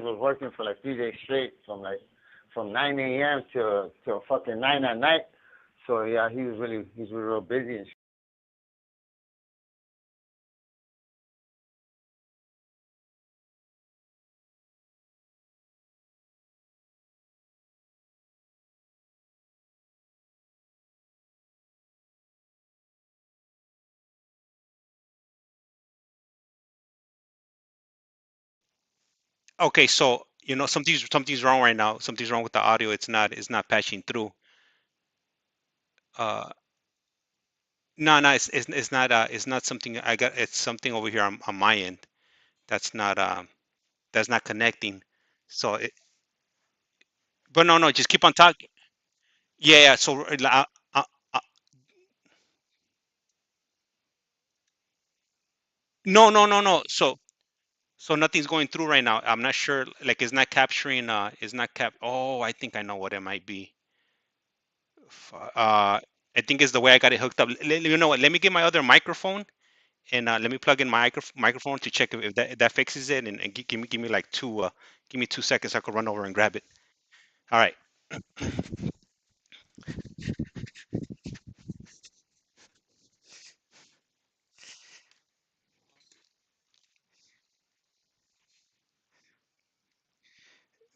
was working for like 3 days straight from 9 a.m. till fucking 9 at night. So yeah, he's really real busy and shit. Okay, so something's wrong right now. Something's wrong with the audio. It's not patching through. Uh, no, it's not something I got. It's something over here on my end. That's not that's not connecting. So but no, just keep on talking. Yeah, yeah. So uh, no. So nothing's going through right now. I'm not sure. Like it's not capturing. It's not cap. Oh, I think I know what it might be. I think it's the way I got it hooked up. You know what? Let me get my other microphone and let me plug in my microphone to check if that fixes it. And give me like give me 2 seconds. So I could run over and grab it. All right.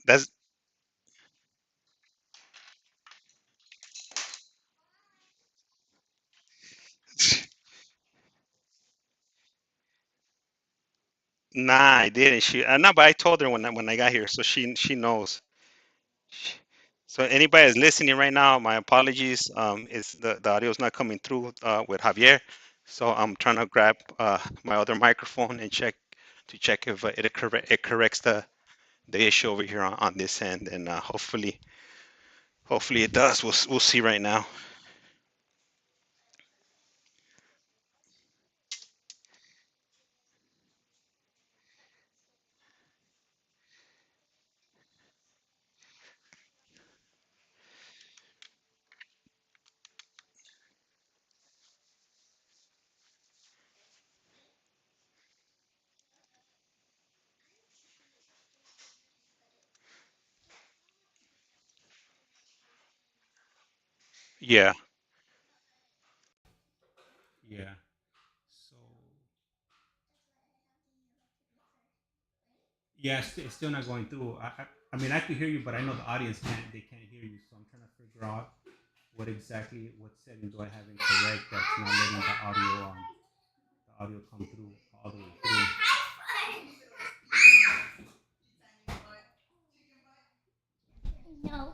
That's nah. I didn't. No, but I told her when I got here, so she knows. So anybody that's listening right now, my apologies. It's the audio is not coming through with Javier. So I'm trying to grab my other microphone and check if it corrects the issue over here on this end, and hopefully it does. We'll see right now. Yeah. Yeah. So yeah, it's still not going through. I mean, I could hear you, but I know the audience can't. They can't hear you. So I'm trying to figure out what setting do I have incorrect that's not letting the audio come through all the way through. No.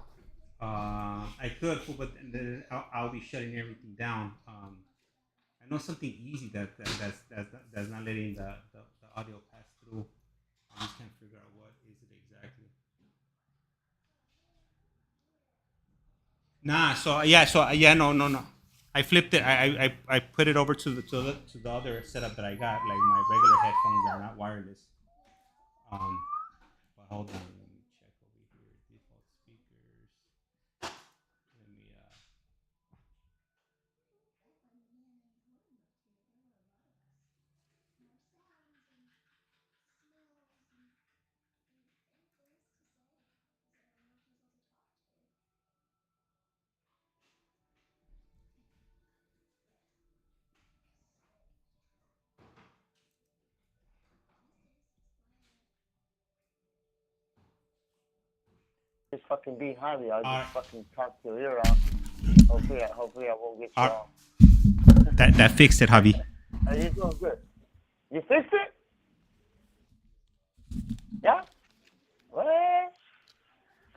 I could, but then I'll be shutting everything down. I know something easy that's not letting the audio pass through. I just can't figure out what is it exactly. Nah, no. I flipped it. I put it over to the other setup that I got, like my regular headphones that are not wireless. Um, but hold on, let me check over here. Default speakers. Let me Just fucking be Harvey. I'll uh, just fucking talk your ear out. Hopefully I won't get you uh, off. that fixed it, Javi. Are you doing good? You fixed it? Yeah? Well,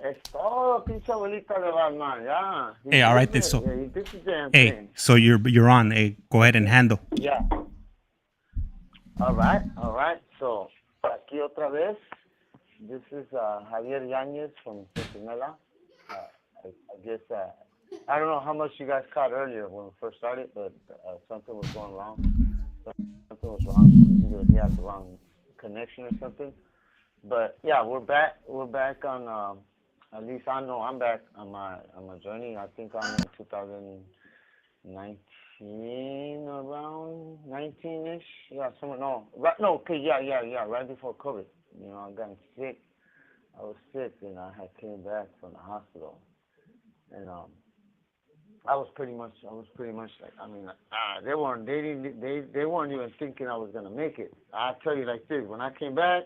es todo, pinche abuelita de Batman. Yeah. You Hey, all did right then. good. So, Yeah, you did the damn hey, thing. so you're on. Hey, go ahead and handle. Yeah. All right. So, aquí otra vez. This is Javier Yanez from Centinela. I guess I don't know how much you guys caught earlier when we first started, but something was going wrong. Something was wrong. Either he had the wrong connection or something. But yeah, we're back. We're back on. At least I know I'm back on my journey. I think I'm in 2019, around 19ish. Yeah, somewhere. No, right. No, okay. Yeah. Right before COVID. I got sick. I was sick, and I had came back from the hospital, and I was pretty much like, I mean, they weren't even thinking I was gonna make it. I tell you like this: when I came back,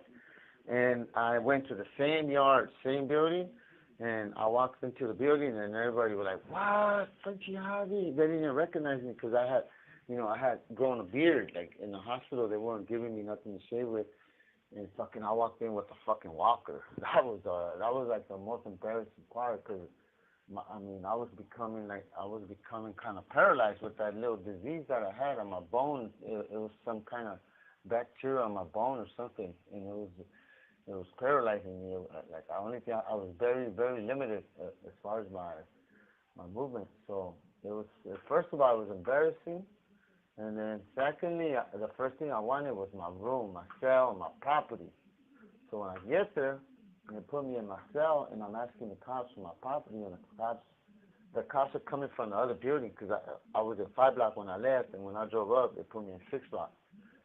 and I went to the same yard, same building, and I walked into the building, and everybody was like, "What, Frenchy Javi?" They didn't recognize me because I had grown a beard. Like in the hospital, they weren't giving me nothing to shave with. And fucking, I walked in with a fucking walker. That was like the most embarrassing part, because I was becoming kind of paralyzed with that little disease that I had on my bones. It was some kind of bacteria on my bone or something, and it was paralyzing me. Like I was very, very limited as far as my movement. So it was, first of all, it was embarrassing. And then secondly, the first thing I wanted was my room, my cell, my property. So when I get there, they put me in my cell, and I'm asking the cops for my property, and the cops are coming from the other building, because I was in 5 block when I left, and when I drove up, they put me in 6 block.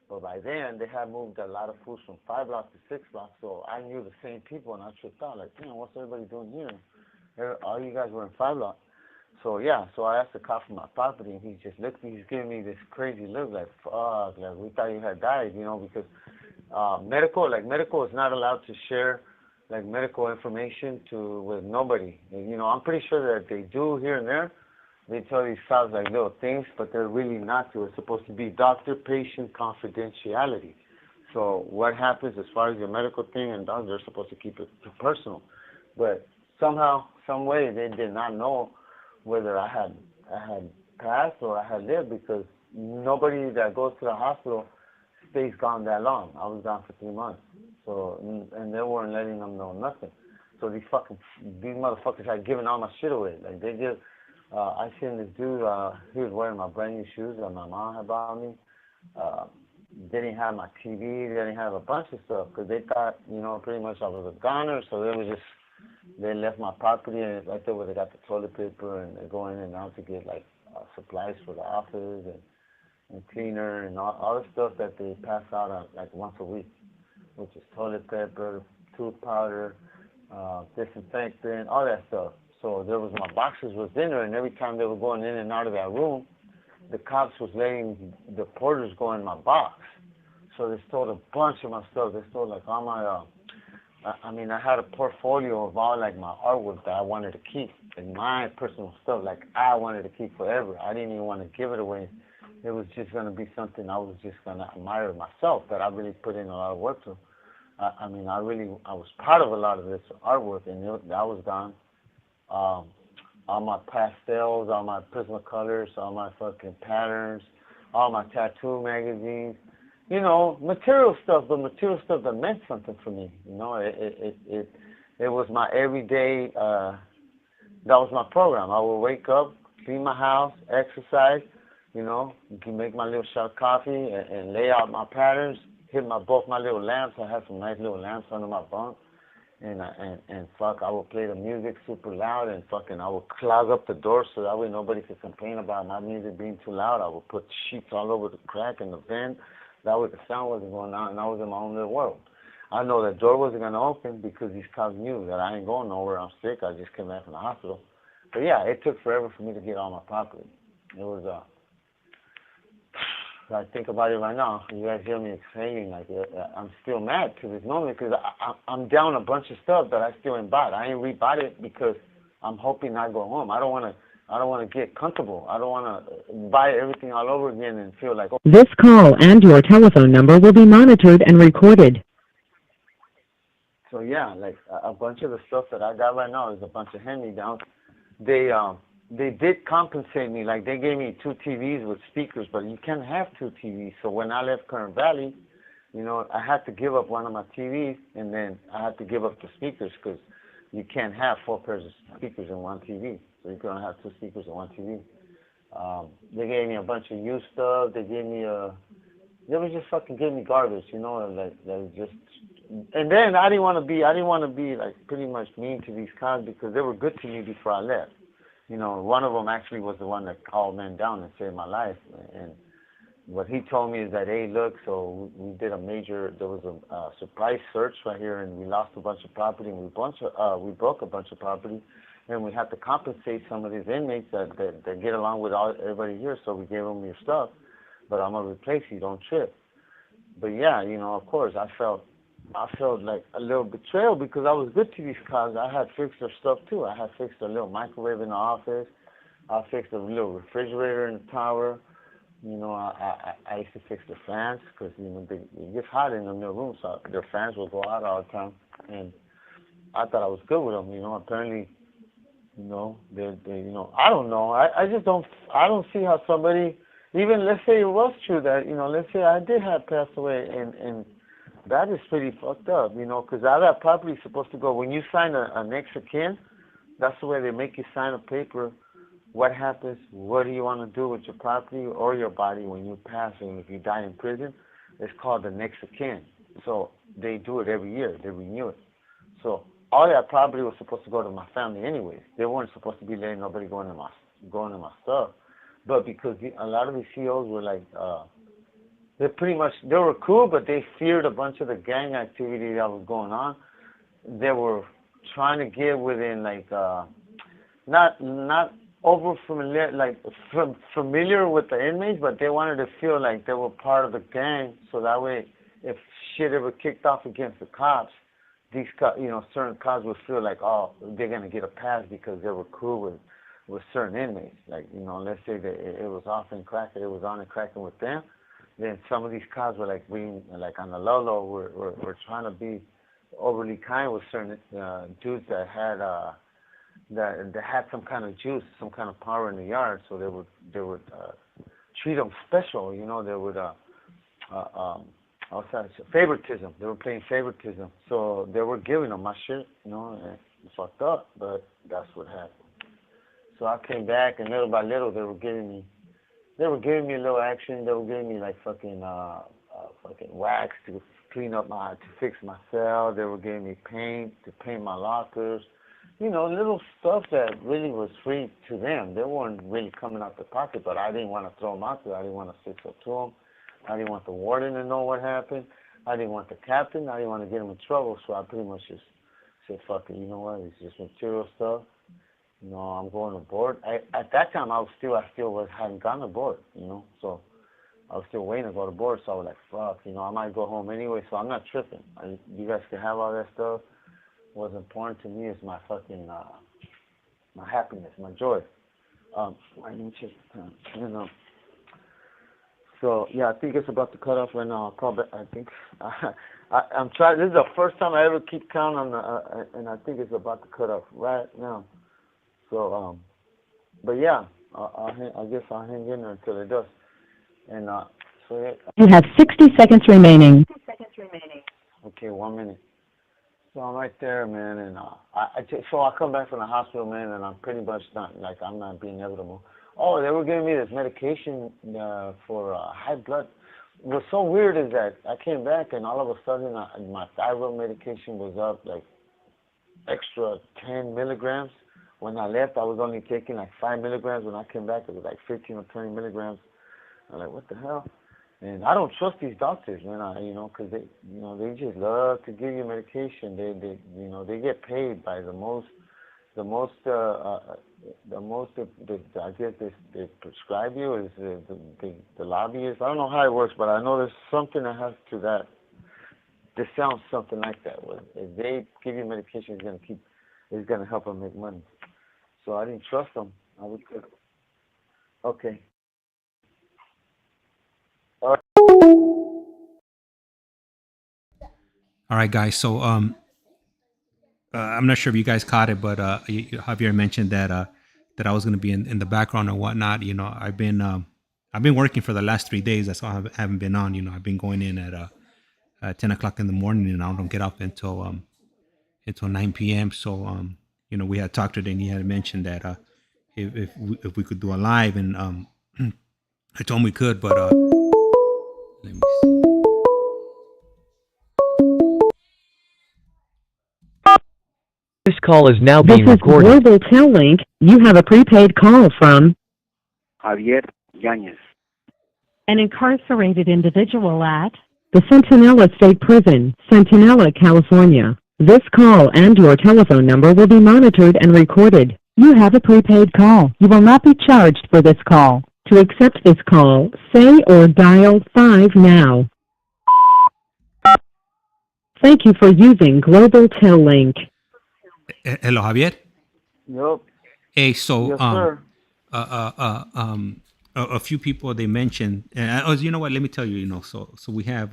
But by then, they had moved a lot of fools from 5 block to 6 block, so I knew the same people, and I tripped out, like, what's everybody doing here? All you guys were in 5 block. So yeah, so I asked the cop for my property, and he just looked at me, he's giving me this crazy look, like, fuck, like, we thought you had died, because medical is not allowed to share, like, medical information with nobody. And, I'm pretty sure that they do here and there. They tell these cops, like, little things, but they're really not to. It's supposed to be doctor-patient confidentiality. So what happens as far as your medical thing and dogs, they're supposed to keep it personal. But somehow, some way, they did not know whether I had passed or I had lived, because nobody that goes to the hospital stays gone that long. I was gone for 3 months. So, and they weren't letting them know nothing. So these motherfuckers had given all my shit away. Like, I seen this dude, he was wearing my brand new shoes that my mom had bought me. They didn't have my TV, they didn't have a bunch of stuff, because they thought, pretty much I was a goner, so they left my property, and right there where they got the toilet paper, and they go in and out to get, like, supplies for the office and cleaner and all the stuff that they pass out like once a week, which is toilet paper, tooth powder, disinfectant, all that stuff. So my boxes was in there, and every time they were going in and out of that room, the cops was letting the porters go in my box. So they stole a bunch of my stuff. They stole, like, all my, I had a portfolio of all, like, my artwork that I wanted to keep, and my personal stuff, like, I wanted to keep forever. I didn't even want to give it away. It was just going to be something I was just going to admire myself, that I really put in a lot of work to. I was proud of a lot of this artwork, and that was gone. All my pastels, all my Prismacolors, all my fucking patterns, all my tattoo magazines, material stuff, but material stuff that meant something for me. It was my everyday, that was my program. I would wake up, clean my house, exercise, make my little shot of coffee, and lay out my patterns, hit both my little lamps. I had some nice little lamps under my bunk. And I would play the music super loud, and I would clog up the door so that way nobody could complain about my music being too loud. I would put sheets all over the crack in the vent. That way the sound wasn't going out, and I was in my own little world. I know the door wasn't going to open because these cops knew that I ain't going nowhere. I'm sick. I just came back from the hospital. But yeah, it took forever for me to get all my property. It was, I think about it right now. You guys hear me explaining, like, I'm still mad to this moment, because I'm down a bunch of stuff that I still ain't bought. I ain't rebought it because I'm hoping I go home. I don't want to get comfortable. I don't want to buy everything all over again and feel like, oh. This call and your telephone number will be monitored and recorded. So yeah, like, a bunch of the stuff that I got right now is a bunch of hand-me-downs. They did compensate me. Like, they gave me 2 TVs with speakers, but you can't have 2 TVs. So when I left Kern Valley, I had to give up one of my TVs, and then I had to give up the speakers, because you can't have 4 pairs of speakers in one TV. So you can only have 2 speakers in one TV. They gave me a bunch of used stuff. They was just fucking giving me garbage, like just. And then I didn't want to be like pretty much mean to these cops, because they were good to me before I left. One of them actually was the one that called men down and saved my life. And what he told me is that, hey, look, so we did there was a surprise search right here, and we lost a bunch of property, and we broke a bunch of property, and we have to compensate some of these inmates that get along with everybody here, so we gave them your stuff, but I'm gonna replace you, don't trip. But yeah, of course, I felt like a little betrayal because I was good to these cops. I had fixed their stuff too. I had fixed a little microwave in the office. I fixed a little refrigerator in the tower. I used to fix the fans because it gets hot in the middle room, so their fans will go out all the time. And I thought I was good with them. Apparently, I don't know. I don't see how somebody, even let's say it was true that let's say I did have passed away, and that is pretty fucked up, because all that property is supposed to go when you sign a next of kin. That's the way they make you sign a paper. What happens? What do you want to do with your property or your body when you pass? And if you die in prison, it's called the next of kin. So they do it every year. They renew it. So all that property was supposed to go to my family anyways. They weren't supposed to be letting nobody go into my stuff. But because a lot of these CEOs were like, they were cool, but they feared a bunch of the gang activity that was going on. They were trying to get within not over familiar, familiar with the inmates, but they wanted to feel like they were part of the gang, so that way, if shit ever kicked off against the cops, these certain cops would feel like, oh, they're gonna get a pass because they were cool with certain inmates. Like, let's say that it was off and cracking, it was on and cracking with them. Then some of these cops were being on the low, we're trying to be overly kind with certain dudes that had some kind of juice, some kind of power in the yard, so they would treat them special. They would favoritism. They were playing favoritism, so they were giving them my shit. And it's fucked up, but that's what happened. So I came back, and little by little, they were giving me a little action. They were giving me fucking wax to clean up to fix my cell. They were giving me paint to paint my lockers. Little stuff that really was free to them. They weren't really coming out the pocket, but I didn't want to throw them out there. I didn't want to fix up to them. I didn't want the warden to know what happened. I didn't want the captain. I didn't want to get him in trouble, so I pretty much just said, fuck it, you know what, it's just material stuff. I'm going aboard. At that time, I hadn't gone aboard, so I was still waiting to go to board, so I was like, fuck, I might go home anyway, so I'm not tripping. You guys can have all that stuff. What's important to me is my fucking, my happiness, my joy. I need to check the time, So, yeah, I think it's about to cut off right now. I'll call back, I think. I'm trying, this is the first time I ever keep count on and I think it's about to cut off right now. So, but yeah, I guess I'll hang in there until it does. And, so yeah. You have 60 seconds remaining. Okay, 1 minute. So I'm right there, man, and so I come back from the hospital, man, and I'm pretty much I'm not being inevitable. Oh, they were giving me this medication for high blood. What's so weird is that I came back, and all of a sudden my thyroid medication was up extra 10 milligrams. When I left, I was only taking 5 milligrams. When I came back, it was 15 or 20 milligrams. I'm like, what the hell? And I don't trust these doctors, man. Because they just love to give you medication. They get paid by the most. I guess they prescribe you is the lobbyists. I don't know how it works, but I know there's something that has to that. This sounds something like that. Where if they give you medication, it's gonna help them make money. So I didn't trust them. Okay. All right, guys. So I'm not sure if you guys caught it, but Javier mentioned that I was going to be in the background or whatnot. I've been working for the last 3 days. That's why I haven't been on. I've been going in at 10 o'clock in the morning, and I don't get up until 9 p.m. So we had talked today, and he had mentioned that if we could do a live, and I told him we could, but let me see. This call is now being recorded. This is Global Tel Link. You have a prepaid call from Javier Yanez. An incarcerated individual at the Centinela State Prison, Centinela, California. This call and your telephone number will be monitored and recorded. You have a prepaid call. You will not be charged for this call. To accept this call, say or dial 5 now. Thank you for using Global Tel Link. Hello, Javier. Yup. Hey, so Yes, sir. a few people they mentioned, and you know what? Let me tell you. So we have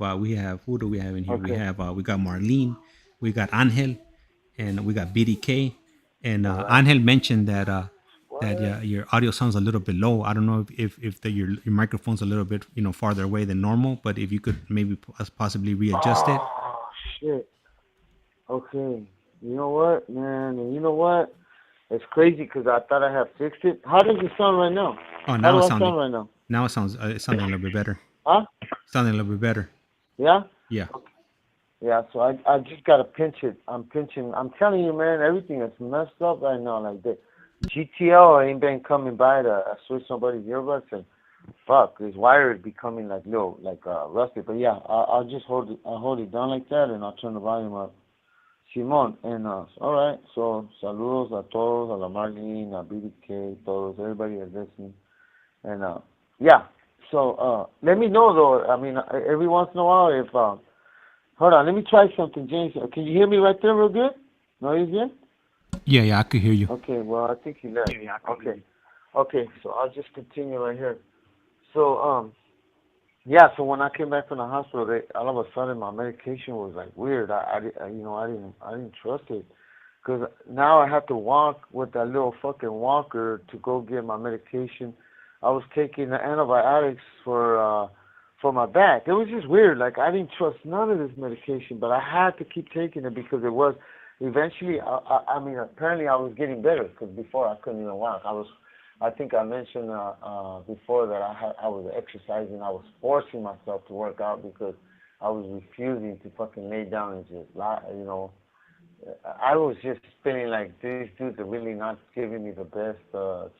who do we have in here? We Okay. have we got Marlene, we got Angel, and we got Biddy K. And All right. Angel mentioned that your audio sounds a little bit low. I don't know if your microphone's a little bit farther away than normal, but if you could maybe possibly readjust it. Oh, shit. Okay. You know what, man? And you know what? It's crazy because I thought I had fixed it. How does it sound right now? Oh, How now do it I sounded. sound right now? Now it's sounding a little bit better. Huh? Sounding a little bit better. Yeah? Yeah. Yeah, so I just got to pinch it. I'm pinching. I'm telling you, man, everything is messed up right now. Like the GTL ain't been coming by to switch somebody's earbuds, and fuck, this wire is becoming like rusty. But yeah, I'll just hold it down like that, and I'll turn the volume up. Simón, and all right, so saludos a todos, a la Marlene, a Biddy K, todos, everybody that's listening. And yeah, so let me know though, I mean, every once in a while if, hold on, let me try something, James. Can you hear me right there real good? No, he's good? Yeah, I could hear you. Okay, well, I think he left. Okay, so I'll just continue right here. So, yeah, so when I came back from the hospital, all of a sudden my medication was like weird. I didn't trust it, because now I have to walk with that little fucking walker to go get my medication. I was taking the antibiotics for my back. It was just weird. Like I didn't trust none of this medication, but I had to keep taking it because it was eventually. I mean, apparently I was getting better, because before I couldn't even walk. I think I mentioned before that I was exercising. I was forcing myself to work out because I was refusing to fucking lay down and just lie. I was just feeling like these dudes are really not giving me the best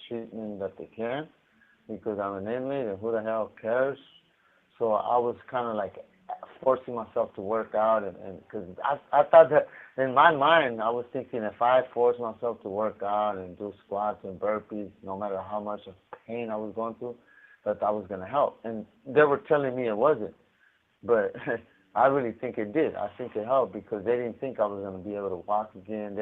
treatment that they can, because I'm an inmate and who the hell cares? So I was kind of like forcing myself to work out, and because I thought that in my mind I was thinking if I forced myself to work out and do squats and burpees, no matter how much of pain I was going through, that was going to help. And they were telling me it wasn't, but I really think it did. I think it helped because they didn't think I was going to be able to walk again.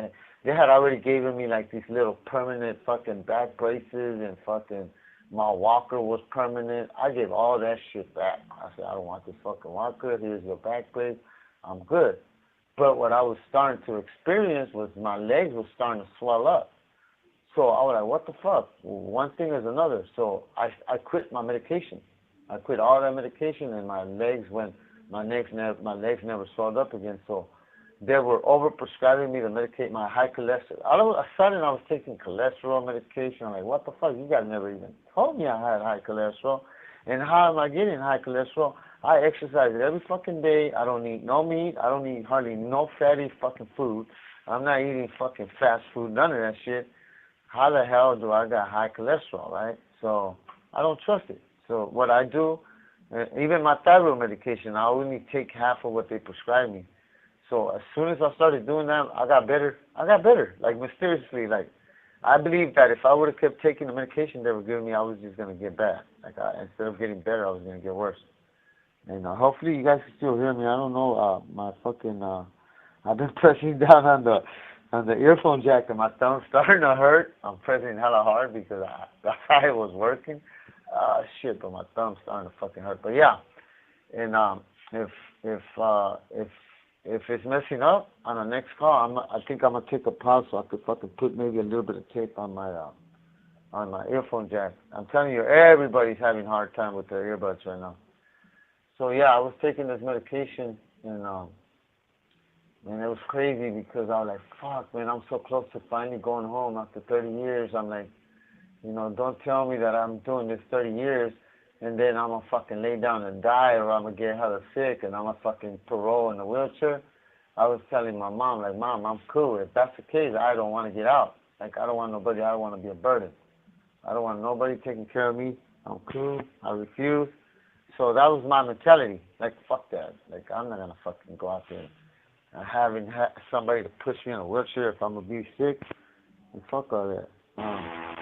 They had already given me like these little permanent fucking back braces, and fucking my walker was permanent. I gave all that shit back. I said, I don't want this fucking walker. Here's your back brace. I'm good. But what I was starting to experience was my legs were starting to swell up. So I was like, what the fuck? One thing is another. So I quit my medication. I quit all that medication, and my legs never swelled up again. So they were over-prescribing me to medicate my high cholesterol. All of a sudden, I was taking cholesterol medication. I'm like, what the fuck? You guys never even told me I had high cholesterol. And how am I getting high cholesterol? I exercise every fucking day. I don't eat no meat. I don't eat hardly no fatty fucking food. I'm not eating fucking fast food, none of that shit. How the hell do I got high cholesterol, right? So I don't trust it. So what I do, even my thyroid medication, I only take half of what they prescribe me. So as soon as I started doing that, I got better. Like mysteriously. Like I believe that if I would have kept taking the medication they were giving me, I was just gonna get bad. Like instead of getting better, I was gonna get worse. And hopefully you guys can still hear me. I don't know. My fucking I've been pressing down on the earphone jack, and my thumb's starting to hurt. I'm pressing hella hard because that's how it was working. Shit, but my thumb's starting to fucking hurt. But yeah, and if it's messing up on the next call, I think I'm gonna take a pause so I could fucking put maybe a little bit of tape on my earphone jack. I'm telling you, everybody's having a hard time with their earbuds right now. So yeah, I was taking this medication, and it was crazy because I was like, fuck, man, I'm so close to finally going home after 30 years. I'm like, don't tell me that I'm doing this 30 years and then I'm gonna fucking lay down and die, or I'm gonna get hella sick and I'm gonna fucking parole in a wheelchair. I was telling my mom, like, Mom, I'm cool. If that's the case, I don't want to get out. Like, I don't want nobody. I don't want to be a burden. I don't want nobody taking care of me. I'm cool. I refuse. So that was my mentality. Like, fuck that. Like, I'm not gonna fucking go out there having somebody to push me in a wheelchair if I'm gonna be sick. And fuck all that.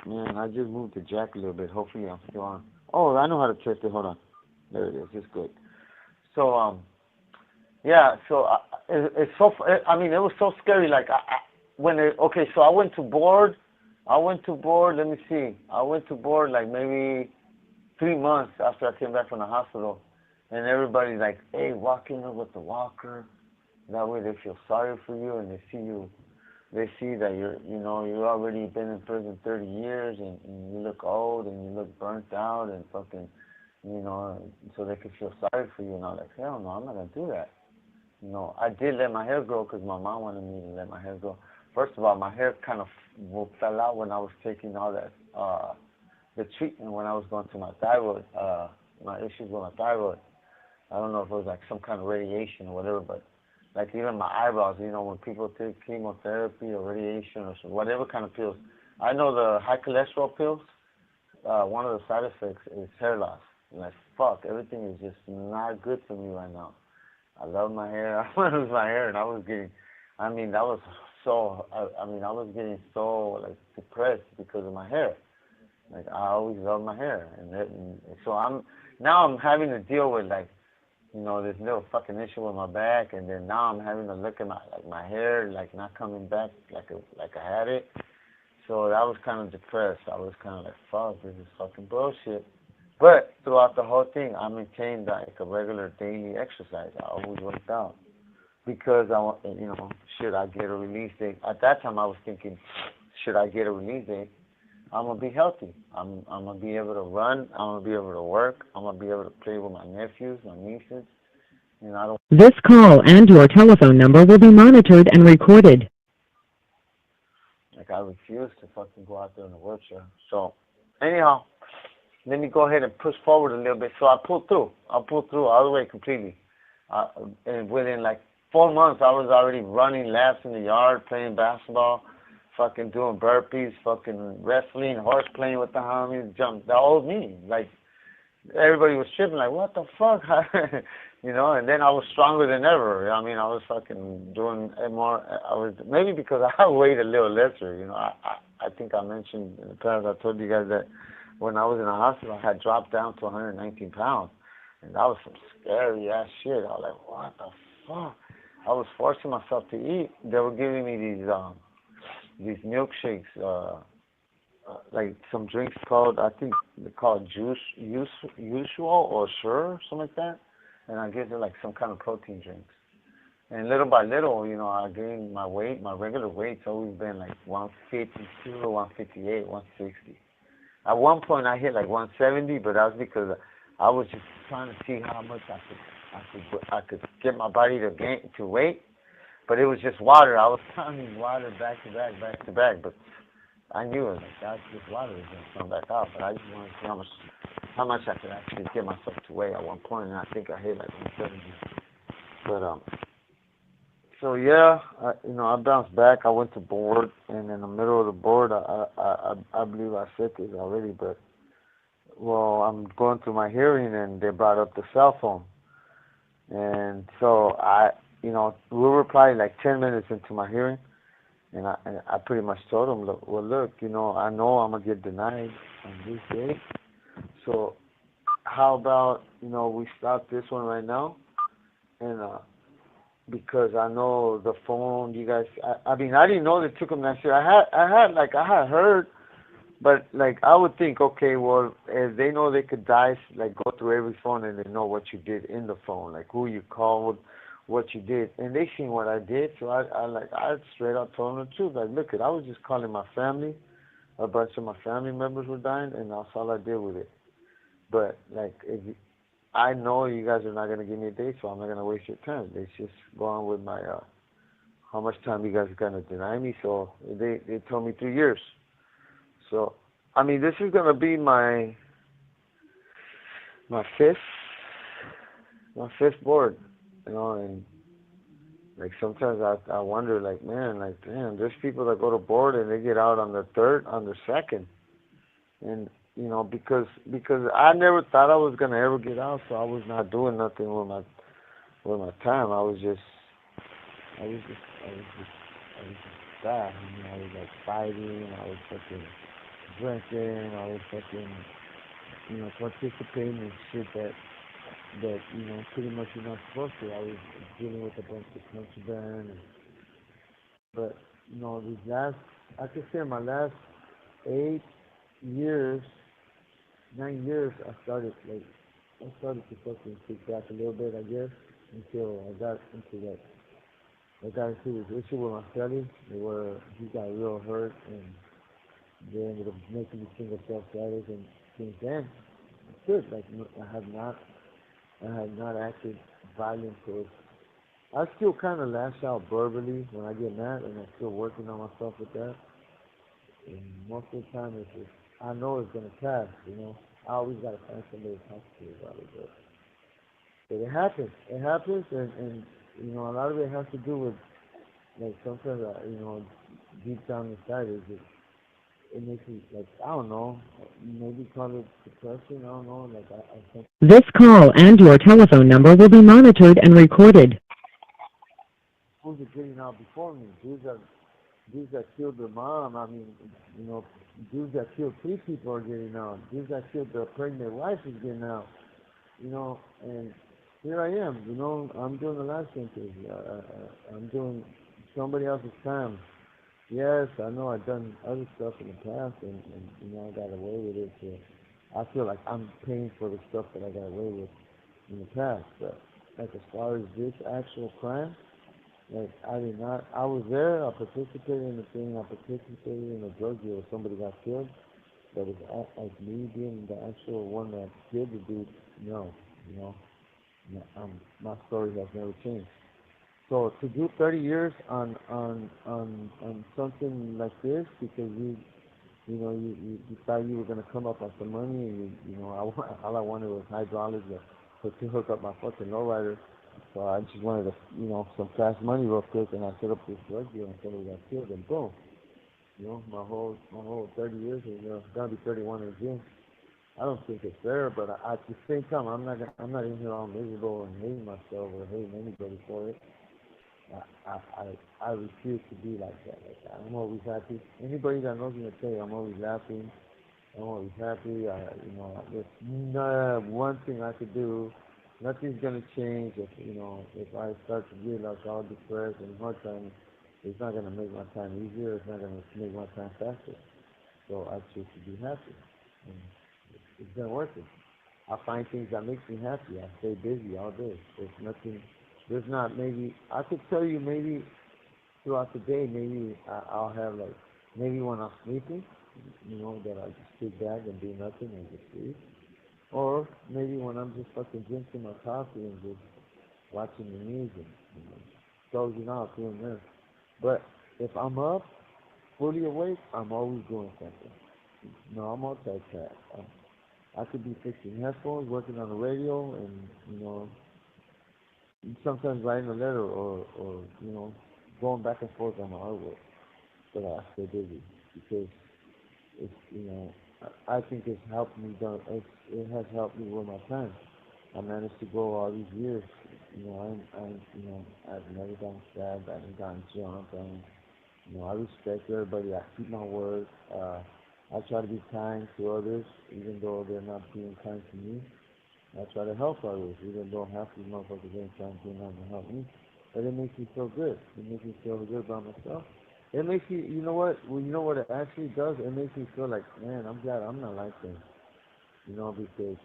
Man, I just moved the jack a little bit. Hopefully I'm still on. Oh, I know how to test it. Hold on. There it is. It's good. So, yeah, so it's so, I mean, it was so scary. Like, okay, so I went to board, let me see. I went to board like maybe 3 months after I came back from the hospital. And everybody's like, hey, walk in there with the walker. That way they feel sorry for you and they see that you've already been in prison 30 years and you look old and you look burnt out and fucking, so they could feel sorry for you. And I'm like, hell no, I'm not going to do that. I did let my hair grow because my mom wanted me to let my hair grow. First of all, my hair kind of fell out when I was taking all that, the treatment when I was going to my thyroid, my issues with my thyroid. I don't know if it was like some kind of radiation or whatever, but like even my eyebrows, when people take chemotherapy or radiation or whatever kind of pills. I know the high cholesterol pills, one of the side effects is hair loss. Like, fuck, everything is just not good for me right now. I love my hair. I want to lose my hair, and I was getting so, like, depressed because of my hair. Like, I always loved my hair. And so I'm having to deal with, like, this little fucking issue with my back, and then now I'm having to look at my hair, like, not coming back like I had it. So I was kind of depressed. I was kind of like, fuck, this is fucking bullshit. But throughout the whole thing, I maintained like a regular daily exercise. I always worked out because should I get a release date? At that time, I was thinking, should I get a release date? I'm gonna be healthy. I'm gonna be able to run. I'm gonna be able to work. I'm gonna be able to play with my nephews, my nieces. I don't. This call and your telephone number will be monitored and recorded. Like, I refuse to fucking go out there in a wheelchair. So, anyhow, let me go ahead and push forward a little bit. So I pulled through. All the way completely. And within like 4 months, I was already running laps in the yard, playing basketball, fucking doing burpees, fucking wrestling, horse playing with the homies, jump. The old me. Like, everybody was tripping, like, what the fuck? And then I was stronger than ever. I mean, I was fucking doing more. Maybe because I weighed a little lesser. I think I mentioned in the past, I told you guys that when I was in the hospital, I had dropped down to 119 pounds. And that was some scary ass shit. I was like, what the fuck? I was forcing myself to eat. They were giving me these milkshakes, like some drinks called, I think they call it usual or sure, something like that. And I guess they're like some kind of protein drinks. And little by little, I gained my weight. My regular weight's always been like 152, 158, 160. At one point, I hit like 170, but that was because I was just trying to see how much I could get my body to weight. But it was just water. I was pounding water back to back. But I knew it. Like, that's just water is going to come back out. But I just wanted to see how much I could actually get myself to weigh at one point, and I think I hit like 170. But so yeah, I bounced back. I went to board, and in the middle of the board, I believe I said this already, but I'm going through my hearing, and they brought up the cell phone, and so we were probably like 10 minutes into my hearing, and I pretty much told them, look, I know I'm gonna get denied on this day, so how about we stop this one right now, and because I know the phone, you guys, I mean, I didn't know they took them that shit. I had heard, but like, I would think, okay, well, if they know they could go through every phone and they know what you did in the phone, like who you called, what you did, and they seen what I did, so I straight up told them the truth. Like, look, I was just calling my family, a bunch of my family members were dying, and that's all I did with it. But like, I know you guys are not going to give me a date, so I'm not going to waste your time. Let's just go on with my, how much time you guys are going to deny me. So they told me 3 years. So, I mean, this is going to be my fifth board, and like sometimes I wonder, like, man, like, damn, there's people that go to board and they get out on the second. And you know, because I never thought I was gonna ever get out, so I was not doing nothing with my time. I was just, I was just bad. You know, I was like fighting, I was fucking drinking, I was fucking, you know, participating in shit that you know pretty much you're not supposed to. I was dealing with a bunch of contraband, but you know these last, I could say my last 8 years, 9 years, I started to fucking kick back a little bit, I guess, until I got into that. I got into this issue with my study where he got real hurt and they ended up making me single self status, and since then it's good. Like I have not acted violent towards. I still kind of lash out verbally when I get mad, and I'm still working on myself with that. And most of the time, it's just I know it's gonna pass. You know, I always gotta find somebody to talk to about it, but it happens. It happens, and you know, a lot of it has to do with like sometimes you know, deep down inside is it makes me like I don't know, maybe call it depression. I don't know. Like I think This call and your telephone number will be monitored and recorded. who's are getting out before me? Dudes that killed their mom. I mean, you know, dudes that killed 3 people are getting out. Dudes that killed their pregnant wife is getting out. You know, and here I am. You know, I'm doing the life sentence. I'm doing somebody else's time. Yes, I know I've done other stuff in the past, and you know I got away with it. So I feel like I'm paying for the stuff that I got away with in the past. But like as far as this actual crime, like I did not. I was there. I participated in the thing. I participated in a drug deal. Somebody got killed. But it's like me being the actual one that killed the dude. No, you know, my story has never changed. So to do 30 years on something like this because you know you thought you were gonna come up with some money and you know all I wanted was hydraulics to hook up my fucking lowrider. So I just wanted to you know some fast money real quick and I set up this drug deal and somebody got killed and boom. You know my whole 30 years is gonna be 31 in June. I don't think it's fair, but at the same time I'm not in here all miserable and hating myself or hating anybody for it. I refuse to be like that. Like I'm always happy. Anybody that knows me will tell you I'm always laughing. I'm always happy. You know, there's not one thing I could do. Nothing's gonna change if I start to get like all depressed and hard time. It's not gonna make my time easier. It's not gonna make my time faster. So I choose to be happy. And it's been working. I find things that makes me happy. I stay busy all day. There's nothing. There's not maybe I could tell you maybe throughout the day maybe I'll have like maybe when I'm sleeping, you know that I just sit back and do nothing and just sleep, or maybe when I'm just fucking drinking my coffee and just watching the news and you know, dozing out doing this. But if I'm up fully awake, I'm always doing something. No, I'm multitask. I could be fixing headphones, working on the radio, and you know sometimes writing a letter or you know going back and forth on my artwork, but I stay busy because it's you know I think it's helped me. It has helped me with my time. I managed to go all these years. You know I've never gotten stabbed. I haven't gotten jumped. You know I respect everybody. I keep my word. I try to be kind to others, even though they're not being kind to me. I try to help others, even though half these motherfuckers ain't trying to do nothing to help me. But it makes me feel good. It makes me feel good about myself. It makes me, you know what? Well, you know what it actually does? It makes me feel like, man, I'm glad I'm not like them. You know, because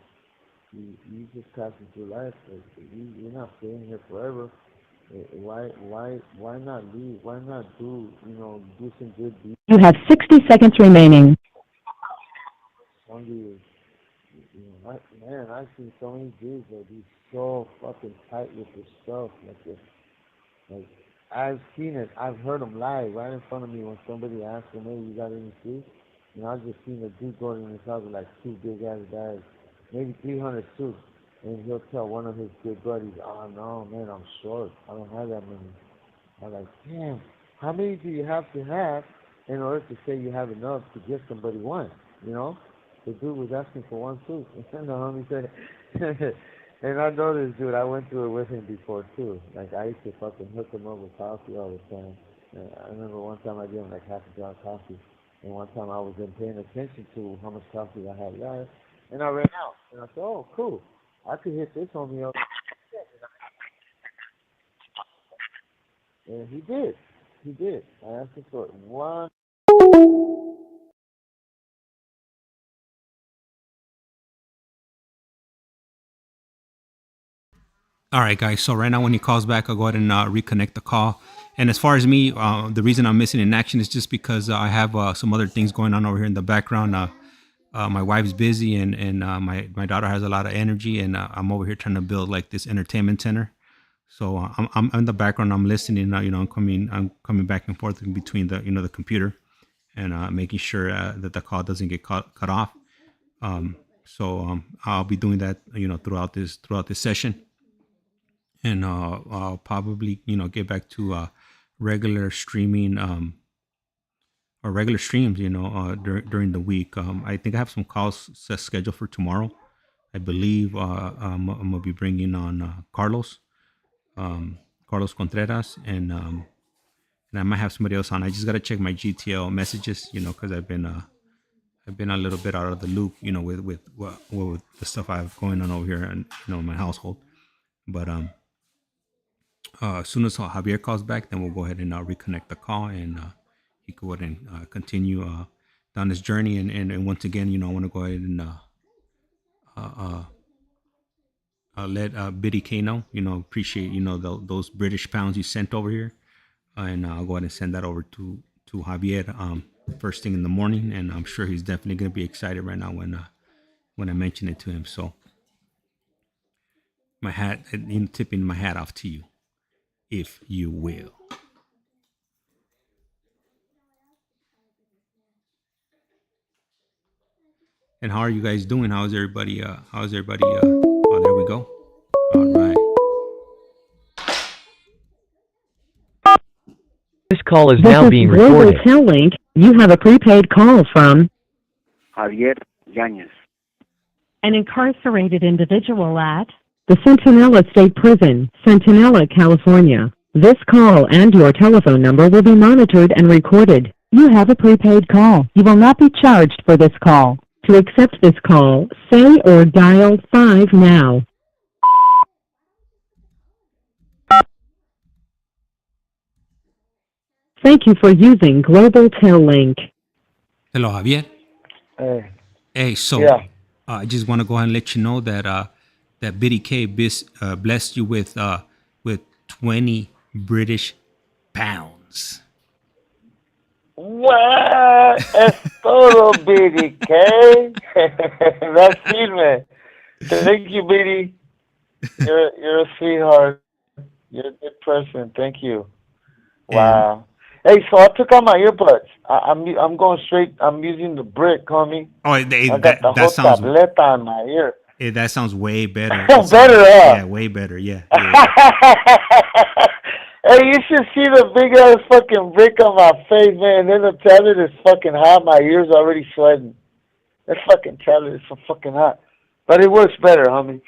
you just passing through life. You're not staying here forever. Why not leave? Why not do some good deeds? You have 60 seconds remaining. Hungry you know, I've seen so many dudes that be so fucking tight with their stuff. Like, I've seen it. I've heard them lie right in front of me when somebody asks them, hey, you got any food? You know, I've just seen a dude going in his house with like 2 big ass bags, maybe 300 suits. And he'll tell one of his good buddies, oh no, man, I'm short. I don't have that many. I'm like, damn, how many do you have to have in order to say you have enough to give somebody one? You know? the dude was asking for one too. And the homie said, and I know this dude. I went through it with him before too. Like I used to fucking hook him up with coffee all the time. And I remember one time I gave him like half a jar of coffee, and one time I wasn't paying attention to how much coffee I had left, and I ran out. And I said, "Oh, cool, I could hit this homie up." And he did. He did. I asked him for one. All right, guys. So right now, when he calls back, I'll go ahead and reconnect the call. And as far as me, the reason I'm missing in action is just because I have some other things going on over here in the background. My wife's busy, and my daughter has a lot of energy, and I'm over here trying to build like this entertainment center. So I'm in the background. I'm listening. I'm coming back and forth in between the computer, and making sure that the call doesn't get cut off. So I'll be doing that throughout this session. And I'll probably get back to regular streaming or regular streams during the week. I think I have some calls scheduled for tomorrow. I believe I'm gonna be bringing on Carlos Contreras, and I might have somebody else on. I just gotta check my GTL messages, because I've been a little bit out of the loop, with the stuff I have going on over here and in my household. But as soon as Javier calls back, then we'll go ahead and reconnect the call, and he can go ahead and continue down this journey. And once again, I want to go ahead and let Biddy K know. Appreciate those British pounds you sent over here, and I'll go ahead and send that over to Javier first thing in the morning, and I'm sure he's definitely going to be excited right now when I mention it to him. So my hat, tipping my hat off to you, if you will. And how are you guys doing? How's everybody? Oh, there we go. All right. This call is This now is being Global recorded. Tel-Link. You have a prepaid call from Javier Yanez. an incarcerated individual at the Centinela State Prison, Centinela, California. This call and your telephone number will be monitored and recorded. You have a prepaid call. You will not be charged for this call. To accept this call, say or dial 5 now. Thank you for using Global Tel-Link. Hello, Javier. Hey. Hey, so Yeah. I just want to go ahead and let you know that that Biddy K blessed you with 20 British pounds. What? Es todo, Biddy K. That's it, man. Thank you, Biddy. You're a sweetheart. You're a good person. Thank you. Wow. Hey, so I took out my earbuds. I'm going straight. I'm using the brick, homie. I got the whole tableta on my ear. That sounds way better. Better, yeah, way better. Yeah. Hey, you should see the big ass fucking brick on my face, man. And then the tablet is fucking hot. My ears already sweating. That fucking tablet is so fucking hot, but it works better, homie.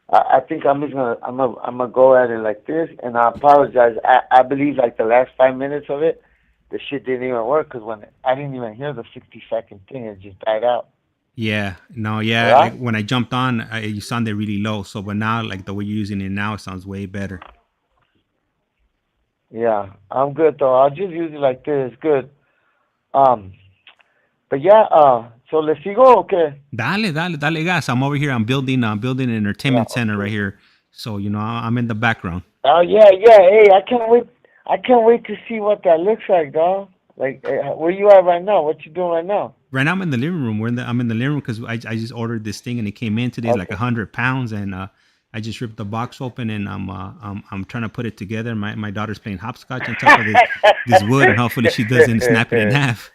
I think I'm gonna go at it like this, and I apologize. I believe like the last 5 minutes of it, the shit didn't even work because when I didn't even hear the 60-second thing, it just died out. Yeah, no, yeah. Right? Like when I jumped on, you sounded really low. So, but now, like the way you're using it now, it sounds way better. Yeah, I'm good though. I'll just use it like this. Good. But yeah. So le sigo o qué? Dale gas. I'm over here. I'm building an entertainment center right here. So I'm in the background. Oh yeah. Hey, I can't wait. I can't wait to see what that looks like, dog. Like, where you at right now? What you doing right now? Right now I'm in the living room. I'm in the living room because I just ordered this thing and it came in today. It's like 100 pounds, and I just ripped the box open and I'm trying to put it together. My daughter's playing hopscotch on top of this wood, and hopefully she doesn't snap it in half.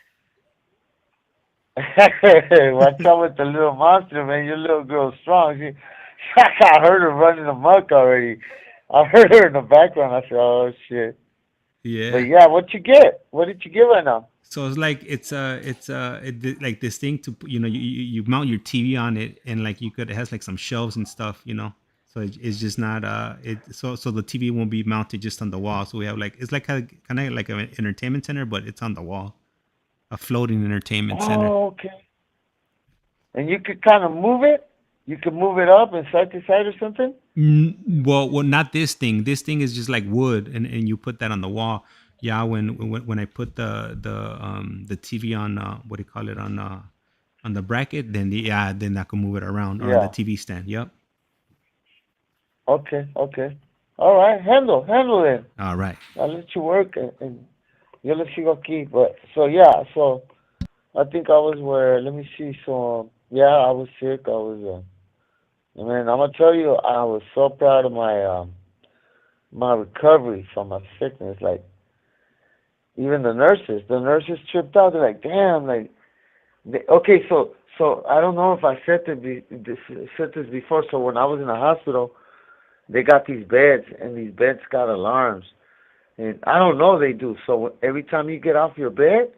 Watch out with the little monster, man. Your little girl's strong. I heard her running amok already. I heard her in the background. I said, oh, shit. Yeah. But yeah, what you get? What did you get right now? So it's like like this thing to you mount your TV on it, and like it has like some shelves and stuff, So it's just not so the TV won't be mounted just on the wall. So we have like it's like kind of like an entertainment center, but it's on the wall, a floating entertainment center. Oh, okay. And you could kind of move it. You could move it up and side to side or something. Well, not this thing. This thing is just like wood, and you put that on the wall. Yeah, when I put the TV on what do you call it on the bracket, then I can move it around or on the Yeah. TV stand. Yep. Okay. Okay. All right. Handle it. All right. I'll let you work and yo le sigo aquí. But so yeah. So I think I was where. Let me see. So yeah, I was sick. I was. Man, I'm gonna tell you, I was so proud of my recovery from my sickness. Like even the nurses tripped out. They're like, damn, like okay, so I don't know if I said this before. So when I was in the hospital, they got these beds, and these beds got alarms, and I don't know they do. So every time you get off your bed,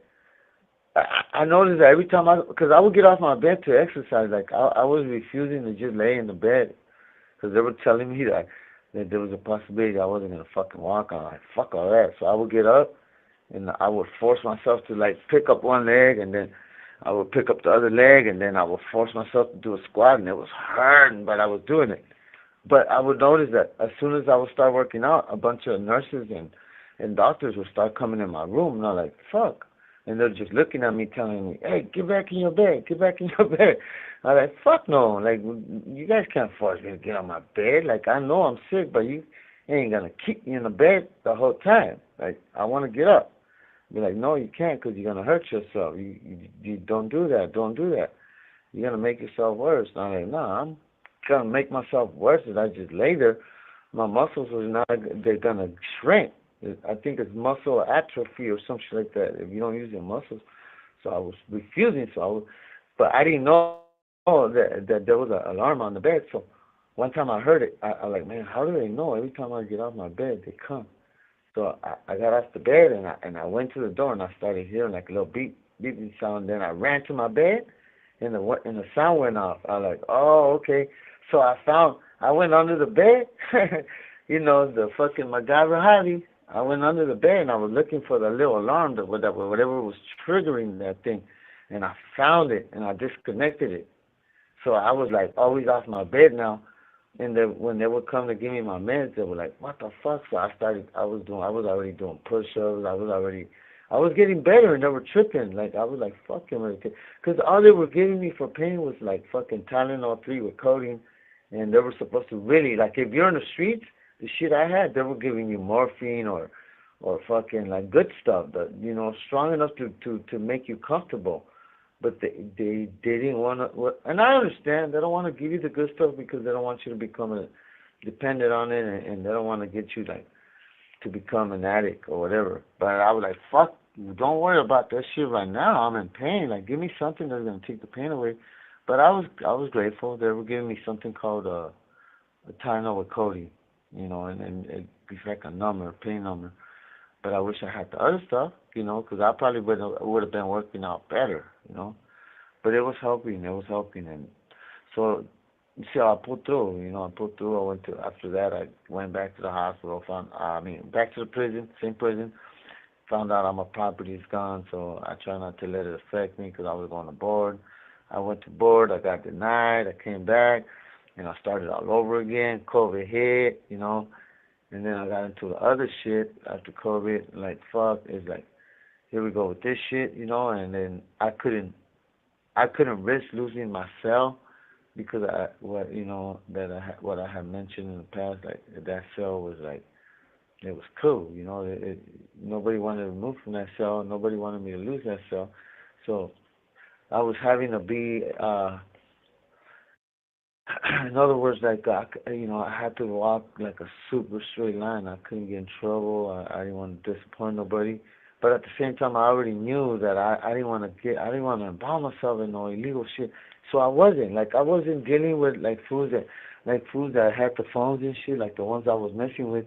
I noticed that every time because I would get off my bed to exercise, like I was refusing to just lay in the bed because they were telling me that there was a possibility I wasn't gonna fucking walk. I'm like, fuck all that. So I would get up and I would force myself to like pick up one leg, and then I would pick up the other leg, and then I would force myself to do a squat, and it was hurting, but I was doing it. But I would notice that as soon as I would start working out, a bunch of nurses and doctors would start coming in my room, and I'm like, fuck. And they're just looking at me, telling me, hey, get back in your bed, get back in your bed. I'm like, fuck no. Like, you guys can't force me to get on my bed. Like, I know I'm sick, but you ain't going to keep me in the bed the whole time. Like, I want to get up. Be like, no, you can't because you're going to hurt yourself. You don't do that. Don't do that. You're going to make yourself worse. And I'm like, no, I'm going to make myself worse if I just lay there. My muscles are not, they're going to shrink. I think it's muscle atrophy or something like that if you don't use your muscles. So I was refusing. But I didn't know that there was an alarm on the bed. So one time I heard it, I was like, man, how do they know? Every time I get off my bed, they come. So I got off the bed and I went to the door and I started hearing like a little beeping sound. Then I ran to my bed and the sound went off. I was like, oh, okay. So I went under the bed, the fucking MacGyver Javi. I went under the bed and I was looking for the little alarm that whatever was triggering that thing, and I found it and I disconnected it. So I was like always off my bed now, and when they would come to give me my meds, they were like, "What the fuck?" So I was already doing push-ups. I was getting better, and they were tripping. Like I was like, "Fuck him," because all they were giving me for pain was like fucking Tylenol 3 with codeine, and they were supposed to really like if you're in the streets. The shit I had, they were giving you morphine or fucking like good stuff that strong enough to make you comfortable. But they didn't want to, and I understand they don't want to give you the good stuff because they don't want you to become dependent on it, and they don't want to get you like to become an addict or whatever. But I was like, fuck, don't worry about that shit right now. I'm in pain. Like, give me something that's gonna take the pain away. But I was grateful. They were giving me something called a Tylenol with codeine. And it's like a number, pain number. But I wish I had the other stuff, because I probably would have been working out better, But it was helping, and so you see, I pulled through, I pulled through. After that, I went back to the hospital, back to the prison, same prison. Found out all my property is gone, so I try not to let it affect me because I was going to board. I went to board, I got denied, I came back. And I started all over again. COVID hit, and then I got into the other shit after COVID. Like fuck, it's like here we go with this shit, And then I couldn't risk losing my cell because what I had mentioned in the past. Like that cell was like it was cool, nobody wanted to move from that cell. Nobody wanted me to lose that cell, so I was having to be. In other words, like I had to walk like a super straight line. I couldn't get in trouble. I didn't want to disappoint nobody. But at the same time, I already knew that I didn't want to involve myself in no illegal shit. So I wasn't dealing with like fools that had the phones and shit, like the ones I was messing with.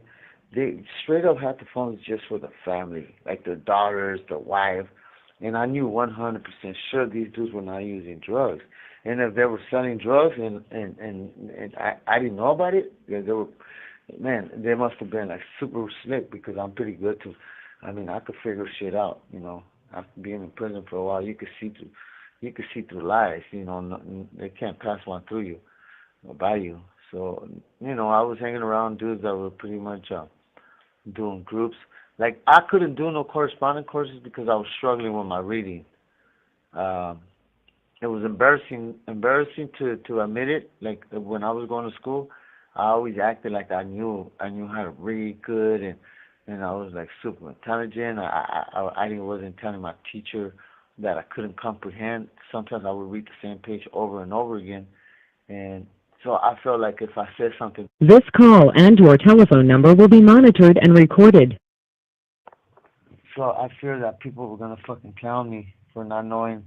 They straight up had the phones just for the family, like the daughters, the wife. And I knew 100% sure these dudes were not using drugs. And if they were selling drugs and I didn't know about it, they were, man, they must have been like super slick because I'm pretty good to, I mean, I could figure shit out, you know. After being in prison for a while, you could see through lies, you know. They can't pass one through you or by you. So, you know, I was hanging around dudes that were pretty much doing groups. Like, I couldn't do no correspondence courses because I was struggling with my reading. Um, it was embarrassing to admit it. Like, when I was going to school, I always acted like I knew how to read good, and I was like super intelligent. I wasn't telling my teacher that I couldn't comprehend. Sometimes I would read the same page over and over again, and so I felt like if I said something. This call and your telephone number will be monitored and recorded. So I fear that people were gonna fucking clown me for not knowing.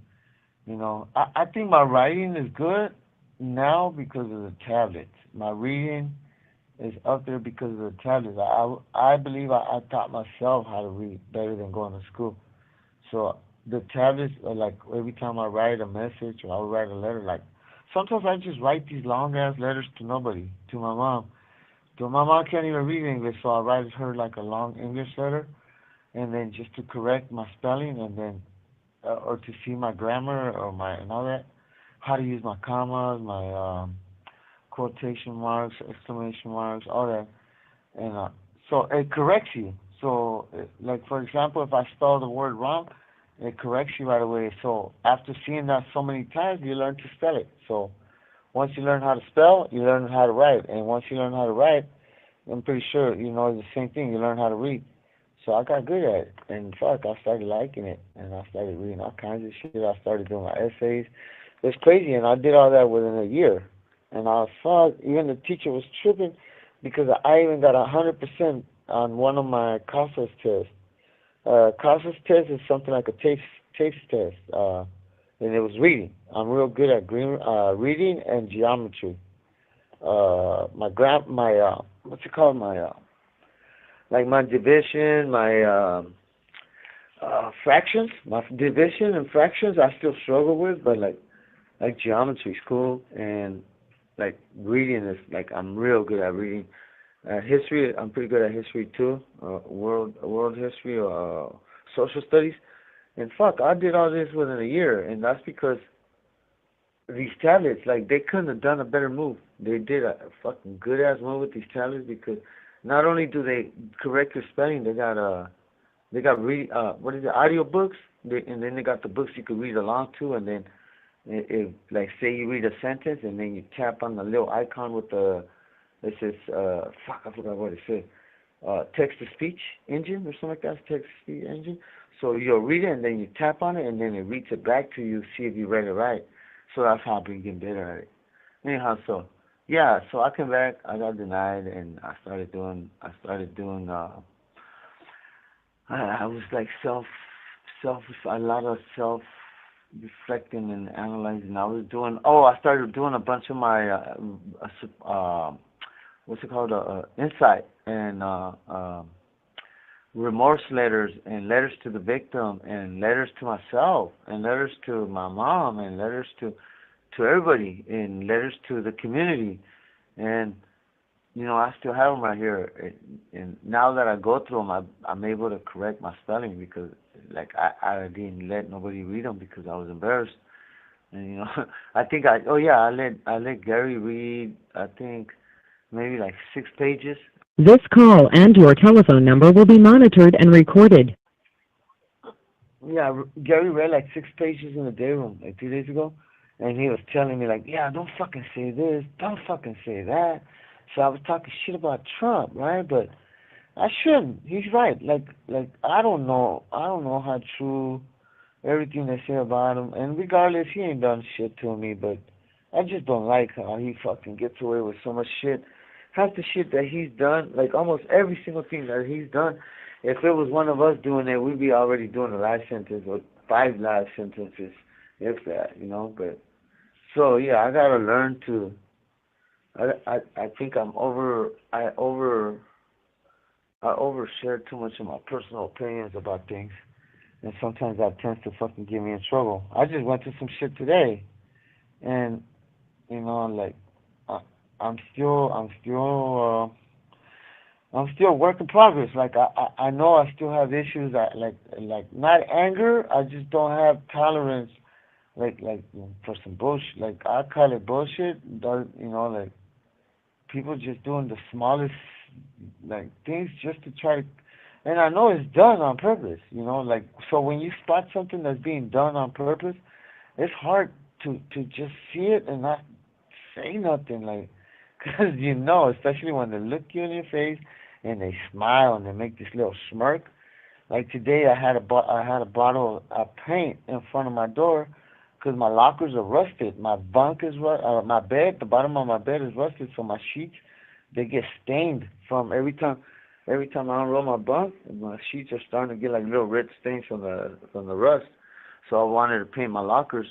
You know, I think my writing is good now because of the tablets. My reading is up there because of the tablets. I believe I taught myself how to read better than going to school. So the tablets are like every time I write a message or I write a letter, like sometimes I just write these long ass letters to nobody, to my mom. So my mom can't even read English, so I write her like a long English letter, and then just to correct my spelling, and then or to see my grammar or my and all that, how to use my commas, my quotation marks, exclamation marks, all that, and so it corrects you. So, like for example, if I spell the word wrong, it corrects you right away. So after seeing that so many times, you learn to spell it. So once you learn how to spell, you learn how to write, and once you learn how to write, I'm pretty sure you know the same thing. You learn how to read. So I got good at it, and fuck, I started liking it, and I started reading all kinds of shit. I started doing my essays. It's crazy, and I did all that within a year. And I thought even the teacher was tripping because I even got 100% on one of my CASAS tests. CASAS test is something like a taste test, and it was reading. I'm real good at reading and geometry. What's it called? Like my division, my fractions, my division and fractions, I still struggle with, but like geometry is cool, and like reading is like I'm real good at reading. History, I'm pretty good at history too, world history, social studies, and fuck, I did all this within a year, and that's because these tablets, like they couldn't have done a better move. They did a fucking good ass move with these tablets because not only do they correct your spelling, they got what is it, audio books, and then they got the books you could read along to, and then if like say you read a sentence and then you tap on the little icon with the it says fuck, I forgot what it said, text to speech engine or something like that, text to speech engine. So you'll read it and then you tap on it and then it reads it back to you, see if you read it right. So that's how I've been getting better at it. Anyhow, so yeah, so I came back, I got denied, and I started doing I was like a lot of self reflecting and analyzing. I started doing a bunch of my what's it called, insight and remorse letters and letters to the victim and letters to myself and letters to my mom and letters to everybody and letters to the community. And you know, I still have them right here, and now that I go through them, I'm able to correct my spelling because, like, I didn't let nobody read them because I was embarrassed. And you know, I let Gary read, I think maybe like 6 pages. This call and your telephone number will be monitored and recorded. Yeah, Gary read like 6 pages in the day room like 2 days ago, and he was telling me like, yeah, don't fucking say this, don't fucking say that. So I was talking shit about Trump, right? But I shouldn't. He's right. Like I don't know how true everything they say about him. And regardless, he ain't done shit to me. But I just don't like how he fucking gets away with so much shit. Half the shit that he's done, like almost every single thing that he's done, if it was one of us doing it, we'd be already doing a life sentence or 5 life sentences, if that, you know. But so yeah, I gotta learn to. I think I overshare too much of my personal opinions about things, and sometimes that tends to fucking get me in trouble. I just went through some shit today, and like I, I'm still a work in progress. Like I know I still have issues. Like not anger. I just don't have tolerance. Like for some bullshit. Like I call it bullshit. Like people just doing the smallest like things just to try to. And I know it's done on purpose. Like so when you spot something that's being done on purpose, it's hard to just see it and not say nothing. Like because especially when they look you in your face and they smile and they make this little smirk. Like today, I had a bottle of paint in front of my door because my lockers are rusted. My bunk is my bed, the bottom of my bed is rusted, so my sheets they get stained from every time I unroll my bunk, my sheets are starting to get like little red stains from the rust. So I wanted to paint my lockers,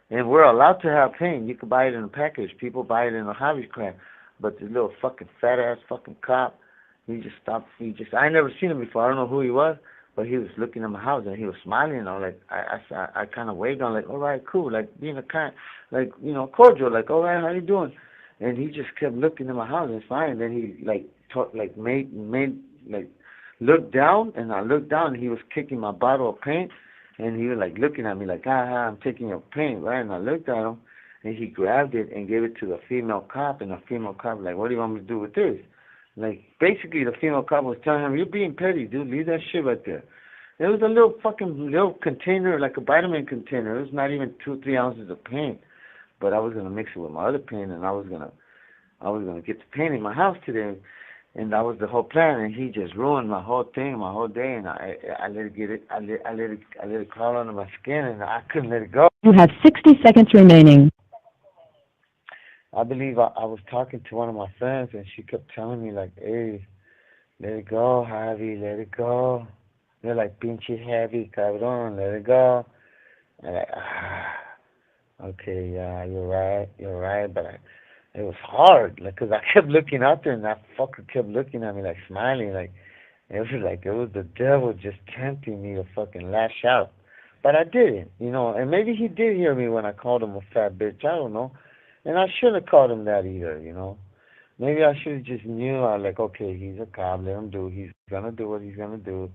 and we're allowed to have paint. You can buy it in a package. People buy it in a hobby crap. But this little fucking fat ass fucking cop, he just stopped. I ain't never seen him before. I don't know who he was, but he was looking at my house and he was smiling. I kind of waved on like, all right, cool, like being a kind, like cordial, like all right, how you doing? And he just kept looking at my house and smiling. Then he like talked like made like looked down, and I looked down and he was kicking my bottle of paint, and he was like looking at me like, I'm taking your paint, right? And I looked at him, and he grabbed it and gave it to the female cop, and the female cop was like, what do you want me to do with this? Like, basically, the female cop was telling him, you're being petty, dude, leave that shit right there. It was a little container, like a vitamin container. It was not even 2-3 ounces of paint, but I was gonna mix it with my other paint, and I was gonna get the paint in my house today, and that was the whole plan. And he just ruined my whole thing, my whole day, and I let it get it, I let it crawl under my skin, and I couldn't let it go. You have 60 seconds remaining. I believe I was talking to one of my friends, and she kept telling me like, hey, let it go, Javi, let it go. They're like, pinche heavy, cabrón, let it go. And okay, yeah, you're right, but it was hard, like, 'cause I kept looking out there, and that fucker kept looking at me, like, smiling, like it was the devil just tempting me to fucking lash out. But I didn't, and maybe he did hear me when I called him a fat bitch, I don't know. And I shouldn't have called him that either. Maybe I should have just knew, like, okay, he's a cop, let him do, he's gonna do what he's gonna do.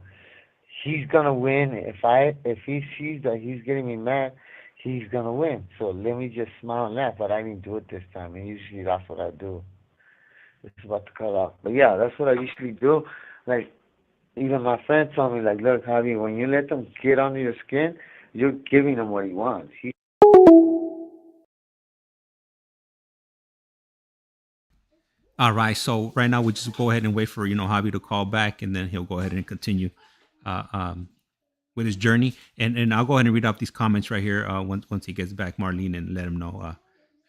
He's gonna win. If he sees that he's getting me mad, he's gonna win. So let me just smile and laugh. But I didn't do it this time. And usually that's what I do. It's about to cut off. But yeah, that's what I usually do. Like even my friend told me, like, look, Javi, when you let them get under your skin, you're giving him what he wants. All right. So right now we just go ahead and wait for Javi to call back, and then he'll go ahead and continue with his journey. And I'll go ahead and read out these comments right here once he gets back, Marlene, and let him know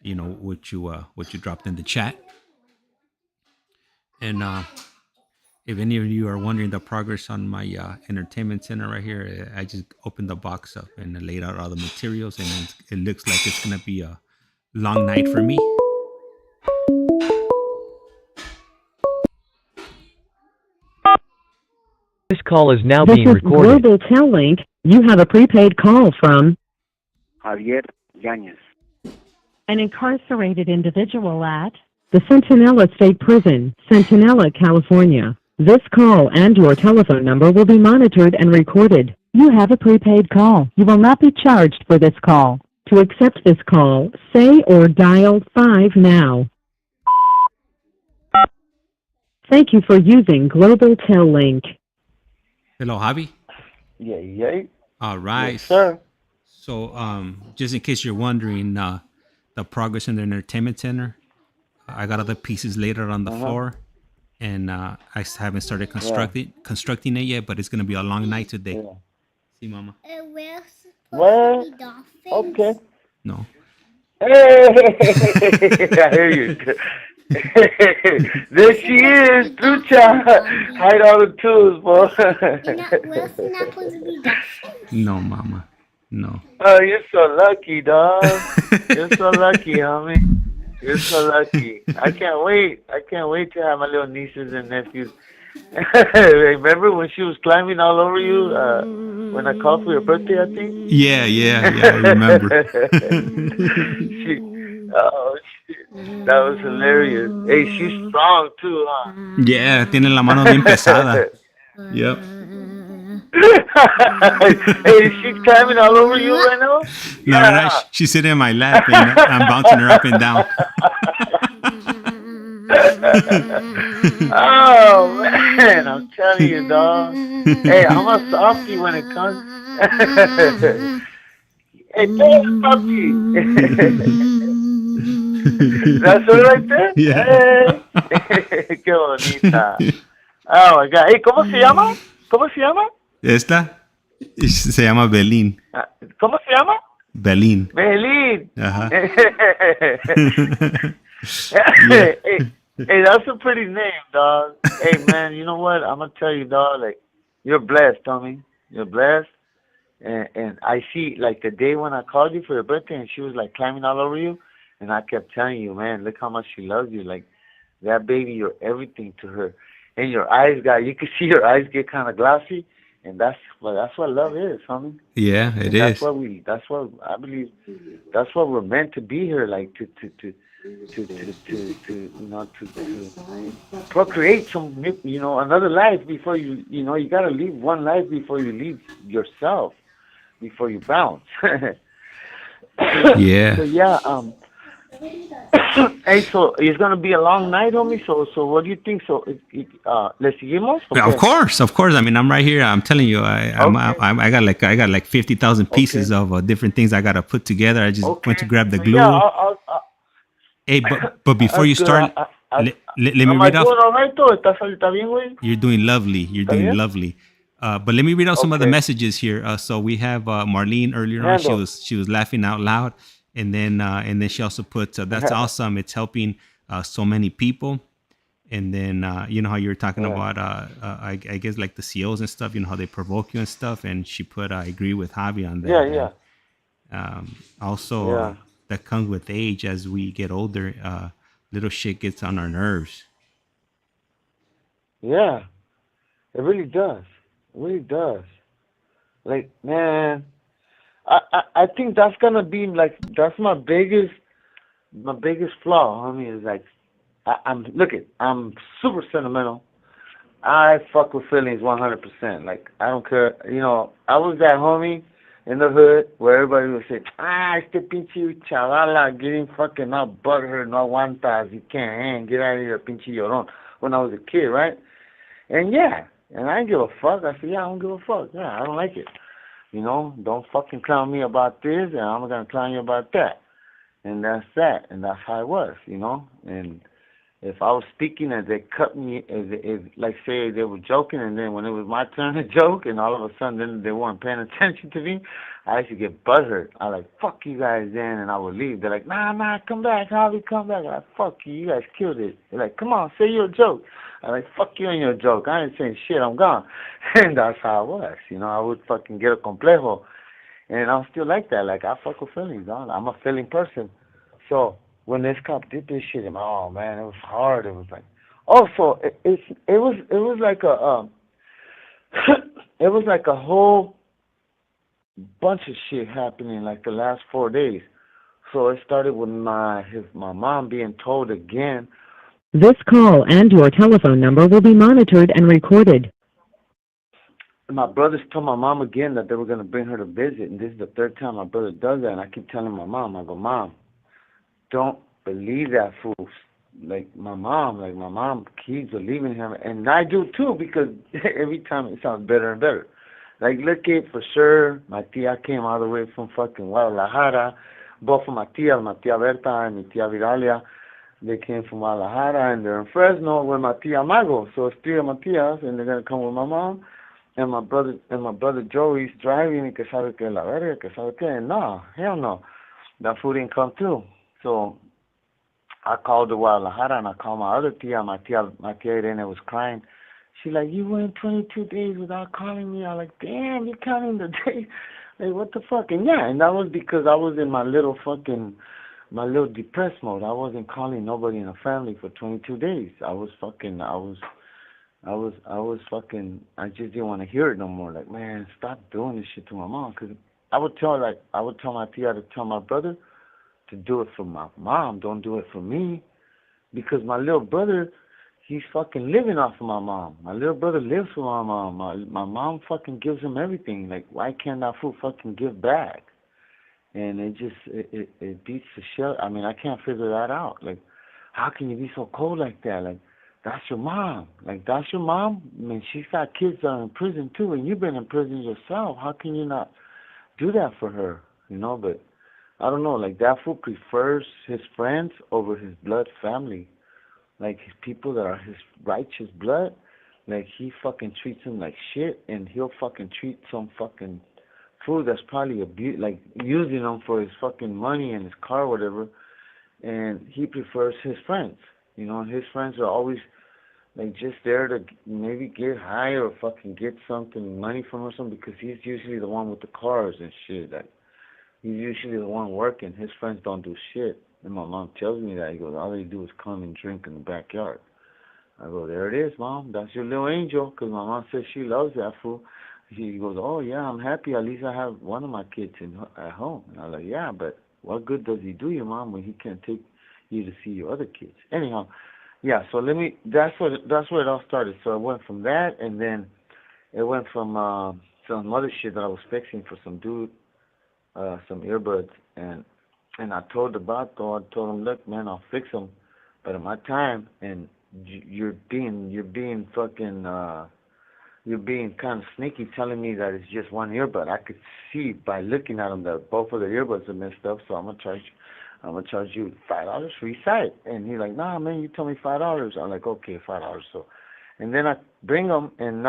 what you dropped in the chat. And if any of you are wondering the progress on my entertainment center right here, I just opened the box up and laid out all the materials, and it looks like it's gonna be a long night for me. This call is now This being is recorded. Global Tel Link. You have a prepaid call from Javier Yanez. an incarcerated individual at the Centinela State Prison, Centinela, California. This call and your telephone number will be monitored and recorded. You have a prepaid call. You will not be charged for this call. To accept this call, say or dial 5 now. Thank you for using Global Tel Link. Hello, Javi. Yeah. All right. Yes, sir. So, just in case you're wondering, the progress in the entertainment center, I got other pieces laid out on the floor, and I haven't started constructing it yet. But it's gonna be a long night today. Yeah. See, Mama? We're supposed Well, to be dolphins. okay. No. Hey, I hear you. There she is, Trucha. Hide all the tools, boy. We're not going to be dolphins. No, Mama. No. Oh, you're so lucky, dog. You're so lucky, homie. You're so lucky. I can't wait. I can't wait to have my little nieces and nephews Remember when she was climbing all over you when I called for your birthday, I think? Yeah, I remember. she, oh, shit. That was hilarious. Hey, she's strong too, huh? Yeah, tiene la mano bien pesada. Yep. Hey, she's climbing all over you right now? No, right, right. Yeah. She's sitting in my lap and I'm bouncing her up and down. Oh man, I'm telling you, dog. Hey, I'm a softie when it comes. Hey, play the puppy. That's her right there. Yeah. Hey, qué bonita. Oh my God. Hey, ¿cómo se llama? ¿Cómo se llama? Esta se llama Belín. ¿Cómo se llama? Belín. Melin. Ajá. Yeah. Hey, that's a pretty name, dog. Hey, man, you know what? I'm gonna tell you, dog. Like, you're blessed, Tommy. You're blessed. And I see, like, the day when I called you for your birthday, and she was like climbing all over you, and I kept telling you, man, look how much she loves you. Like, that baby, you're everything to her. And your eyes you can see your eyes get kind of glossy, and that's what love is, homie. Yeah, it And is. that's what I believe. That's what we're meant to be here, like to procreate another life before you gotta leave one life before you leave yourself, before you bounce. Yeah. So yeah, hey, so it's gonna be a long night, homie. So what do you think? So ¿le seguimos? Of course. I mean, I'm right here. I'm telling you, I got like 50,000 pieces of different things I gotta put together. I just went to grab the glue. Yeah, Hey, but before you start, let me am I read off. doing all right though? ¿Está bien, güey? You're doing lovely. You're doing bien? lovely. But let me read out some of the Okay. messages here. So we have Marlene earlier on. She was laughing out loud, and then she also put, "That's awesome. It's helping so many people." And then you know how you were talking about I guess like the COs and stuff. You know how they provoke you and stuff. And she put, "I agree with Javi on that." Yeah. Also, that comes with age. As we get older, little shit gets on our nerves. Yeah. It really does. It really does. Like, man, I think that's gonna be like that's my biggest flaw. I mean, is like I'm super sentimental. I fuck with feelings 100%. Like, I don't care. I was that homie in the hood where everybody would say, este pinche chavala getting fucking not butthurt, no aguantas, you can't, get out of here, pinche llorón. When I was a kid, right? And I didn't give a fuck. I said, I don't give a fuck. Yeah, I don't like it. Don't fucking clown me about this, and I'm gonna clown you about that. And that's that. And that's how it was, And if I was speaking and they cut me, if like say they were joking, and then when it was my turn to joke, and all of a sudden then they weren't paying attention to me, I used to get butthurt. I like, fuck you guys then, and I would leave. They're like, nah, come back, Javi, come back. I'm like, fuck you, you guys killed it. They're like, come on, say your joke. I'm like, fuck you and your joke. I ain't saying shit, I'm gone. And that's how it was. I would fucking get a complejo. And I'm still like that. Like, I fuck with feelings, dog. I'm a feeling person. So when this cop did this shit, oh man, it was hard. It was like, also it was like a it was like a whole bunch of shit happening like the last 4 days. So it started with my mom being told again. This call and your telephone number will be monitored and recorded. My brothers told my mom again that they were going to bring her to visit, and this is the third time my brother does that, and I keep telling my mom, I go, Mom, don't believe that fool. Like my mom keeps believing him, and I do too, because every time it sounds better and better. Like, look it, for sure, my tia came all the way from fucking Guadalajara. Both of my tia Berta and my tia Viralia, they came from Guadalajara, and they're in Fresno with my tia Mago. So it's three of my tias, and they're gonna come with my mom. And my brother Joey's driving, que sabe que la verga, que sabe que, no, hell no. That food didn't come through. So I called the Guadalajara, and I called my other tia. My tia Irene was crying. She like, you went 22 days without calling me. I like, damn, you counting the days? Like, what the fuck? And and that was because I was in my little depressed mode. I wasn't calling nobody in the family for 22 days. I was I just didn't want to hear it no more. Like, man, stop doing this shit to my mom. Cause I would tell my tia to tell my brother to do it for my mom. Don't do it for me. Because my little brother, he's fucking living off of my mom. My little brother lives for my mom. My mom fucking gives him everything. Like, why can't that fool fucking give back? And it beats the shit. I mean, I can't figure that out. Like, how can you be so cold like that? Like, that's your mom. Like, that's your mom? I mean, she's got kids that are in prison too, and you've been in prison yourself. How can you not do that for her? You know, but I don't know. Like, that fool prefers his friends over his blood family. Like, his people that are his righteous blood. Like, he fucking treats them like shit, and he'll fucking treat some fucking fool that's probably like using him for his fucking money and his car or whatever. And he prefers his friends. You know, his friends are always like just there to maybe get high or fucking get something, money from or something, because he's usually the one with the cars and shit. Like, he's usually the one working. His friends don't do shit. And my mom tells me that. He goes, all they do is come and drink in the backyard. I go, there it is, Mom. That's your little angel, because my mom says she loves that fool. He goes, oh, yeah, I'm happy. At least I have one of my kids at home. And I'm like, yeah, but what good does he do you, Mom, when he can't take you to see your other kids? Anyhow, yeah, so that's where it all started. So it went from that, and then it went from some other shit that I was fixing for some dude, some earbuds, and I told the vato, I told him, look, man, I'll fix them, but at my time, and you're being kind of sneaky, telling me that it's just one earbud. I could see by looking at them that both of the earbuds are messed up, so I'm gonna charge you $5 for each side. And he's like, nah, man, you told me $5. I'm like, okay, $5. So, and then I bring them, and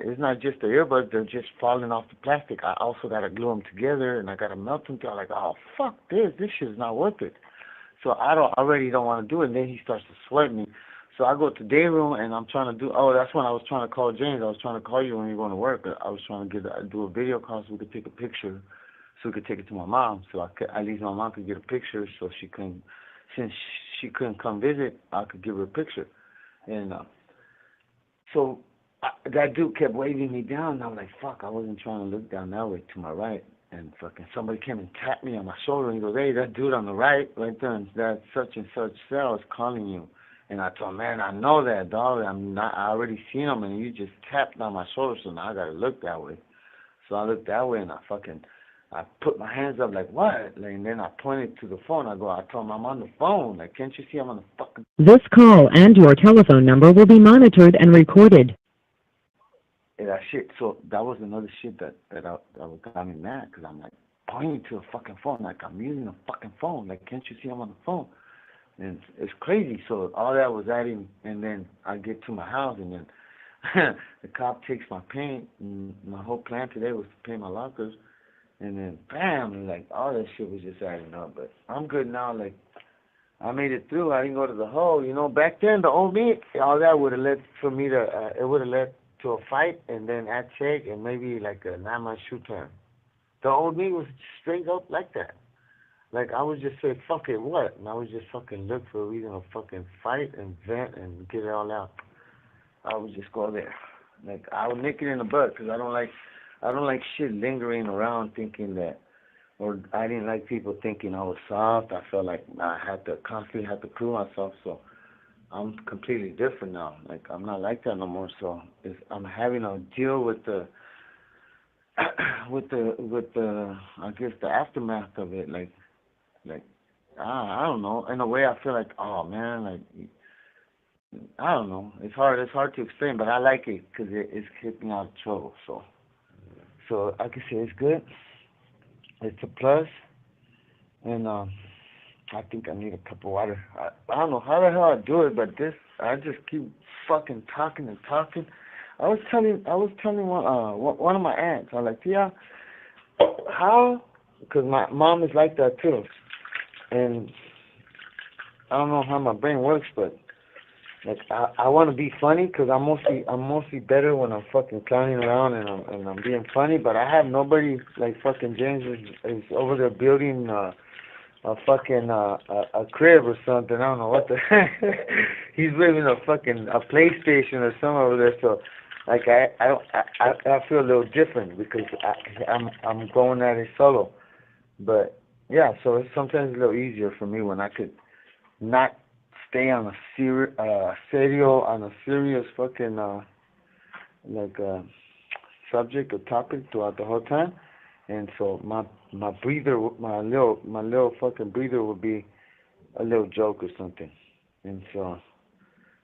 it's not just the earbuds; they're just falling off the plastic. I also gotta glue them together, and I gotta melt them together. I'm like, oh fuck this shit is not worth it. So I already don't want to do it. And then he starts to sweat me. So I go to day room, and I'm trying to do. Oh, that's when I was trying to call James. I was trying to call you when you were going to work. I was trying to do a video call so we could take a picture, so we could take it to my mom. So at least my mom could get a picture, so since she couldn't come visit, I could give her a picture. And so that dude kept waving me down, and I'm like, fuck, I wasn't trying to look down that way to my right. And fucking somebody came and tapped me on my shoulder and he goes, hey, that dude on the right there, that such and such cell is calling you. And I told him, man, I know that, dog. I already seen him, and you just tapped on my shoulder, so now I got to look that way. So I looked that way, and I put my hands up like, what? Like, and then I pointed to the phone. I told him, I'm on the phone. Like, can't you see I'm on the fucking... This call and your telephone number will be monitored and recorded. And that shit, so that was another shit that got me mad, because I'm like pointing to a fucking phone, like I'm using a fucking phone. Like, can't you see I'm on the phone? And it's crazy. So all that was adding, and then I get to my house, and then the cop takes my paint. And my whole plan today was to paint my lockers, and then bam, like all that shit was just adding up. But I'm good now. Like, I made it through. I didn't go to the hole. You know, back then the old me, all that would have led for me to. It would have led to a fight, and then at check, and maybe like a 9-month shoot term. The old me was straight up like that. Like, I would just say, fuck it, what? And I would just fucking look for a reason to fucking fight and vent and get it all out. I would just go there. Like, I would nick it in the butt, because I don't like shit lingering around thinking that, or I didn't like people thinking I was soft. I felt like I constantly had to prove myself, so I'm completely different now. Like, I'm not like that no more, so I'm having to deal with the I guess the aftermath of it, like I don't know. In a way, I feel like, oh man, like I don't know. It's hard to explain, but I like it because it's keeping me out of trouble. So I can say it's good. It's a plus, and I think I need a cup of water. I don't know how the hell I do it, but I just keep fucking talking and talking. I was telling one of my aunts. I was like, yeah, how? Because my mom is like that too. And I don't know how my brain works, but like I want to be funny, because I'm mostly better when I'm fucking clowning around and I'm being funny. But I have nobody like fucking James is over there building a fucking a crib or something. I don't know what the he's living a fucking a PlayStation or something over there. So like I feel a little different because I'm going at it solo. But yeah, so it's sometimes a little easier for me when I could not stay on a serious fucking like subject or topic throughout the whole time. And so my breather, my little fucking breather would be a little joke or something. And so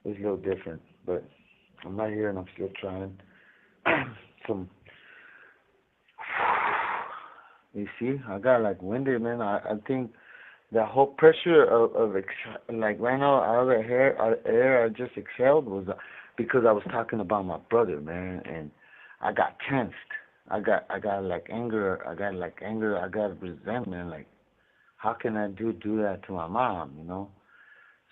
it's a little different, but I'm not here and I'm still trying. Some, you see, I got like winded, man. I think the whole pressure of like right now out of the air I just exhaled was because I was talking about my brother, man, and I got tensed. I got like anger. I got resentment. Like, how can I do that to my mom? You know.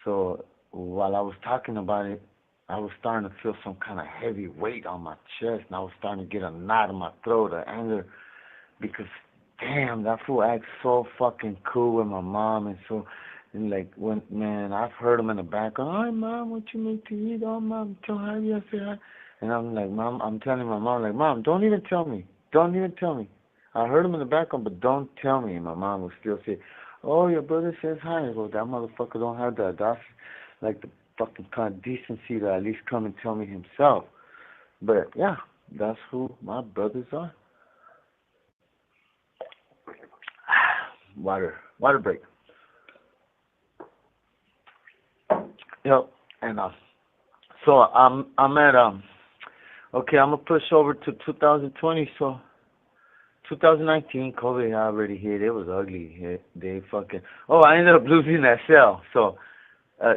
So while I was talking about it, I was starting to feel some kind of heavy weight on my chest, and I was starting to get a knot in my throat of anger because, damn, that fool acts so fucking cool with my mom, and so. And like when man, I've heard him in the background. Hi mom, what you make to eat? Oh mom, tell Javi I say hi. And I'm like, mom, I'm telling my mom, like, mom, don't even tell me. Don't even tell me. I heard him in the background, but don't tell me. And my mom would still say, oh, your brother says hi. I go, that motherfucker don't have that. That's like the fucking kind of decency to at least come and tell me himself. But yeah, that's who my brothers are. Water break. Yep. And so I'm at okay, I'm gonna push over to 2020. So 2019, COVID already hit. It was ugly. They fucking. Oh, I ended up losing that cell. So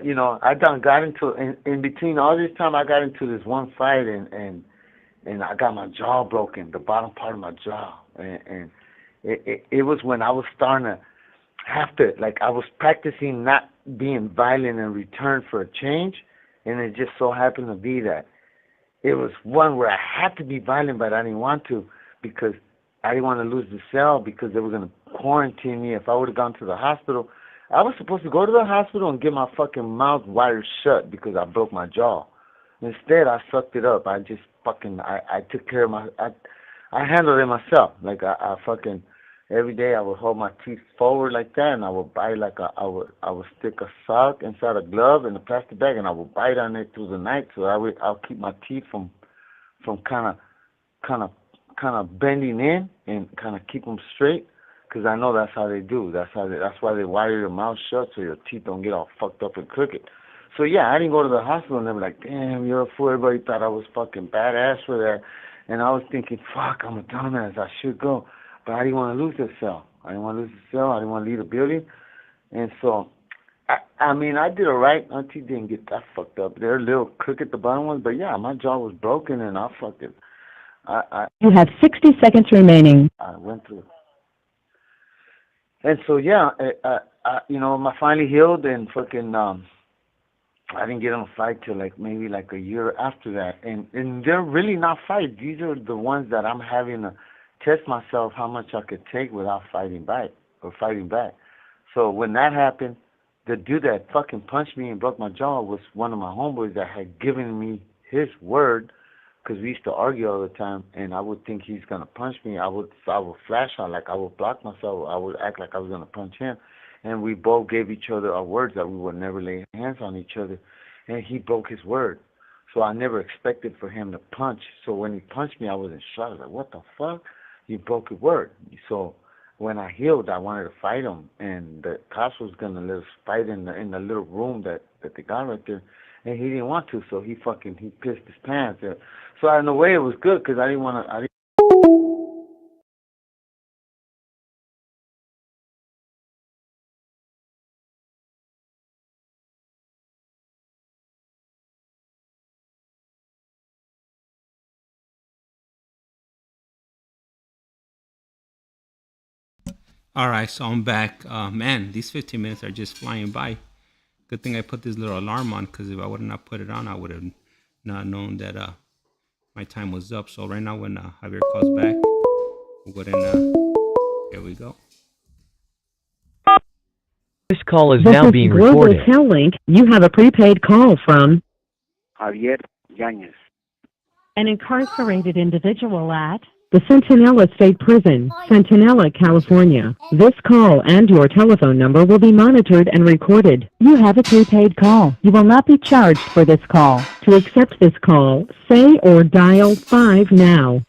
you know, I done got into in between all this time. I got into this one fight and I got my jaw broken, the bottom part of my jaw, and it was when I was starting to have to, like, I was practicing not being violent in return for a change, and it just so happened to be that it was one where I had to be violent, but I didn't want to because I didn't want to lose the cell because they were going to quarantine me if I would have gone to the hospital. I was supposed to go to the hospital and get my fucking mouth wired shut because I broke my jaw. Instead, I sucked it up. I just fucking, I took care of I handled it myself. Like, I fucking, every day I would hold my teeth forward like that, and I would bite like I would stick a sock inside a glove in a plastic bag, and I would bite on it through the night, so I'll keep my teeth from kind of bending in and kind of keep them straight, because I know that's how they do. That's why they wire your mouth shut so your teeth don't get all fucked up and crooked. So yeah, I didn't go to the hospital, and they were like, "Damn, you're a fool." Everybody thought I was fucking badass for that, and I was thinking, "Fuck, I'm a dumbass. I should go." But I didn't want to lose that cell. I didn't want to lose the cell. I didn't want to leave the building. And so, I mean, I did all right. My teeth didn't get that fucked up. They're a little crooked, the bottom ones. But yeah, my jaw was broken, and I fucking, You have 60 seconds remaining. I went through it. And so, yeah, you know, I finally healed, and fucking, I didn't get in a fight till like maybe like a year after that. And they're really not fights. These are the ones that I'm having to test myself how much I could take without fighting back or fighting back. So when that happened, the dude that fucking punched me and broke my jaw was one of my homeboys that had given me his word, because we used to argue all the time, and I would think he's gonna punch me. I would flash out, like I would block myself. I would act like I was gonna punch him, and we both gave each other our words that we would never lay hands on each other, and he broke his word. So I never expected for him to punch. So when he punched me, I was in shock. I was like, what the fuck? You broke your word. So when I healed, I wanted to fight him, and the cops was gonna let us fight in the little room that they got right there, and he didn't want to, so he pissed his pants. So in a way, it was good because I didn't want to. All right, so I'm back. Man, these 15 minutes are just flying by. Good thing I put this little alarm on, because if I would have not put it on, I would have not known that my time was up. So right now, when Javier calls back, we'll go ahead and here we go. This call is This now is being Global recorded. Tel Link. You have a prepaid call from Javier Yañez. an incarcerated individual at the Centinela State Prison, Centinela, California. This call and your telephone number will be monitored and recorded. You have a prepaid call. You will not be charged for this call. To accept this call, say or dial 5 now.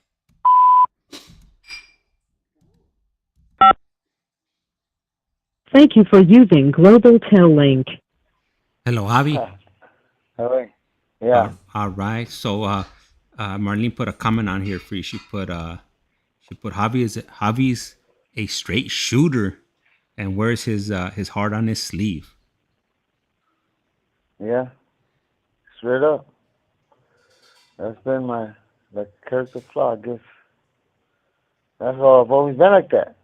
Thank you for using Global Tel Link. Hello, Javi. All right. Yeah. All right. So Marlene put a comment on here for you. She put Javi's a straight shooter and wears his heart on his sleeve. Yeah. Straight up. That's been my character flaw, I guess. That's all. I've always been like that.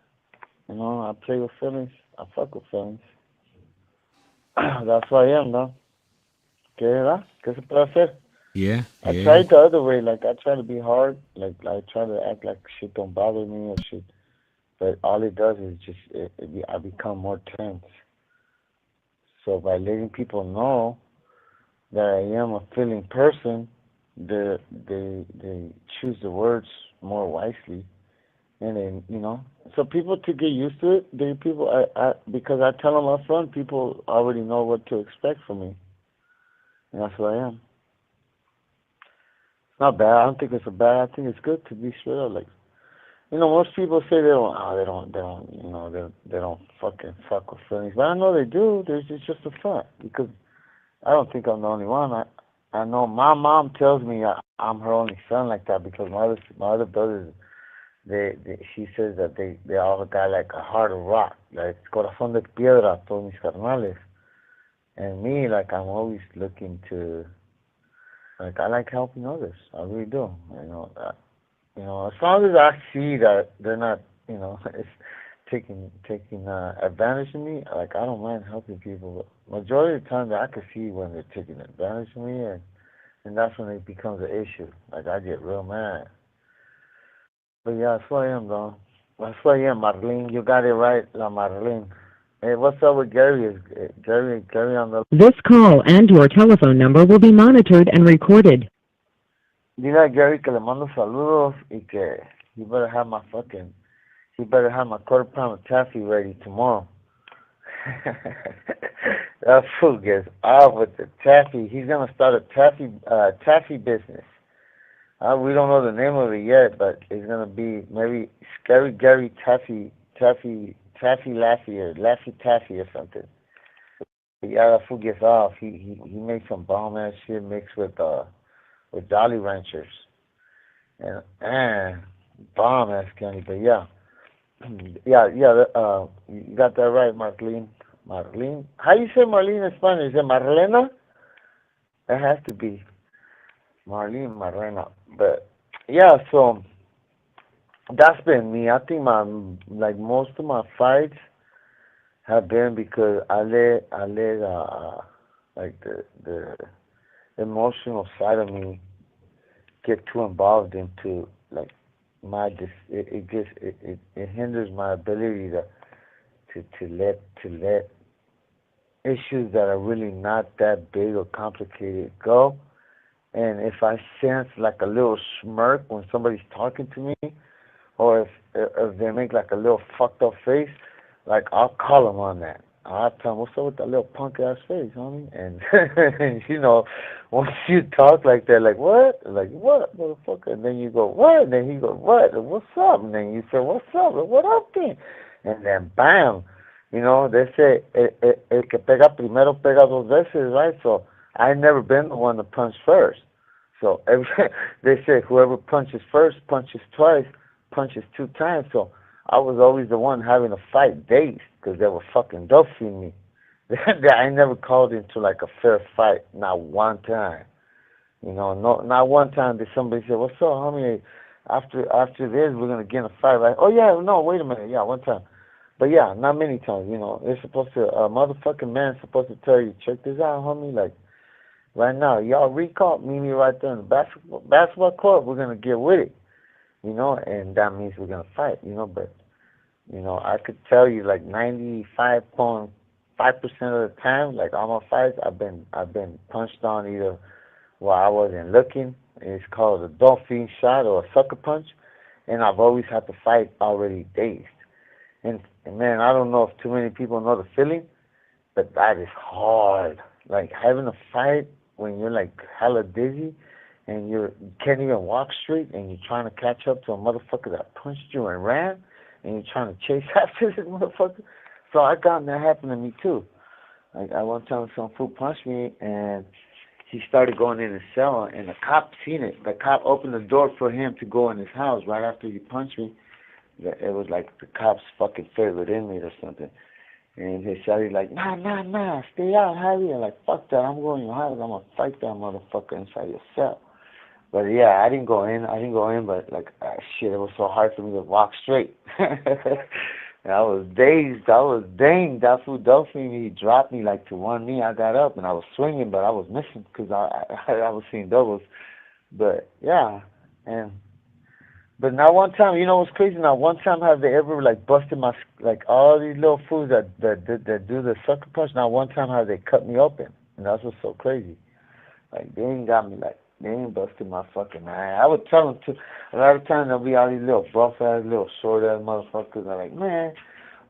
You know, I play with feelings. I fuck with feelings. That's who I am, no? ¿Qué se puede hacer? Yeah. I tried the other way. Like, I try to be hard. Like, I try to act like shit don't bother me or shit. But all it does is just, I become more tense. So by letting people know that I am a feeling person, they choose the words more wisely. And then, you know, so people to get used to it, because I tell them up front, people already know what to expect from me. And that's who I am. It's not bad. I don't think it's a bad. I think it's good to be straight up. Like, you know, most people say they don't fucking fuck with feelings. But I know they do. It's just a front. Because I don't think I'm the only one. I know my mom tells me I'm her only son like that because my other brothers, she says that they all got like a heart of rock, like corazón de piedra, todos mis carnales. And me, like, I'm always looking to, like, I like helping others. I really do. You know, as long as I see that they're not, you know, it's taking advantage of me, like, I don't mind helping people. But majority of the time, I can see when they're taking advantage of me, and that's when it becomes an issue. Like, I get real mad. But yeah, that's who I am, though. That's who I am, Marlene. You got it right, La Marlene. Hey, what's up with Gary? Is Gary on the... This call and your telephone number will be monitored and recorded. Dile a Gary que le mando saludos y que he better have my quarter pound of taffy ready tomorrow. That fool gets off with the taffy. He's gonna start a taffy business. We don't know the name of it yet, but it's gonna be maybe Scary Gary Taffy Laffy or Laffy Taffy or something. But yeah, that fool gets off. He makes some bomb ass shit mixed with Jolly Ranchers and bomb ass candy. But yeah, you got that right, Marlene. Marlene, how you say Marlene in Spanish? Is it Marlena? It has to be Marlene, Marlena. But yeah, so that's been me. I think most of my fights have been because I let like the emotional side of me get too involved into like it hinders my ability to let issues that are really not that big or complicated go. And if I sense like a little smirk when somebody's talking to me, or if they make like a little fucked up face, like I'll call them on that. I'll tell them, what's up with that little punk ass face, homie? And you know, once you talk like that, like what? Like what, motherfucker? And then you go, what? And then he goes, what? And what's up? And then you say, what's up? And what up then? And then bam, you know, they say el que pega primero pega dos veces, right? So I never been the one to punch first. So they say whoever punches first punches twice, punches 2 times. So I was always the one having to fight days because they were fucking duffing me. I never called into like a fair fight, not one time. You know, not one time did somebody say, what's up, homie? After this, we're going to get in a fight. Like, oh, yeah, no, wait a minute. Yeah, one time. But yeah, not many times, you know. They're supposed to, a motherfucking man's supposed to tell you, check this out, homie. Like, right now, y'all recall, meet me right there in the basketball court. We're going to get with it, you know, and that means we're going to fight, you know. But, you know, I could tell you like 95.5% 5% of the time, like all my fights, I've been punched on either while I wasn't looking. It's called a dolphin shot or a sucker punch, and I've always had to fight already dazed. And man, I don't know if too many people know the feeling, but that is hard. Like having a fight when you're like hella dizzy and you can't even walk straight and you're trying to catch up to a motherfucker that punched you and ran and you're trying to chase after this motherfucker. So I got that happen to me too. Like I one time some fool punched me and he started going in his cell and the cop seen it. The cop opened the door for him to go in his house right after he punched me. It was like the cop's fucking favorite inmate or something. And he shouted like, nah, stay out, Javier. Like, fuck that, I'm going to your house. I'm going to fight that motherfucker inside your cell. But yeah, I didn't go in, but like, shit, it was so hard for me to walk straight. And I was dazed, I was danged. That fool Delphine, he dropped me like to one knee. I got up and I was swinging, but I was missing because I was seeing doubles. But yeah, but not one time, you know what's crazy? Not one time have they ever like busted my, like all these little fools that do the sucker punch, not one time have they cut me open. And that's what's so crazy. Like they ain't got me like, they ain't busted my fucking eye. I would tell them to, a lot of times there'll be all these little buff ass, little short ass motherfuckers that are like, man,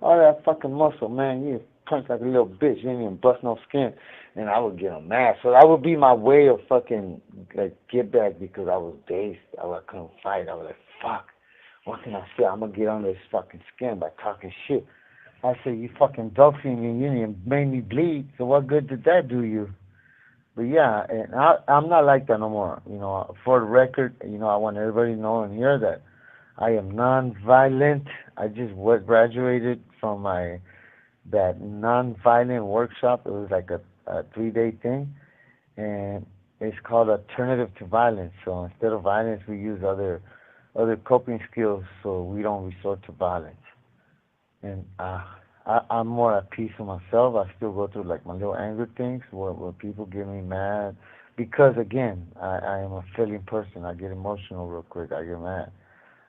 all that fucking muscle, man, you punch like a little bitch, you ain't even bust no skin. And I would get them mad. So that would be my way of fucking like get back because I was dazed. I couldn't fight. I was like, fuck, what can I say? I'm gonna get under this fucking skin by talking shit. I said, you fucking dog-feeding me, you made me bleed, so what good did that do you? But yeah, and I'm not like that no more. You know, for the record, you know, I want everybody to know and hear that I am non-violent. I just graduated from that non-violent workshop. It was like a 3-day thing, and it's called Alternative to Violence. So instead of violence, we use other coping skills so we don't resort to violence. And I'm more at peace with myself. I still go through like my little anger things where people get me mad because again, I am a feeling person. I get emotional real quick. I get mad.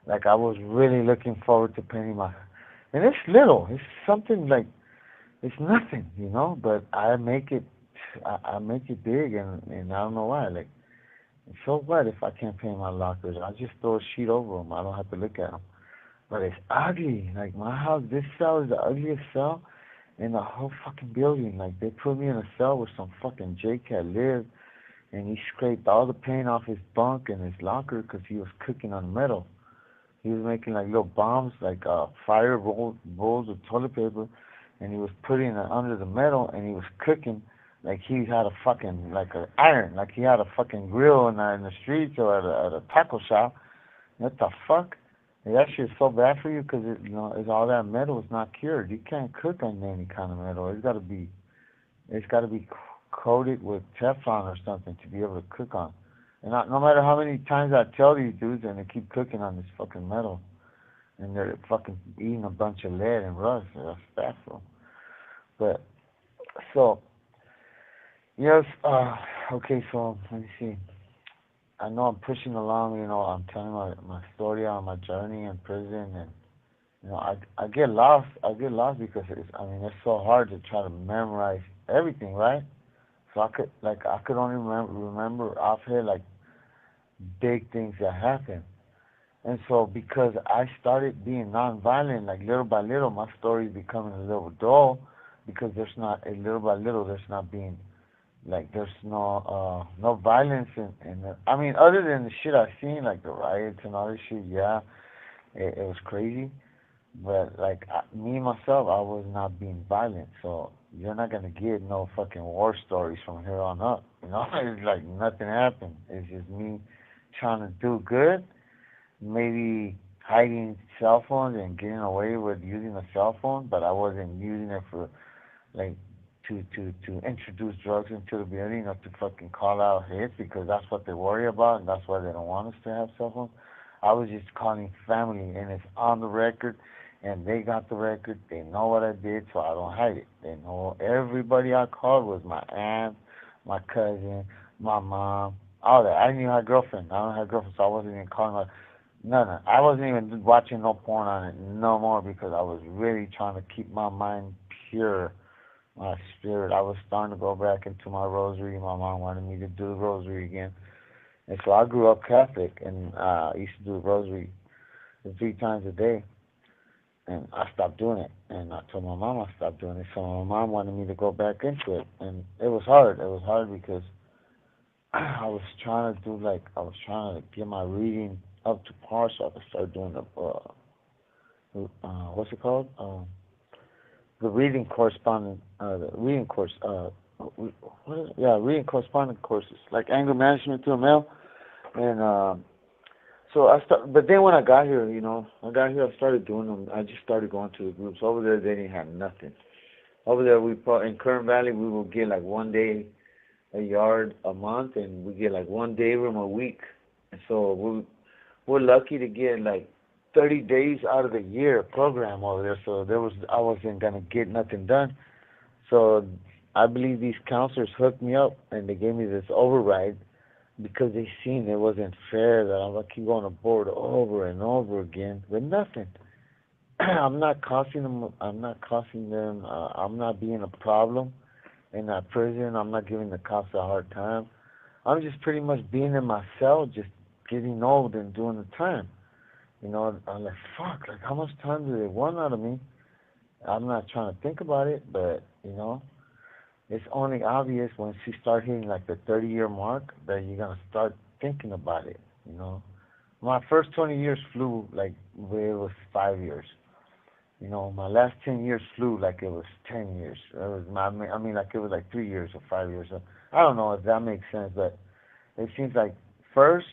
Like I was really looking forward to painting my, and it's little. It's something like it's nothing, you know. But I make it big, and I don't know why. Like, so what if I can't paint my lockers? I just throw a sheet over them. I don't have to look at them. But it's ugly. Like my house, this cell is the ugliest cell in the whole fucking building. Like they put me in a cell where some fucking J-Cat lived, and he scraped all the paint off his bunk and his locker because he was cooking on metal. He was making like little bombs, like fire rolls of toilet paper, and he was putting it under the metal, and he was cooking like he had a fucking like an iron, like he had a fucking grill in the streets or at a taco shop. What the fuck? That shit's so bad for you because you know it's all that metal is not cured. You can't cook on any kind of metal. It's got to be coated with Teflon or something to be able to cook on. And no matter how many times I tell these dudes, and they keep cooking on this fucking metal, and they're fucking eating a bunch of lead and rust. That's bad for them. But so yes, okay. So let me see. I know I'm pushing along, you know, I'm telling my story on my journey in prison, and you know, I get lost. I get lost because it's so hard to try to memorize everything, right? So I could only remember offhand like big things that happened. And so because I started being nonviolent, like little by little, my story is becoming a little dull because little by little there's not being like there's no violence in the, I mean, other than the shit I've seen, like the riots and all this shit, yeah, it was crazy. But like me myself, I was not being violent, so you're not gonna get no fucking war stories from here on up. You know, it's like nothing happened. It's just me trying to do good, maybe hiding cell phones and getting away with using a cell phone, but I wasn't using it for like to introduce drugs into the building or to fucking call out hits because that's what they worry about and that's why they don't want us to have cell phones. I was just calling family and it's on the record and they got the record. They know what I did, so I don't hide it. They know everybody I called was my aunt, my cousin, my mom, all that. I didn't even have a girlfriend. I don't have a girlfriend, so I wasn't even calling her. No. I wasn't even watching no porn on it no more because I was really trying to keep my mind pure my spirit. I was starting to go back into my rosary. My mom wanted me to do the rosary again. And so I grew up Catholic, and I used to do the rosary 3 times a day. And I stopped doing it. And I told my mom I stopped doing it. So my mom wanted me to go back into it. And it was hard. It was hard because I was trying to do, like, I was trying to get my reading up to par so I could start doing what's it called? The reading correspondent, the reading course, reading correspondent courses, like anger management to a male. And so but then when I got here, I started doing them. I just started going to the groups. Over there, they didn't have nothing. Over there, in Kern Valley, we will get like 1 day a yard a month, and we get like 1 day room a week. And so we're lucky to get like 30 days out of the year program over there. So I wasn't gonna get nothing done. So I believe these counselors hooked me up, and they gave me this override because they seen it wasn't fair that I'm gonna keep going to board over and over again with nothing. I'm not costing them. I'm not being a problem in that prison. I'm not giving the cops a hard time. I'm just pretty much being in my cell, just getting old and doing the time. I'm like, fuck, like, how much time do they want out of me? I'm not trying to think about it, but, it's only obvious once you start hitting, like, the 30-year mark that you're going to start thinking about it, My first 20 years flew like it was 5 years. My last 10 years flew like it was 10 years. Like it was like 3 years or 5 years. So I don't know if that makes sense, but it seems like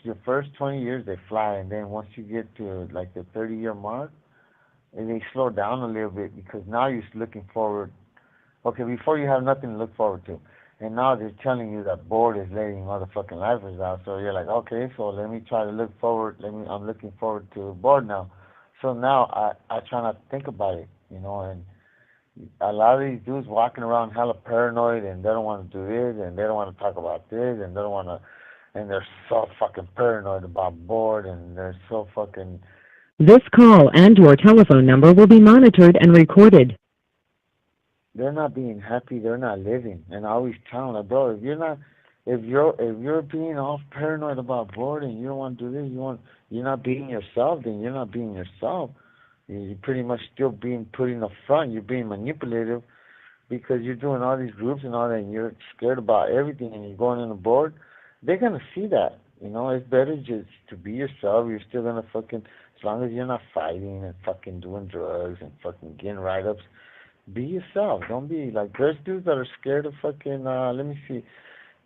your first 20 years, they fly, and then once you get to like the 30-year mark, and they slow down a little bit because now you're looking forward. Okay, before you have nothing to look forward to, and now they're telling you that board is letting motherfucking lifers out. So you're like, okay, so let me try to look forward. I'm looking forward to board now. So now I try not to think about it, and a lot of these dudes walking around hella paranoid, and they don't want to do this, and they don't want to talk about this, and they don't want to, and they're so fucking paranoid about board, and they're so fucking... This call and your telephone number will be monitored and recorded. They're not being happy, they're not living. And I always tell them, like, bro, if you're being all paranoid about board and you don't want to do this, you're not being yourself, then you're not being yourself. You're pretty much still being put in the front. You're being manipulative because you're doing all these groups and all that, and you're scared about everything, and you're going on the board. They're going to see that. It's better just to be yourself. You're still going to fucking, as long as you're not fighting and fucking doing drugs and fucking getting write-ups, be yourself. Don't be like, there's dudes that are scared of fucking,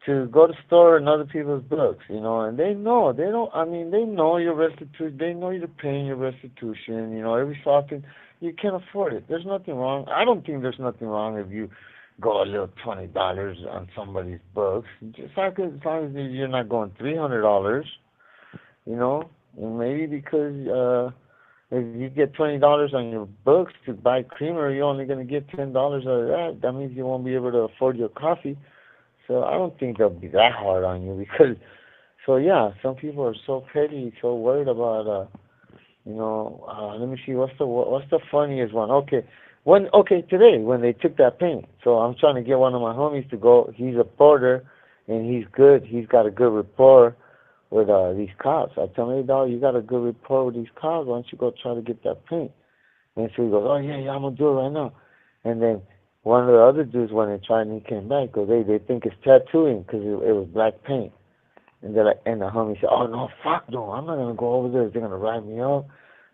to go to store and other people's books, and they know your restitution, they know you're paying your restitution, every so often you can't afford it. There's nothing wrong. I don't think there's nothing wrong if you go a little $20 on somebody's books, just like as long as you're not going $300, and maybe because if you get $20 on your books to buy creamer, you're only going to get $10 out of that. That means you won't be able to afford your coffee. So I don't think they'll be that hard on you because, so yeah, some people are so petty, so worried about, let me see, what's the funniest one? Today when they took that paint. So I'm trying to get one of my homies to go. He's a porter, and he's good. He's got a good rapport with these cops. I tell him, hey, dog, you got a good rapport with these cops. Why don't you go try to get that paint? And so he goes, oh, yeah, I'm going to do it right now. And then one of the other dudes went and tried, and he came back because they think it's tattooing because it was black paint. And they're like, and the homie said, oh, no, fuck no, I'm not going to go over there. They're going to write me up.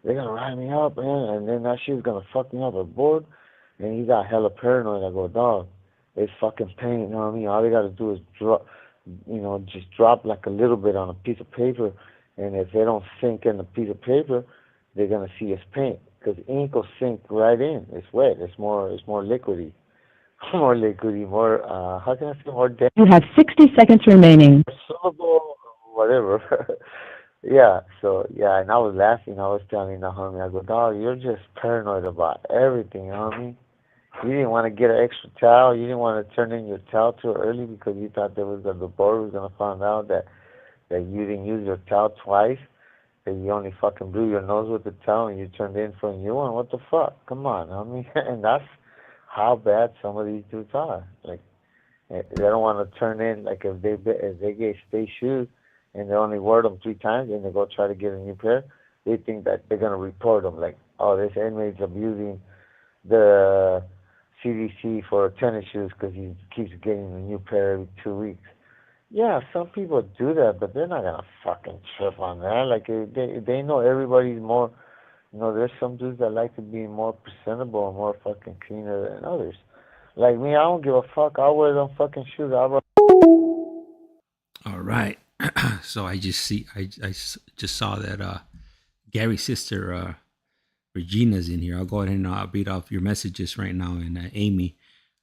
They're going to write me up, man. And then that shit's going to fuck me up at board. And he got hella paranoid. I go, dog, it's fucking paint, you know what I mean? All they got to do is just drop like a little bit on a piece of paper. And if they don't sink in the piece of paper, they're going to see it's paint. Because ink will sink right in. It's wet. It's more liquidy. More liquidy, more, how can I say, more dense. You have 60 seconds remaining. Soluble, whatever. Yeah, so, yeah, and I was laughing. I was telling the homie, I go, dog, you're just paranoid about everything, you know what I mean? You didn't want to get an extra towel. You didn't want to turn in your towel too early because you thought the board was going to find out that you didn't use your towel twice, that you only fucking blew your nose with the towel and you turned in for a new one. What the fuck? Come on, I mean, and that's how bad some of these dudes are. Like, they don't want to turn in. Like, if they get stay shoes and they only wear them 3 times and they go try to get a new pair, they think that they're gonna report them. Like, oh, this inmate's abusing the CDC for tennis shoes because he keeps getting a new pair every 2 weeks. Yeah, some people do that, but they're not gonna fucking trip on that. Like, they know everybody's more. You know, there's some dudes that like to be more presentable and more fucking cleaner than others. Like me, I don't give a fuck. I'll wear them fucking shoes. All right. So I just saw that Gary's sister Regina's in here. I'll go ahead and read off your messages right now. And Amy,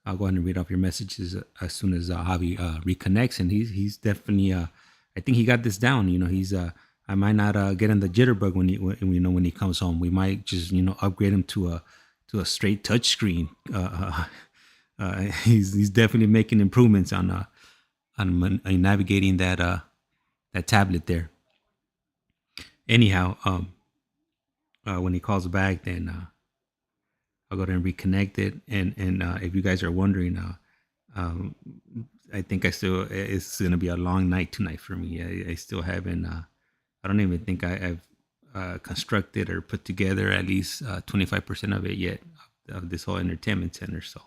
I'll go ahead and read off your messages as soon as Javi reconnects. And he's definitely, I think he got this down. You know, he's, I might not get in the jitterbug when he comes home. We might just, upgrade him to a straight touch screen. He's definitely making improvements on navigating that tablet there. Anyhow, when he calls back, then I'll go ahead and reconnect it. And if you guys are wondering, I think it's gonna be a long night tonight for me. I still haven't. I don't even think I've constructed or put together at least 25% of it yet of this whole entertainment center. So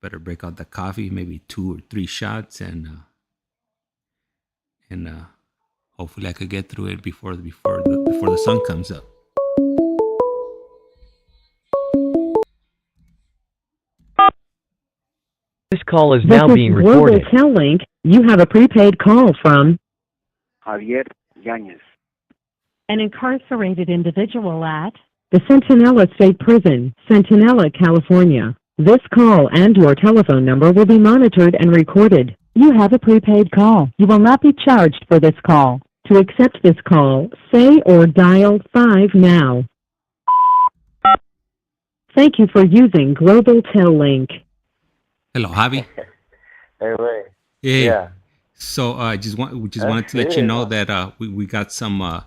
better break out the coffee, maybe 2 or 3 shots, and hopefully I could get through it before the sun comes up. This call is now being recorded. This is Global Tel-Link. You have a prepaid call from Javier Yanez. an incarcerated individual at the Centinela State Prison, Centinela, California. This call and your telephone number will be monitored and recorded. You have a prepaid call. You will not be charged for this call. To accept this call, say or dial 5 now. Thank you for using Global Tel-Link. Hello, Javi. Hey, Ray. Hey. Yeah. So I wanted to let you know that we got some more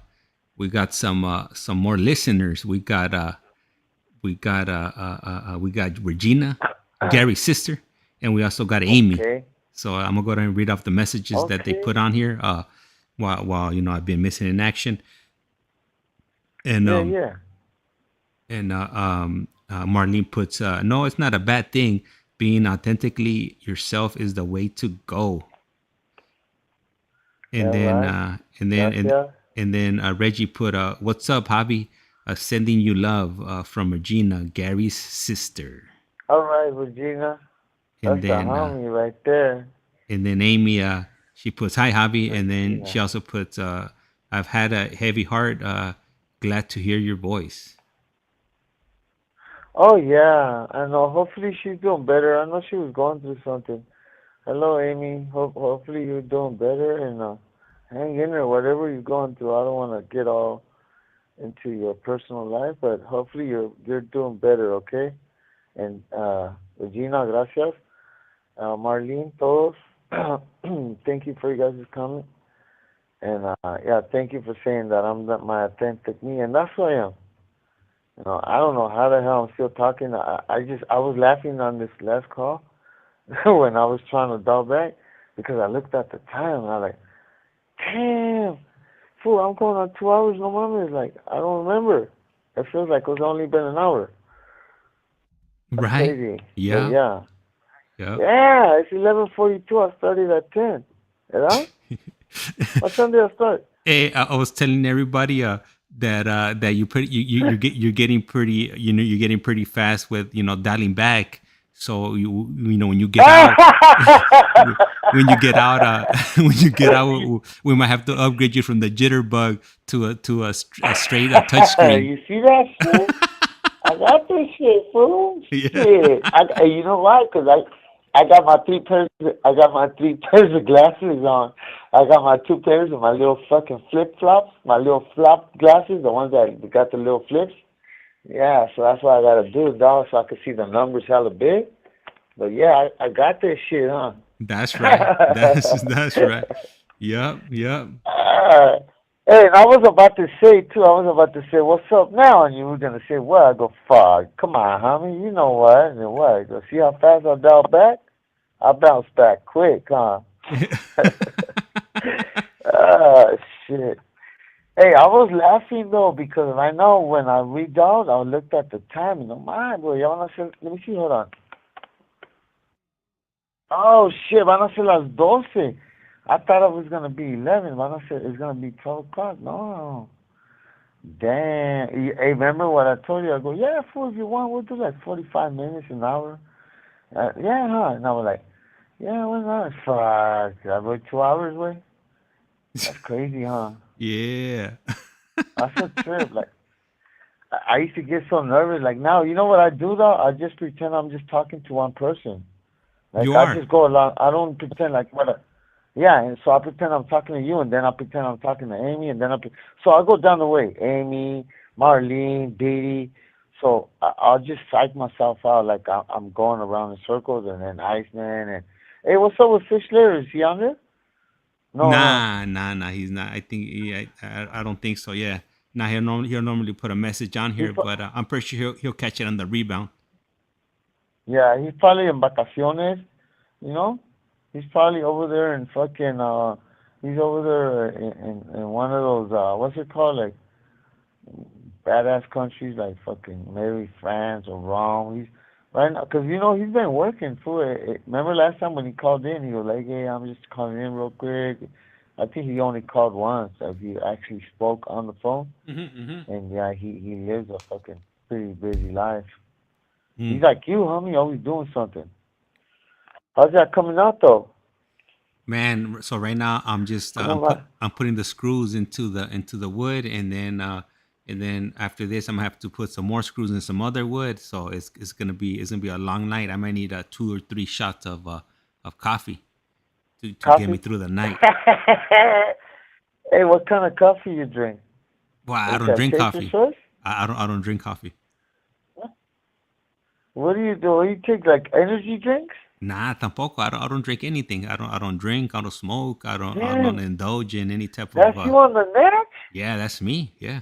listeners. We got Regina, Gary's sister, and we also got Amy. Okay. So I'm gonna go ahead and read off the messages that they put on here. While I've been missing in action. And And Marlene puts, no, it's not a bad thing. Being authentically yourself is the way to go. And then Reggie put, what's up, Javi? Sending you love from Regina, Gary's sister. All right, Regina. That's the homie right there. And then Amy, she puts, hi, Javi. And then she also puts, I've had a heavy heart. Glad to hear your voice. Oh, yeah. I know. Hopefully she's doing better. I know she was going through something. Hello, Amy. Hopefully you're doing better. And hang in there, whatever you're going through. I don't want to get all into your personal life, but hopefully you're doing better, okay? And Regina, gracias. Marlene, todos. Thank you for you guys' comment. And thank you for saying that I'm not my authentic me, and that's who I am. I don't know how the hell I'm still talking. I was laughing on this last call when I was trying to dial back because I looked at the time and I was like, damn, fool, I'm going on 2 hours no more. It's like, I don't remember. It feels like it's only been an hour. That's right. Crazy. Yeah. Yeah. Yep. Yeah, it's 11:42. I started at 10. Right? What time did I start? Hey, I was telling everybody that you're getting pretty you're getting pretty fast with dialing back. So when you get out when you get out we might have to upgrade you from the jitterbug to a straight touchscreen. You see that shit? I got this shit, fool. Yeah. Shit. You know why? Because I got my 3 pairs. I got my 3 pairs of glasses on. I got my 2 pairs of my little fucking flip flops, my little flop glasses, the ones that got the little flips. Yeah, so that's what I gotta do, dog, so I can see the numbers hella big. But yeah, I got this shit, huh? That's right. That's right. Yep. Hey, and I was about to say too. I was about to say, "What's up now?" And you were gonna say, "What?" I go, "Fuck, come on, homie. You know what?" And then what? I go, "See how fast I dial back? I bounce back quick, huh?" Ah, shit. Hey, I was laughing though because I know when I read out, I looked at the time and I'm boy, y'all wanna say, let me see, hold on. Oh shit, van a ser las 12. I thought it was gonna be 11. Van a ser, it's gonna be 12 o'clock. No. Damn. Hey, remember what I told you? I go, yeah, fool, if you want, we'll do like 45 minutes, an hour. Yeah, huh? And I was like, yeah, why not? Fuck. I wait 2 hours, way? That's crazy, huh? Yeah. That's a trip. Like, I used to get so nervous. Like, now, you know what I do, though? I just pretend I'm just talking to one person. Like, You I are. just go along. I don't pretend like what. Yeah, and so I pretend I'm talking to you, and then I pretend I'm talking to Amy, and then so I go down the way. Amy, Marlene, Biddy. So I'll just psych myself out like I'm going around in circles, and then Iceman, and hey, what's up with Fish Lair? Is he on there? No, huh? Nah. He's not. I think. I don't think so. Yeah. Nah. He'll normally put a message on He's here, but I'm pretty sure he'll catch it on the rebound. yeah, he's probably in vacaciones. You know, he's probably over there in fucking he's over there in one of those what's it called, like badass countries like fucking maybe France or Rome. He's right now because you know he's been working for it. Remember last time when he called in, he was like, "Hey, I'm just calling in real quick." I think he only called once. Like he actually spoke on the phone, and yeah, he lives a fucking pretty busy life. He's Mm. like you, homie, always doing something. How's that coming out though? Man, so right now I'm just Come on, man. I'm putting the screws into the wood, and then after this I'm gonna have to put some more screws in some other wood. So it's gonna be a long night. I might need 2 or 3 shots of coffee to get me Coffee. through the night. Hey, what kind of coffee you drink? Well, I Is don't that drink Taster coffee. Source? I don't drink coffee. What do you do? You take like energy drinks? Nah, tampoco. I don't drink anything. I don't drink. I don't smoke. I don't Damn, indulge in any type of that's you on the net? yeah. That's me. Yeah.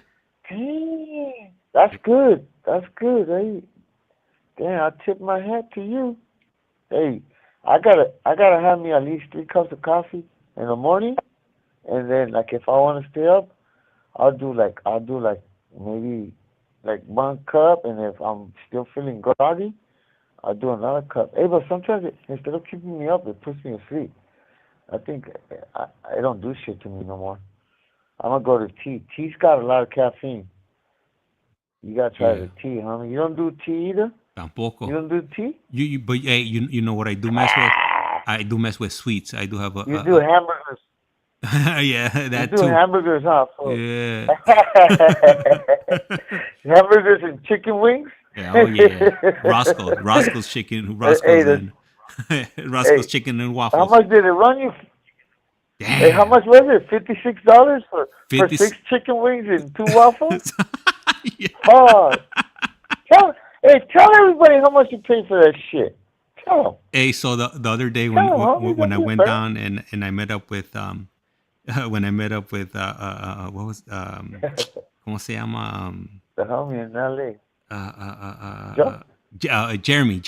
Damn, that's good. That's good. Hey, damn, I tip my hat to you. Hey, I gotta have me at least 3 cups of coffee in the morning, and then like if I want to stay up, I'll do like maybe like 1 cup, and if I'm still feeling groggy, I'll do another cup. Hey, but sometimes instead of keeping me up, it puts me asleep. I think I don't do shit to me no more. I'm gonna go to tea. Tea's got a lot of caffeine. You gotta try Yeah. the tea, homie. You don't do tea either? You Tampoco. don't do tea? But hey, you know what I do mess with? I do mess with sweets. I do have You do hamburgers. yeah, You that do too. hamburgers, huh? Fool? Yeah. Hamburgers and chicken wings? Yeah, oh yeah. Roscoe's chicken, Hey, Roscoe's and Roscoe's hey, chicken and how waffles. much did it run you? Hey, how Damn. much was it? $56 for 50 six chicken wings and 2 waffles? yeah. Fuck. Tell everybody how much you paid for that shit. Tell them. Hey, so the other day Tell them, homie. when Don't I be went embarrassed. down and I met up with when I met up with what was ¿cómo se llama? The homie in LA. Uh, uh, uh, uh, Joe? uh, Jeremy.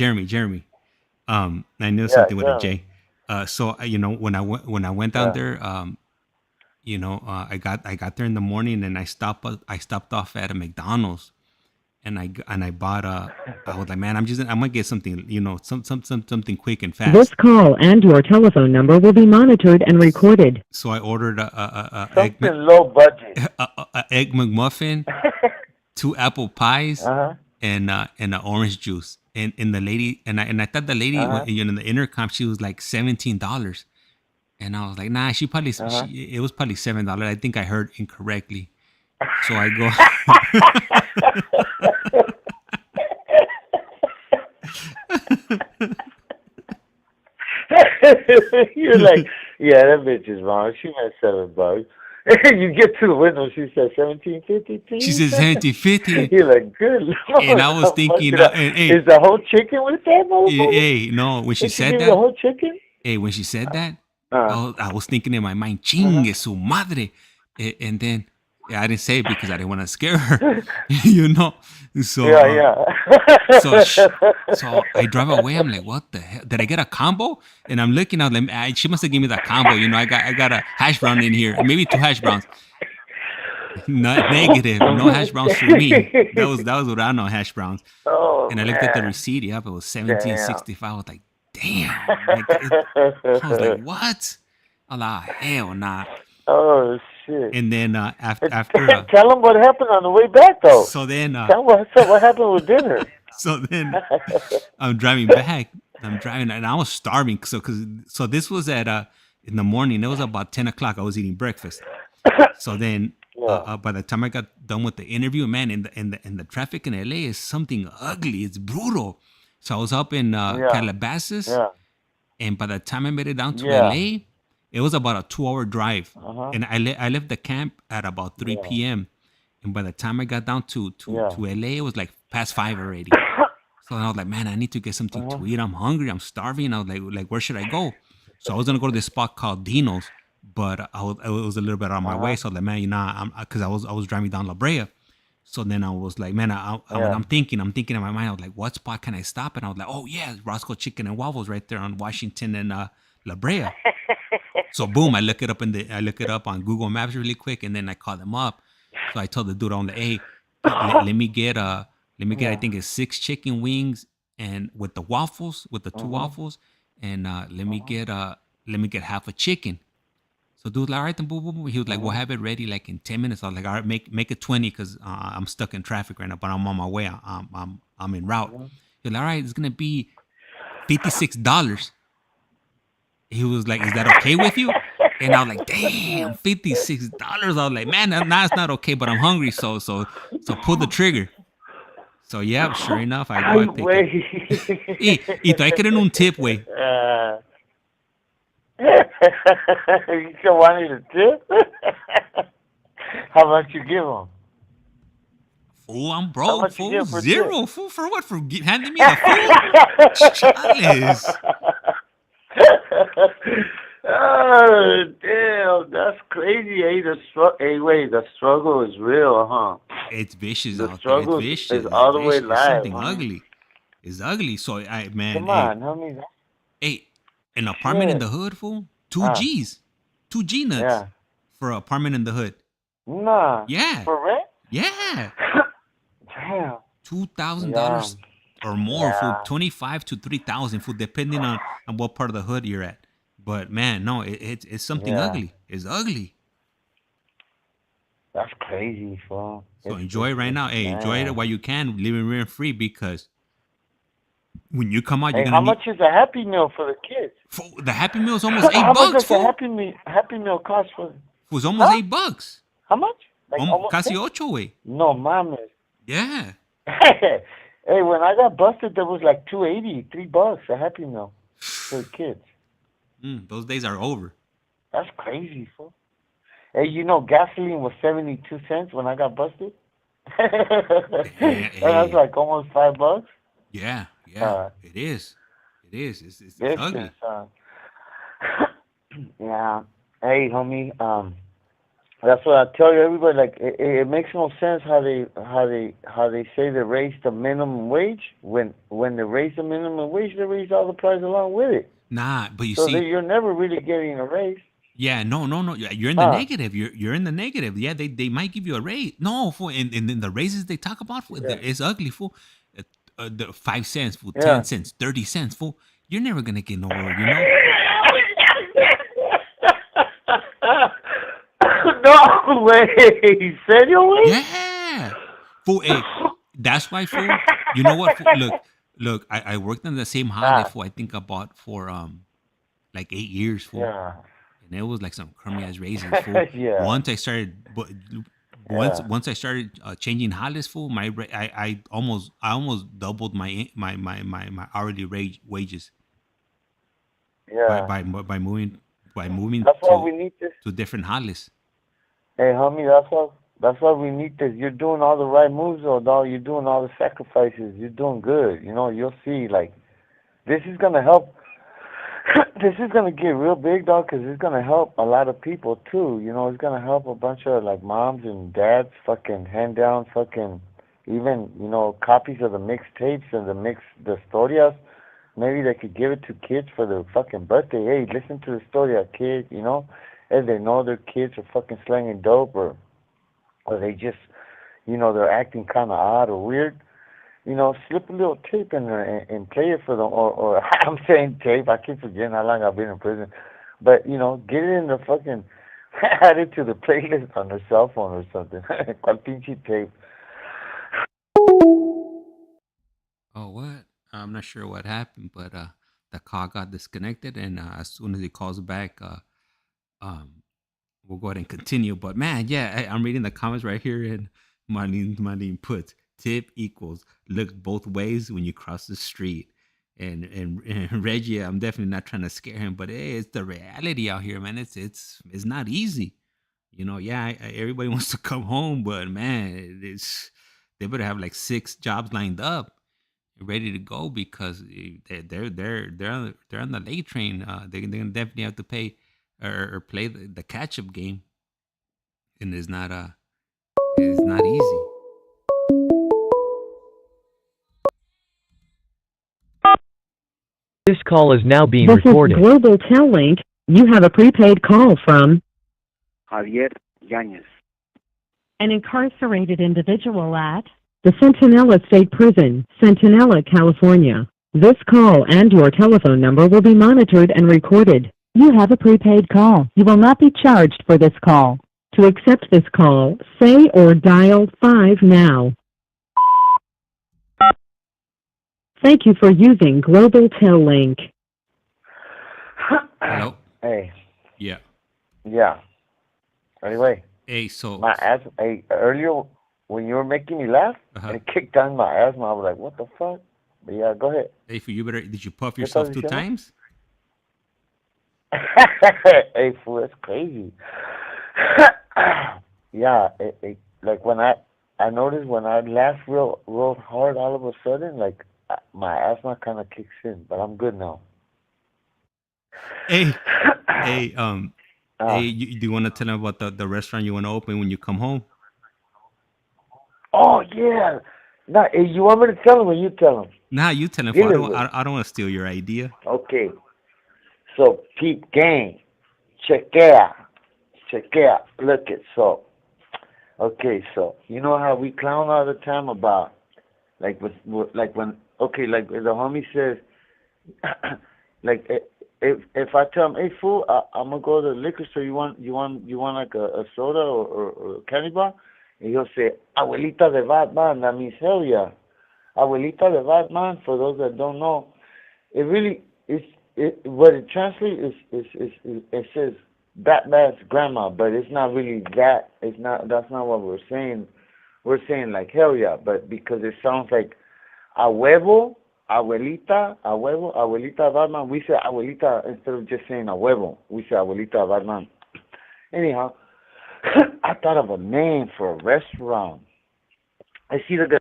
I knew Yeah, something with a Jeremy. J. So you know when I went down Yeah. there, I got there in the morning and I stopped off at a McDonald's and I bought I was like, man, I'm gonna get something, something quick and This fast. call and your telephone number will be monitored and recorded. So I ordered Something low budget. a egg McMuffin, 2 apple pies, Uh-huh. and an orange juice. And the lady and I thought the lady, Uh-huh. in the intercom, she was like $17. And I was like, nah, Uh-huh. it was probably $7. I think I heard incorrectly. So I go, You're like, yeah, that bitch is wrong. She meant $7. You get to the window, she said 17.50, she please. said 17.50, You're like, good and lord, I was how fucked thinking, it up. and Is the whole chicken with that motherfucker? hey, no, when she Did she said give you the that, whole chicken? when she said that, Uh, I was thinking in my mind, uh-huh. chingue su madre. And then I didn't say it because I didn't want to scare her, you know. So Yeah, so I drive away. I'm like, what the hell? Did I get a combo? And I'm looking out like, she must have given me that combo. You know, I got a hash brown in here, maybe 2 hash browns. Not negative, no hash browns for me. That was what I know, hash browns. Oh, And I looked at the man. receipt. Yep, it was Damn. 1765. I was like, damn. Like, I was like, what? I'm like, hell nah. Oh, shit. And then after Tell them what happened on the way back, though. so then Tell them what happened with dinner. so then I'm driving back. I'm driving and I was starving. So this was at in the morning. It was about 10 o'clock. I was eating breakfast. So then by the time I got done with the interview, man, in the traffic in LA is something ugly. It's brutal. So I was up in Calabasas, and by the time I made it down to LA, it was about a 2-hour drive. And I left the camp at about 3 p.m. And by the time I got down to LA, it was like past 5 already. So I was like, man, I need to get something to eat. I'm hungry. I'm starving. I was like, where should I go? So I was gonna go to this spot called Dino's, but it was a little bit on my way. So I was like, man, you know, because I was driving down La Brea. So then I was like, man, I'm thinking in my mind, I was like, what spot can I stop? And I was like, oh yeah, Roscoe Chicken and Waffles right there on Washington and La Brea. So boom, I look it up on Google Maps really quick, and then I call them up. So I told the dude on the let me get I think it's 6 chicken wings and with the waffles, with the 2 waffles, and let me get half a chicken. So dude, like, all right, then boom, boom, boom. He was like, we'll have it ready like in 10 minutes. I was like, all right, make it 20 because I'm stuck in traffic right now, but I'm on my way. I'm en route. He was like, all right, it's gonna be $56. He was like, is that okay with you? And I was like, damn, $56. I was like, man, now it's not okay, but I'm hungry, so pull the trigger. So yeah, sure enough, I go and pick it. Y todavía quieren un tip, güey. You still wanted a tip? How much you give them? Fool, I'm broke, fool. Zero, fool. For what? For handing me the food? Chales. Oh, damn, that's crazy. Hey, the struggle is real, huh? It's vicious The out there. struggle It's vicious. is all the way It's live. something ugly. It's ugly. So Come on, homie. Hey, an apartment in the hood, fool. 2 G's. 2 G nuts for an apartment in the hood. Nah. Yeah. For rent? Yeah. Damn. $2,000 or more, fool. 25 to 3,000, fool, depending on what part of the hood you're at. But man, no, it's something ugly. It's ugly. That's crazy, fool. So enjoy it right now. Hey, enjoy it while you can, living rent free, because when you come out, you're gonna how much is a Happy Meal for the kids? The Happy Meal is almost $8. How much does fool. a Happy Meal cost for? It was almost $8. How much? Like Casi 8, güey. No mames. Yeah. Hey, when I got busted, there was like $2.80, $3 a Happy Meal for the kids. Those days are over. That's crazy, fool. Hey, you know, gasoline was 72 cents when I got busted. That's like almost $5. Yeah. It is. It's ugly. Yeah. Hey, homie. That's what I tell you, everybody. Like, it makes no sense how they say they raised the minimum wage. When they raise the minimum wage, they raise all the price along with it. Nah, but you so see, you're never really getting a raise. Yeah, no. You're in the negative. You're in the negative. Yeah, they might give you a raise. No, fool. And the raises they talk about, fool, it's ugly, fool. The 5 cents, fool, 10 cents, 30 cents, fool. You're never gonna get nowhere, you know. No way, serio way? Yeah, fool. Hey, that's why, fool. You know what? Fool? Look. I worked in the same holiday, fool. I think I bought for like 8 years, fool. Yeah. And it was like some crummy ass raises, fool. Once I started, once I started changing holidays, fool, I almost doubled my hourly wages. Yeah. By moving that's why we need this. To different holidays. Hey, homie, that's why we need this. You're doing all the right moves, though, dog. You're doing all the sacrifices. You're doing good. You know, you'll see. Like, this is gonna help. This is gonna get real big, dog, 'cause it's gonna help a lot of people too. You know, it's gonna help a bunch of like moms and dads fucking hand down fucking even copies of the mixtapes and the historias. Maybe they could give it to kids for their fucking birthday. Hey, listen to the story of kids. As they know their kids are fucking slanging dope or they just they're acting kind of odd or weird. Slip a little tape in there and play it for them. Or I'm saying tape. I keep forgetting how long I've been in prison. But, get it in the fucking, add it to the playlist on their cell phone or something. Cual pinche tape. Oh, what? I'm not sure what happened, but the call got disconnected, and as soon as he calls back, we'll go ahead and continue. But man, yeah, I'm reading the comments right here, and Marlene puts tip equals look both ways when you cross the street. And Reggie, I'm definitely not trying to scare him, but hey, it's the reality out here, man. It's not easy. Yeah, everybody wants to come home, but man, they better have like 6 jobs lined up, ready to go, because they're on the late train. They're gonna definitely have to pay or play the catch up game, and it's not easy. This call is now being This recorded. is Global Tel Link. You have a prepaid call from Javier Yañez. an incarcerated individual at the Centinela State Prison, Centinela, California. This call and your telephone number will be monitored and recorded. You have a prepaid call. You will not be charged for this call. To accept this call, say or dial 5 now. Thank you for using Global Tel Link. Hello. Hey. Yeah. Yeah. Anyway, Hey, so my asthma. Hey, earlier when you were making me laugh and it kicked down my asthma, I was like, "What the fuck?" But yeah, go ahead. hey, for you better. Did you puff ¿Qué yourself estás 2 diciendo? times? Hey, fool, that's crazy. Yeah, like when I noticed when I laugh real hard, all of a sudden, like my asthma kind of kicks in, but I'm good now. Hey, hey, do you want to tell them about the restaurant you want to open when you come home? Oh yeah. Nah, hey, you want me to tell him or you tell him? Nah, you tell them. Give I it don't. away. I don't want to steal your idea. Okay. So peep gang, chequea. Look it. So okay, so you know how we clown all the time about like when like the homie says like if I tell him, hey fool, I'm gonna go to the liquor store. You want like a soda or a candy bar? And he'll say, Abuelita de Batman. That means hell yeah. Abuelita de Batman. For those that don't know, it really is. What it translates is it says Batman's grandma, but it's not really that. It's not. That's not what we're saying. We're saying like hell yeah, but because it sounds like a huevo, abuelita, a huevo, abuelita Batman. We say abuelita instead of just saying a huevo. We say abuelita Batman. Anyhow, I thought of a name for a restaurant. I see the.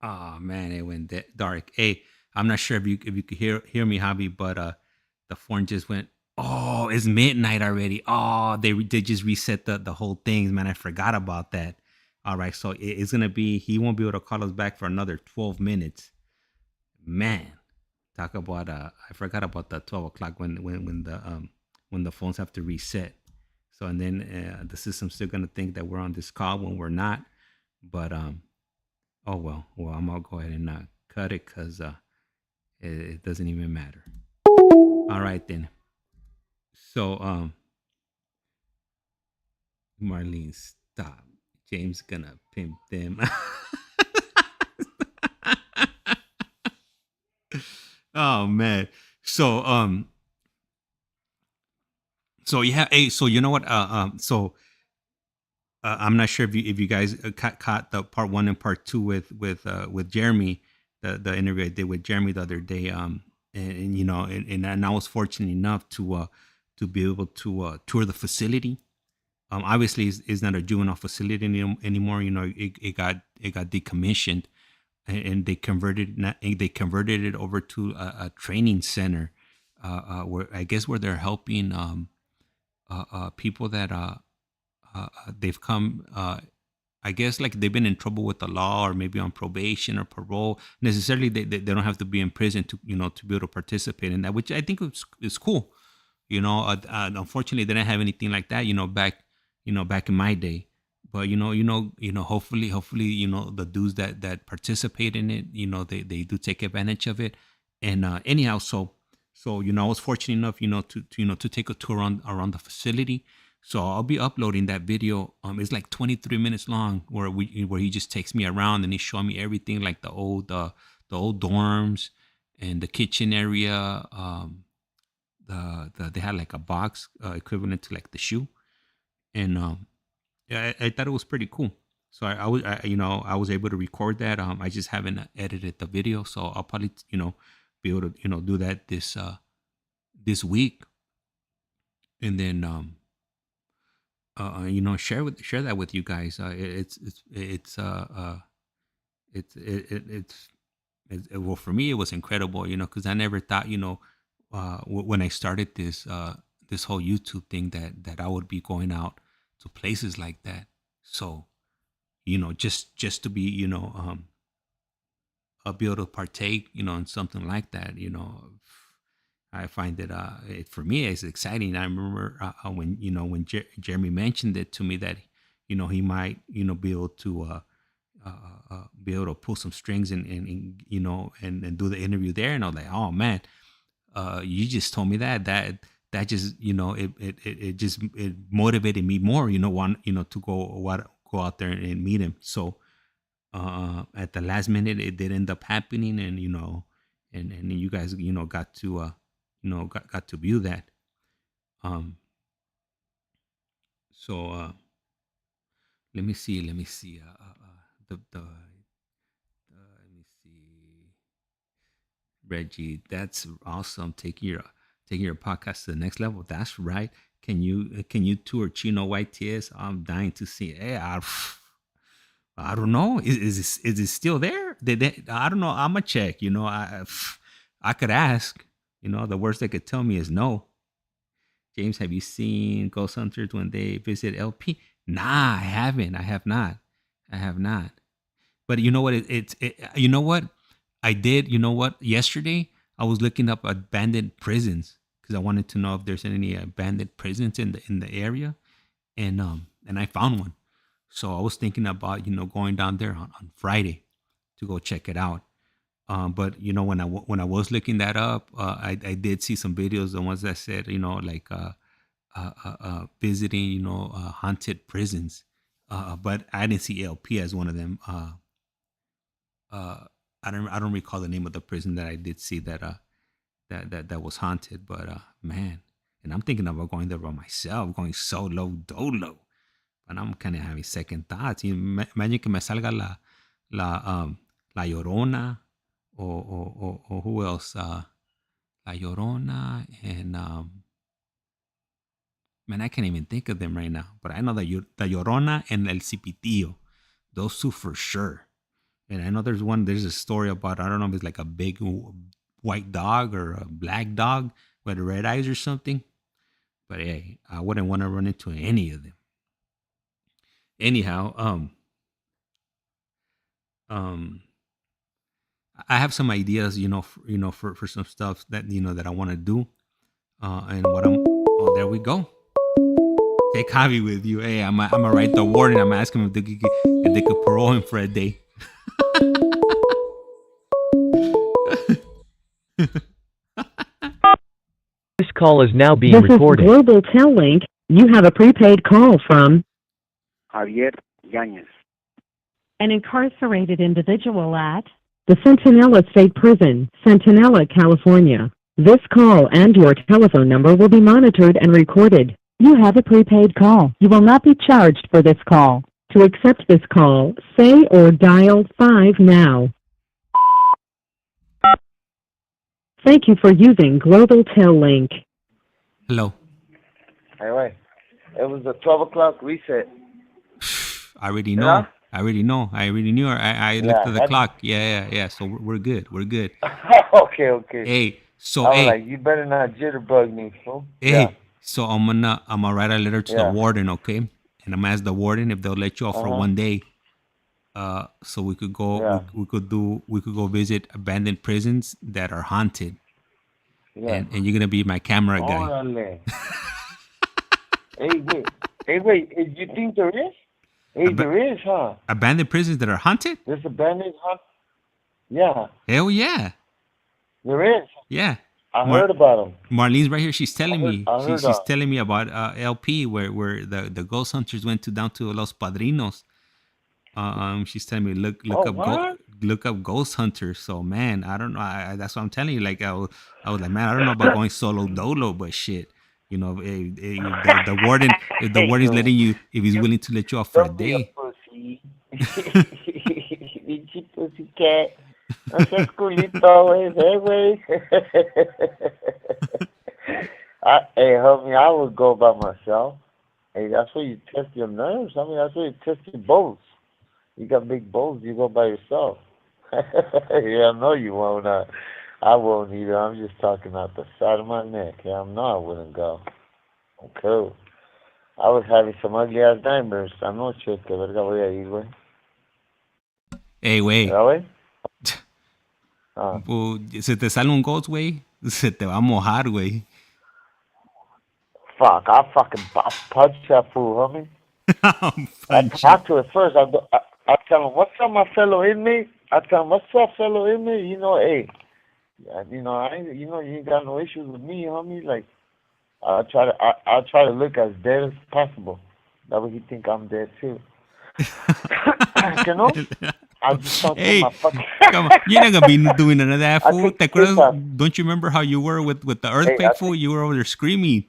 Oh man, it went dark. Hey, I'm not sure if you could hear me, Javi, but the phone just went. Oh, it's midnight already. Oh, they just reset the whole thing, man. I forgot about that. All right, so it's gonna be. He won't be able to call us back for another 12 minutes. Man, talk about I forgot about the 12 o'clock when the phones have to reset. So and then the system's still gonna think that we're on this call when we're not. But oh well, I'm gonna go ahead and cut it because it doesn't even matter. All right then. So Marlene, stop. James gonna pimp them. Oh man. So yeah, hey, so you know what? I'm not sure if you guys caught the part 1 and part 2 with Jeremy, the interview I did with Jeremy the other day. And you know, and I was fortunate enough to be able to tour the facility. Obviously, it's not a juvenile facility anymore. You know, it got decommissioned. and they converted it over to a training center, where I guess where they're helping people that they've come. I guess like they've been in trouble with the law or maybe on probation or parole. Necessarily, they don't have to be in prison to to be able to participate in that, which I think is cool. Unfortunately, they didn't have anything like that. Back in my day. But hopefully, the dudes that participate in it, they do take advantage of it. And anyhow, so I was fortunate enough, to take a tour around the facility. So I'll be uploading that video. It's like 23 minutes long, where he just takes me around and he's showing me everything, like the old dorms and the kitchen area. They had like a box equivalent to like the shoe, and yeah, I thought it was pretty cool. So I was able to record that. I just haven't edited the video, so I'll probably be able to do that this week, and then share that with you guys. Well, for me it was incredible, because I never thought, when I started this whole YouTube thing, that I would be going out to places like that. So just to be I'll be able to partake in something like that. I find that for me it's exciting. I remember when Jeremy mentioned it to me, that he might be able to pull some strings and do the interview there, and I was like, oh man, you just told me that just it motivated me more, to go out there and meet him. So at the last minute it did end up happening, and and you guys got to got to view that. So let me see let me see Reggie, that's awesome, taking your podcast to the next level. That's right. Can you tour Chino YTS? I'm dying to see. Hey, I don't know. Is it still there? I don't know. I'm gonna check. I could ask. The worst they could tell me is no. James, have you seen Ghost Hunters when they visit LP? Nah, I haven't. I have not. But you know what? You know what? I did. You know what? Yesterday, I was looking up abandoned prisons because I wanted to know if there's any abandoned prisons in the area, and I found one. So I was thinking about going down there on Friday to go check it out. But when I was looking that up, I did see some videos, the ones that said like visiting haunted prisons, but I didn't see LP as one of them. I don't recall the name of the prison that I did see that was haunted, but man, and I'm thinking about going there by myself, going solo dolo, but I'm kind of having second thoughts. Imagine que me salga la Llorona, or who else? La Llorona, and man, I can't even think of them right now. But I know the Llorona and El Cipitillo, those two for sure. And I know there's a story about, I don't know if it's like a big white dog or a black dog with red eyes or something. But hey, I wouldn't want to run into any of them. Anyhow, I have some ideas, for some stuff that that I want to do, and what oh, there we go. Take Javi with you. Hey, I'm gonna write the warden. I'm asking him if they could parole him for a day. This call is now being This recorded. is Global Tel Link. You have a prepaid call from Javier Yanez. an incarcerated individual at the Centinela State Prison, Centinela, California. This call and your telephone number will be monitored and recorded. You have a prepaid call. You will not be charged for this call. To accept this call, say or dial 5 now. Thank you for using Global Tel Link. Hello. Anyway, it was the 12 o'clock reset. I already know. I already know. I already knew. I looked at the Have you? clock. Yeah. So we're good. We're good. Okay. Hey, so I was hey, like, you better not jitterbug me, fool. Yeah, hey. So I'm gonna write a letter to the yeah. warden, okay? And I'm gonna ask the warden if they'll let you off for Uh-huh. 1 day. So we could go. Yeah, We could go visit abandoned prisons that are haunted, yeah. and you're gonna be my camera guy. Órale. Hey, wait. You think there is? Hey, Ab- there is, huh? abandoned prisons that are haunted? There's abandoned, huh? Yeah, Hell yeah, there is. yeah. I heard about them. Marlene's right here. She's telling me. I heard She's telling me about LP where the ghost hunters went to down to Los Padrinos. She's telling me look Oh, what? look up ghost hunters. So man, I don't know. That's what I'm telling you. Like I was like, man, I don't know about going solo dolo, but shit, if the warden, if the warden's letting you, if he's willing to let you off for a Don't be a day. pussy. Bitchy pussy cat. No seas culito, güey. Hey, homie, I would go by myself. Hey, that's where you test your nerves. I mean, that's where you test your bolts. You got big bolts, you go by yourself. Yeah, I know you won't. I won't either. I'm just talking out the side of my neck. Yeah, I know I wouldn't go. I'm cool. I was having some ugly ass nightmares. Anoche, que verga voy a ir, güey. Hey, güey. ¿Ya, güey? Se te sale un ghost, güey. Se te va a mojar, güey. Fuck, I'll punch that fool, homie. I talk to it first. I tell him, what's up, my fellow inmate? I tell him, what's up, fellow inmate? Hey, you ain't got no issues with me, homie. Like, I'll try to look as dead as possible. That way he think I'm dead too. You know? I just talk to my fucking. Come on, you're not gonna be doing none of that, fool. ¿Te acuerdas? Don't you remember how you were with the earthquake, fool? You were over there screaming.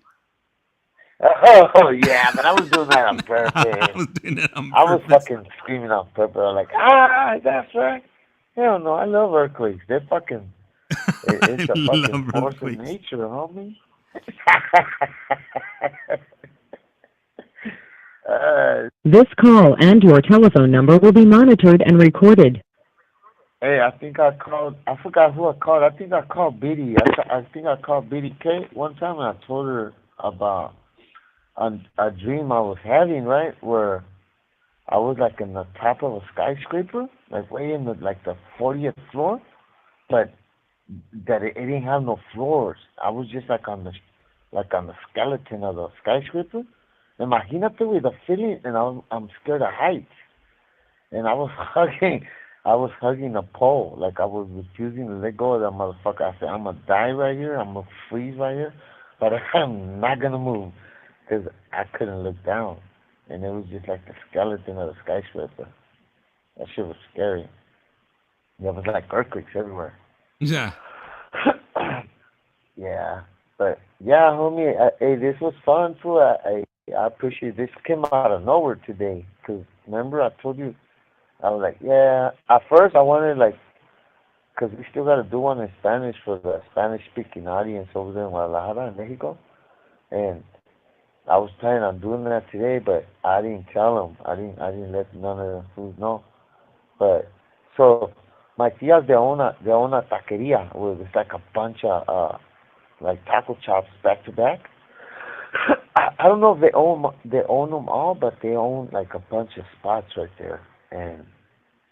Oh yeah, but I was doing that on purpose. I was fucking screaming on purpose. I'm like, that's right. Hell no, I love earthquakes. They're fucking. It's a fucking force of nature, homie. This call and your telephone number will be monitored and recorded. Hey, I think I called. I forgot who I called. I think I called Biddy. I think I called Biddy K one time, and I told her about a dream I was having, right, where I was like in the top of a skyscraper, like way in the 40th floor, but that it didn't have no floors. I was just like on the skeleton of the skyscraper. Imagínate with the feeling, and I'm scared of heights, and I was hugging a pole, like I was refusing to let go of that motherfucker. I said, I'm gonna die right here, I'm gonna freeze right here, but I'm not gonna move. Because I couldn't look down. And it was just like the skeleton of the skyscraper. That shit was scary. There was like earthquakes everywhere. Yeah. Yeah. But, yeah, homie, hey, this was fun, too. I appreciate this. Came out of nowhere today. Because, remember, I told you, I was like, yeah. At first, I wanted, because we still got to do one in Spanish for the Spanish-speaking audience over there in Guadalajara, in Mexico. And I was planning on doing that today, but I didn't tell them. I didn't let none of the foods know. But so my tias they own a taqueria where there's like a bunch of like taco chops back to back. I don't know if they own them all, but they own like a bunch of spots right there. And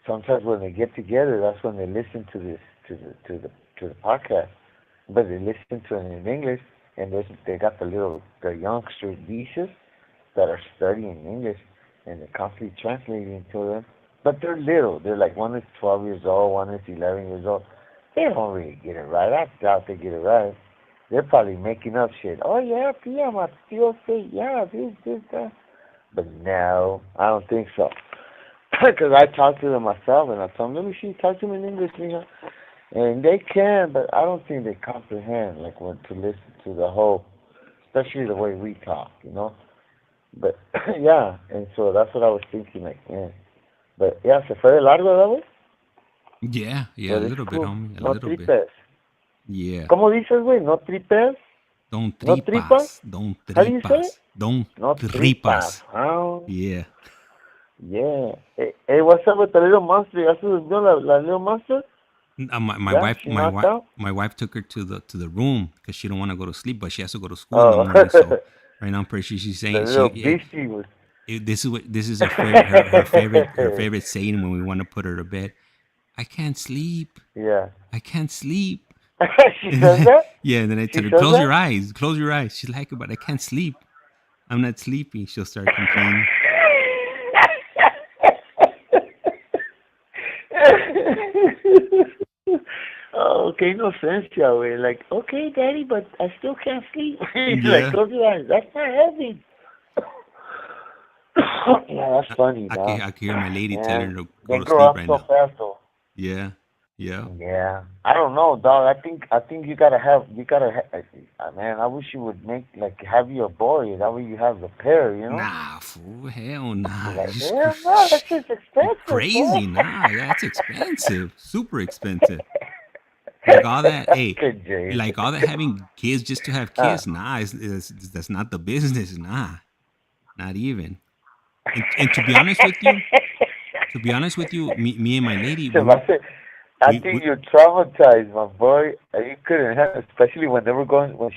sometimes when they get together, that's when they listen to the podcast. But they listen to it in English. And they got the youngster nieces that are studying English, and they're constantly translating to them. But they're little. They're like, one is 12 years old, one is 11 years old. They don't really get it right. I doubt they get it right. They're probably making up shit. Oh, yeah, tía, my tío say, yeah, this, that. But no, I don't think so. Because I talked to them myself, and I told them, let me see, talk to me in English, mija. And they can, but I don't think they comprehend, like, when to listen to the whole, especially the way we talk, But, yeah, and so that's what I was thinking, like, man. But, yeah, se fue de largo, ¿verdad, güey? Yeah, a little bit, homie, a no little tripes. bit. Yeah. ¿Cómo dices, güey? ¿No tripes? Don't ¿No tripas. tripas? Don't How do you say tripas. it? Don't No tripas. tripas. Huh? Yeah. Yeah. Hey, what's up with the little monster? ¿Ya se durmió la little monster? My Yeah, wife, she knocked out? my wife took her to the room because she don't want to go to sleep, but she has to go to school in the Oh, morning. So right now, I'm pretty sure she's the saying little beastie was. this is her favorite her favorite saying when we want to put her to bed. I can't sleep. Yeah. I can't sleep. She says that? Yeah, and then I She tell her, says close that? your eyes, close your eyes. She's like, but I can't sleep. I'm not sleepy. She'll start complaining. Oh, okay, no sense, Yahweh. Like, okay, Daddy, but I still can't sleep. He's like, Yeah. close your eyes. That's not heavy. Yeah, that's funny, dog. I can hear my lady telling her Man, to go they to grow sleep up right so now. fast, though. Yeah. Yeah, I don't know, dog. I think you gotta man, I wish you would have you a boy. That way you have the pair, you know. Nah, fool. Hell nah. Like, hell no, that's just You expensive, fool. crazy? Nah, that's expensive. Super expensive. Like all that, hey, Good Jay. like all that having kids just to have Huh. kids, nah, that's not the business, nah, not even. And to be honest with you, me and my lady, So I we think you're traumatized, my boy. You couldn't have, especially when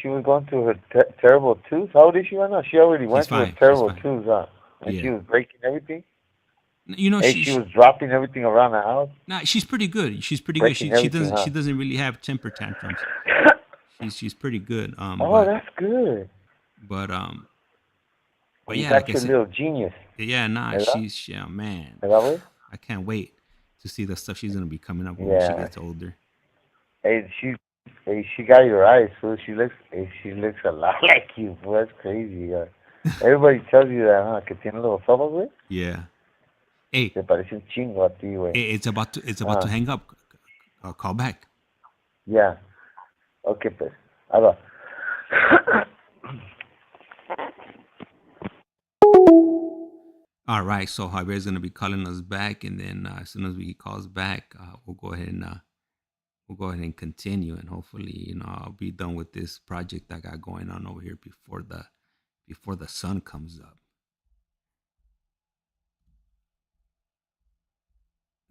she was going through her terrible twos. How old is she right now? She already she's went through her fine, she's terrible fine. twos, huh? And she Yeah, was breaking everything. you know Hey, she was dropping everything around the house, nah, she's pretty good. She's pretty good. breaking everything, She huh? doesn't really have temper tantrums. She's pretty good. Oh, that's good. But You yeah, like got I your said, little genius. yeah, nah, ¿Verdad? yeah, man, ¿Verdad, güey? I can't wait to see the stuff she's gonna be coming up with when she Yeah. gets older. Hey, she got your eyes, so she looks a lot like you. Boy, that's crazy. Everybody tells you that, huh? Que tiene los ojos, güey. Yeah. Hey, Se parece un chingo a ti, güey. it's about to hang up. Call back. Yeah. Okay, pues. Ahí va. All right, so Javier's gonna be calling us back, and then as soon as he calls back, we'll go ahead and continue, and hopefully, I'll be done with this project I got going on over here before the sun comes up.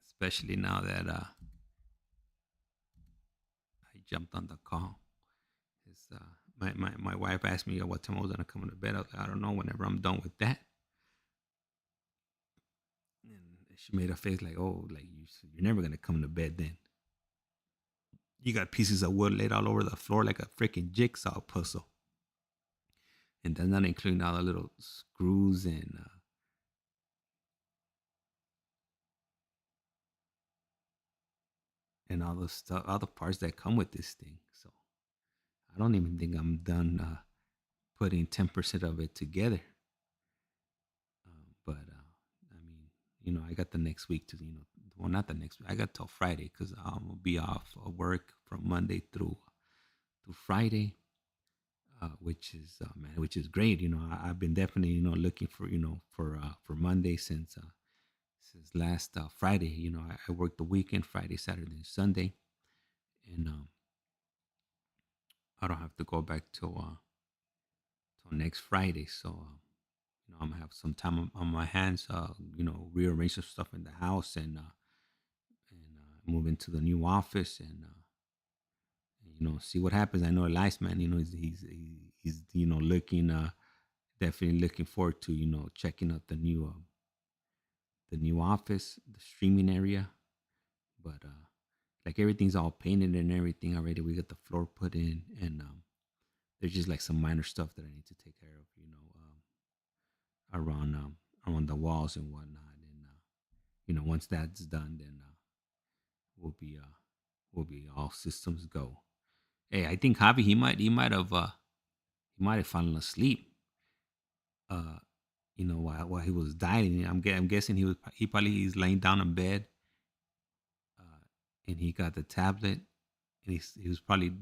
Especially now that I jumped on the call. It's, my wife asked me what time I was gonna come to bed. I was like, I don't know. Whenever I'm done with that. And she made a face like, "Oh, like you're never gonna come to bed then. You got pieces of wood laid all over the floor like a freaking jigsaw puzzle, and that's not including all the little screws and all the stuff, all the parts that come with this thing. So I don't even think I'm done putting 10% of it together. But I mean, I got the next week to well, not the next week. I got till Friday because I'm gonna be off of work from Monday through Friday, which is great. I've been definitely looking for Monday since last Friday. I worked the weekend, Friday, Saturday, and Sunday, and I don't have to go back till next Friday. So I'm gonna have some time on my hands. Rearrange some stuff in the house and move into the new office and see what happens. I know Elias, man, he's looking definitely looking forward to checking out the new office, the streaming area. But like everything's all painted and everything already. We got the floor put in, and there's just like some minor stuff that I need to take care of, around the walls and whatnot. And once that's done, then we'll be all systems go. Hey, I think Javi he might have fallen asleep. Uh, while he was dining. I'm guessing he probably he's laying down in bed, and he got the tablet, and he was probably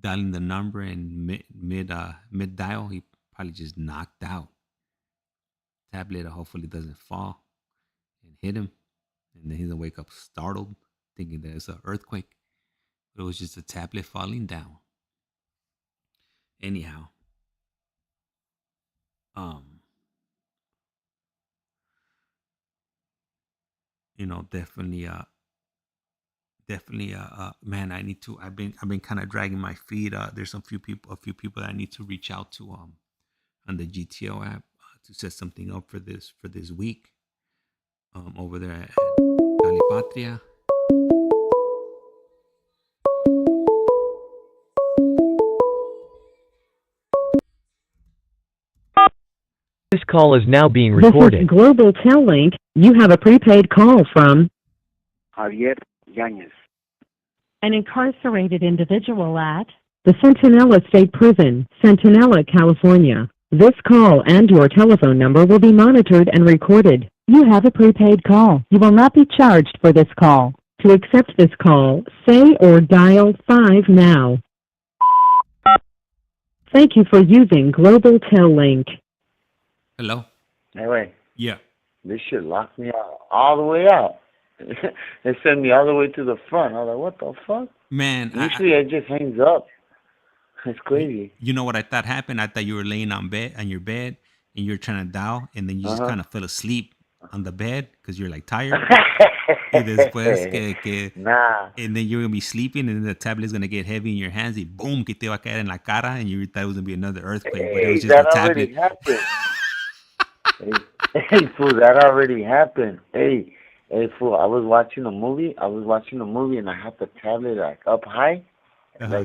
dialing the number and mid dial. He probably just knocked out. Tablet hopefully doesn't fall and hit him, and then he doesn't wake up startled, thinking that it's an earthquake. But it was just a tablet falling down. Anyhow, um, definitely man, I need to. I've been kind of dragging my feet. There's a few people that I need to reach out to on the GTO app to set something up for this week over there at Calipatria. This call is now being This is recorded. Global Tel Link. You have a prepaid call from Javier Yanez. an incarcerated individual at the Centinela State Prison, Centinela, California. This call and your telephone number will be monitored and recorded. You have a prepaid call. You will not be charged for this call. To accept this call, say or dial 5 now. Thank you for using Global Tel Link. Hello. Hey, wait. Yeah. This shit locked me out all the way out. They sent me all the way to the front. I was like, what the fuck? Man, Usually it just hangs up. It's crazy. You know what I thought happened? I thought you were laying on your bed and you're trying to dial, and then you just kind of fell asleep on the bed because you're like tired. Y después Nah. and then you're gonna be sleeping, and then the tablet's gonna get heavy in your hands. Y boom, que te va a caer en la cara, and you thought it was gonna be another earthquake, but it was just that a already tablet. happened. Hey, fool, that already happened. Hey, fool, I was watching a movie, and I had the tablet like up high. Uh-huh.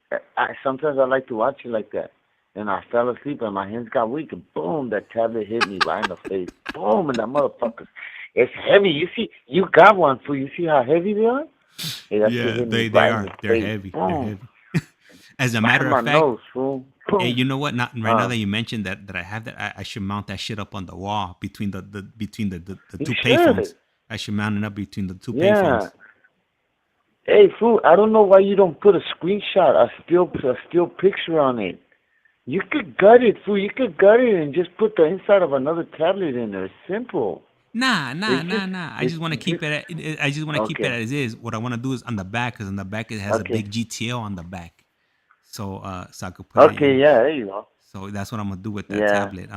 Like, sometimes I like to watch it like that. And I fell asleep, and my hands got weak, and boom, that tablet hit me right in the face. Boom, and that motherfucker, it's heavy. You see, you got one, fool. You see how heavy they are? Hey, that shit Yeah, hit me they right in are. the They're face. heavy. Boom. They're heavy. As a matter Right in of my fact, nose, fool. hey, you know what? Not right now that you mentioned that I have that, I should mount that shit up on the wall between the You two should. payphones. I should mount it up between the two Yeah. payphones. Hey, fool, I don't know why you don't put a screenshot, a still picture on it. You could gut it, fool. You could gut it and just put the inside of another tablet in there. It's simple. Nah. I just want to keep it. I just want to keep it Okay. as is. What I want to do is on the back, because on the back it has a Okay. big GTO on the back. So I could put it. Okay, yeah, there you go. So that's what I'm gonna do with that Yeah, tablet.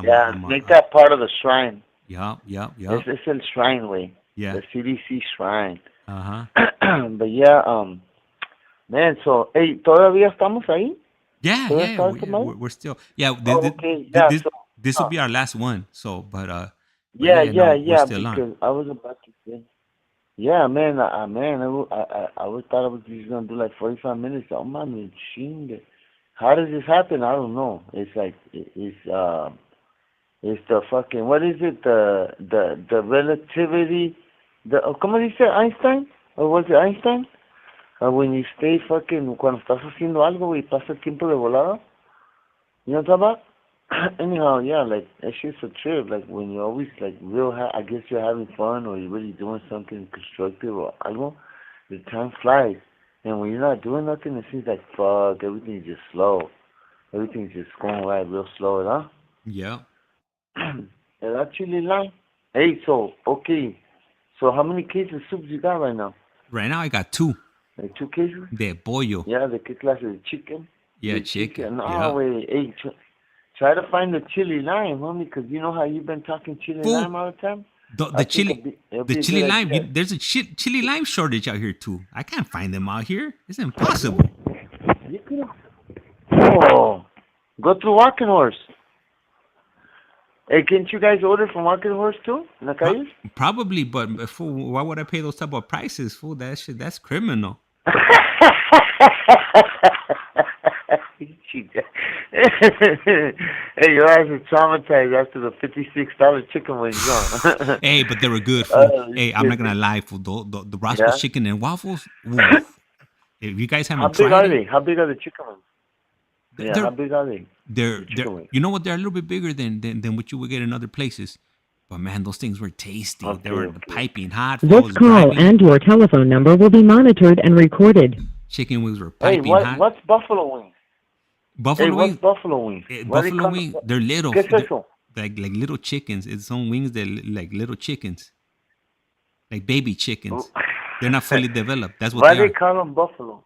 make that part of the shrine. Yup. It's a shrine way. Yeah. The CDC shrine. Uh-huh. But yeah, man, so, hey, ¿todavía estamos ahí? Yeah. We're still. Yeah. Okay, yeah, This will be our last one. So, but Yeah, we're still because on. I was about to say. Yeah, man, I always thought I was just gonna do like 45 minutes. Oh man, chingue. How does this happen? I don't know. It's like it's the fucking, what is it? The relativity. ¿Cómo dice Einstein? Or was it Einstein? When you stay fucking, cuando estás haciendo algo y pasa el tiempo de volada. You know what I'm talking about? Anyhow, yeah, like, that shit's a trip. Like, when you're always, like, I guess you're having fun or you're really doing something constructive or algo, the time flies. And when you're not doing nothing, it seems like, fuck, everything's just slow. Everything's just going right real slow, huh? Yeah. It actually lie. Hey, so, okay. So how many cases of soups you got right now? Right now I got 2. Like 2 cases? De pollo. Yeah, the ¿qué clase de chicken? Yeah, The chicken. No, Yeah. wait, hey, try to find the chili lime, homie, because you know how you've been talking chili Fool. lime all the time? The chili lime. idea. There's a chili lime shortage out here too. I can't find them out here. It's impossible. You could have. Oh, go through Walking Horse. Hey, can't you guys order from Walking Horse too? In the calles? Probably, but fool, why would I pay those type of prices? Fool, that's criminal. Hey, your ass is traumatized after the $56 chicken wings, huh? Hey, but they were good, fool. Hey, I'm not gonna lie, fool. The Roscoe's chicken and waffles. Ooh. If you guys haven't tried How big are it, they? How big are the chicken wings? Yeah, how big are they? They're wings. you know what? They're a little bit bigger than what you would get in other places. But man, those things were tasty. They were piping hot. This call and your telephone number will be monitored and recorded. Chicken wings were piping hot. What's buffalo wings? Buffalo wings. What's buffalo wings? Buffalo wings. They're little. ¿Qué es eso? Like little chickens. It's some wings that like little chickens, like baby chickens. They're not fully developed. That's what Why they are. they call them buffalo?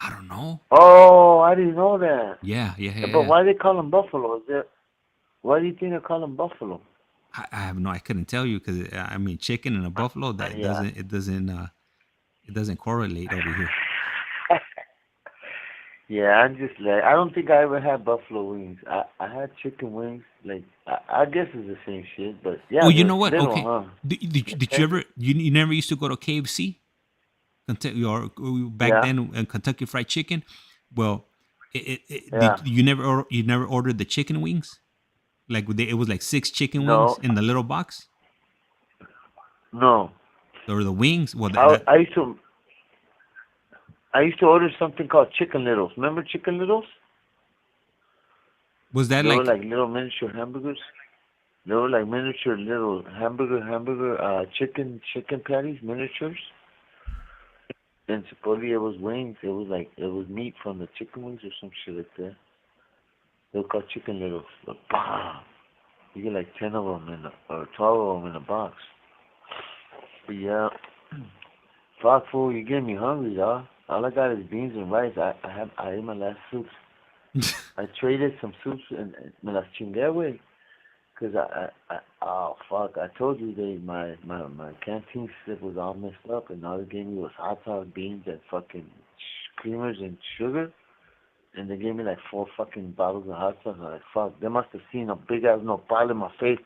I don't know. Oh, I didn't know that. Yeah. But why they call them buffalo? Why do you think they call them buffalo? I have no. I couldn't tell you because I mean, chicken and a buffalo that Yeah. it doesn't correlate over here. Yeah, I'm just like, I don't think I ever had buffalo wings. I had chicken wings. Like, I guess it's the same shit, but yeah, Oh, you they're know what? little, Okay, huh? did you ever you never used to go to KFC? Kentucky or back Yeah, then Kentucky Fried Chicken. Well, yeah. did you never ordered the chicken wings? Like it was like 6 chicken wings No, in the little box, no. or the wings. Well, I, I used to, I used to order something called chicken littles. Remember chicken littles? was that They were like like little miniature hamburgers. They were like miniature little chicken patties, miniatures. And supposedly it was wings. It was like, it was meat from the chicken wings or some shit like that. They were called chicken littles. But, bah, you get like 10 of them or 12 of them in a box. But yeah, fuck fool, you getting me hungry, dog. All I got is beans and rice. I ate my last soups. I traded some soups and me las chingué, güey. Cause oh fuck, I told you my canteen slip was all messed up and all they gave me was hot sauce, beans, and fucking creamers and sugar. And they gave me like 4 fucking bottles of hot sauce. I'm like, fuck, they must have seen a big ass nopal in my face.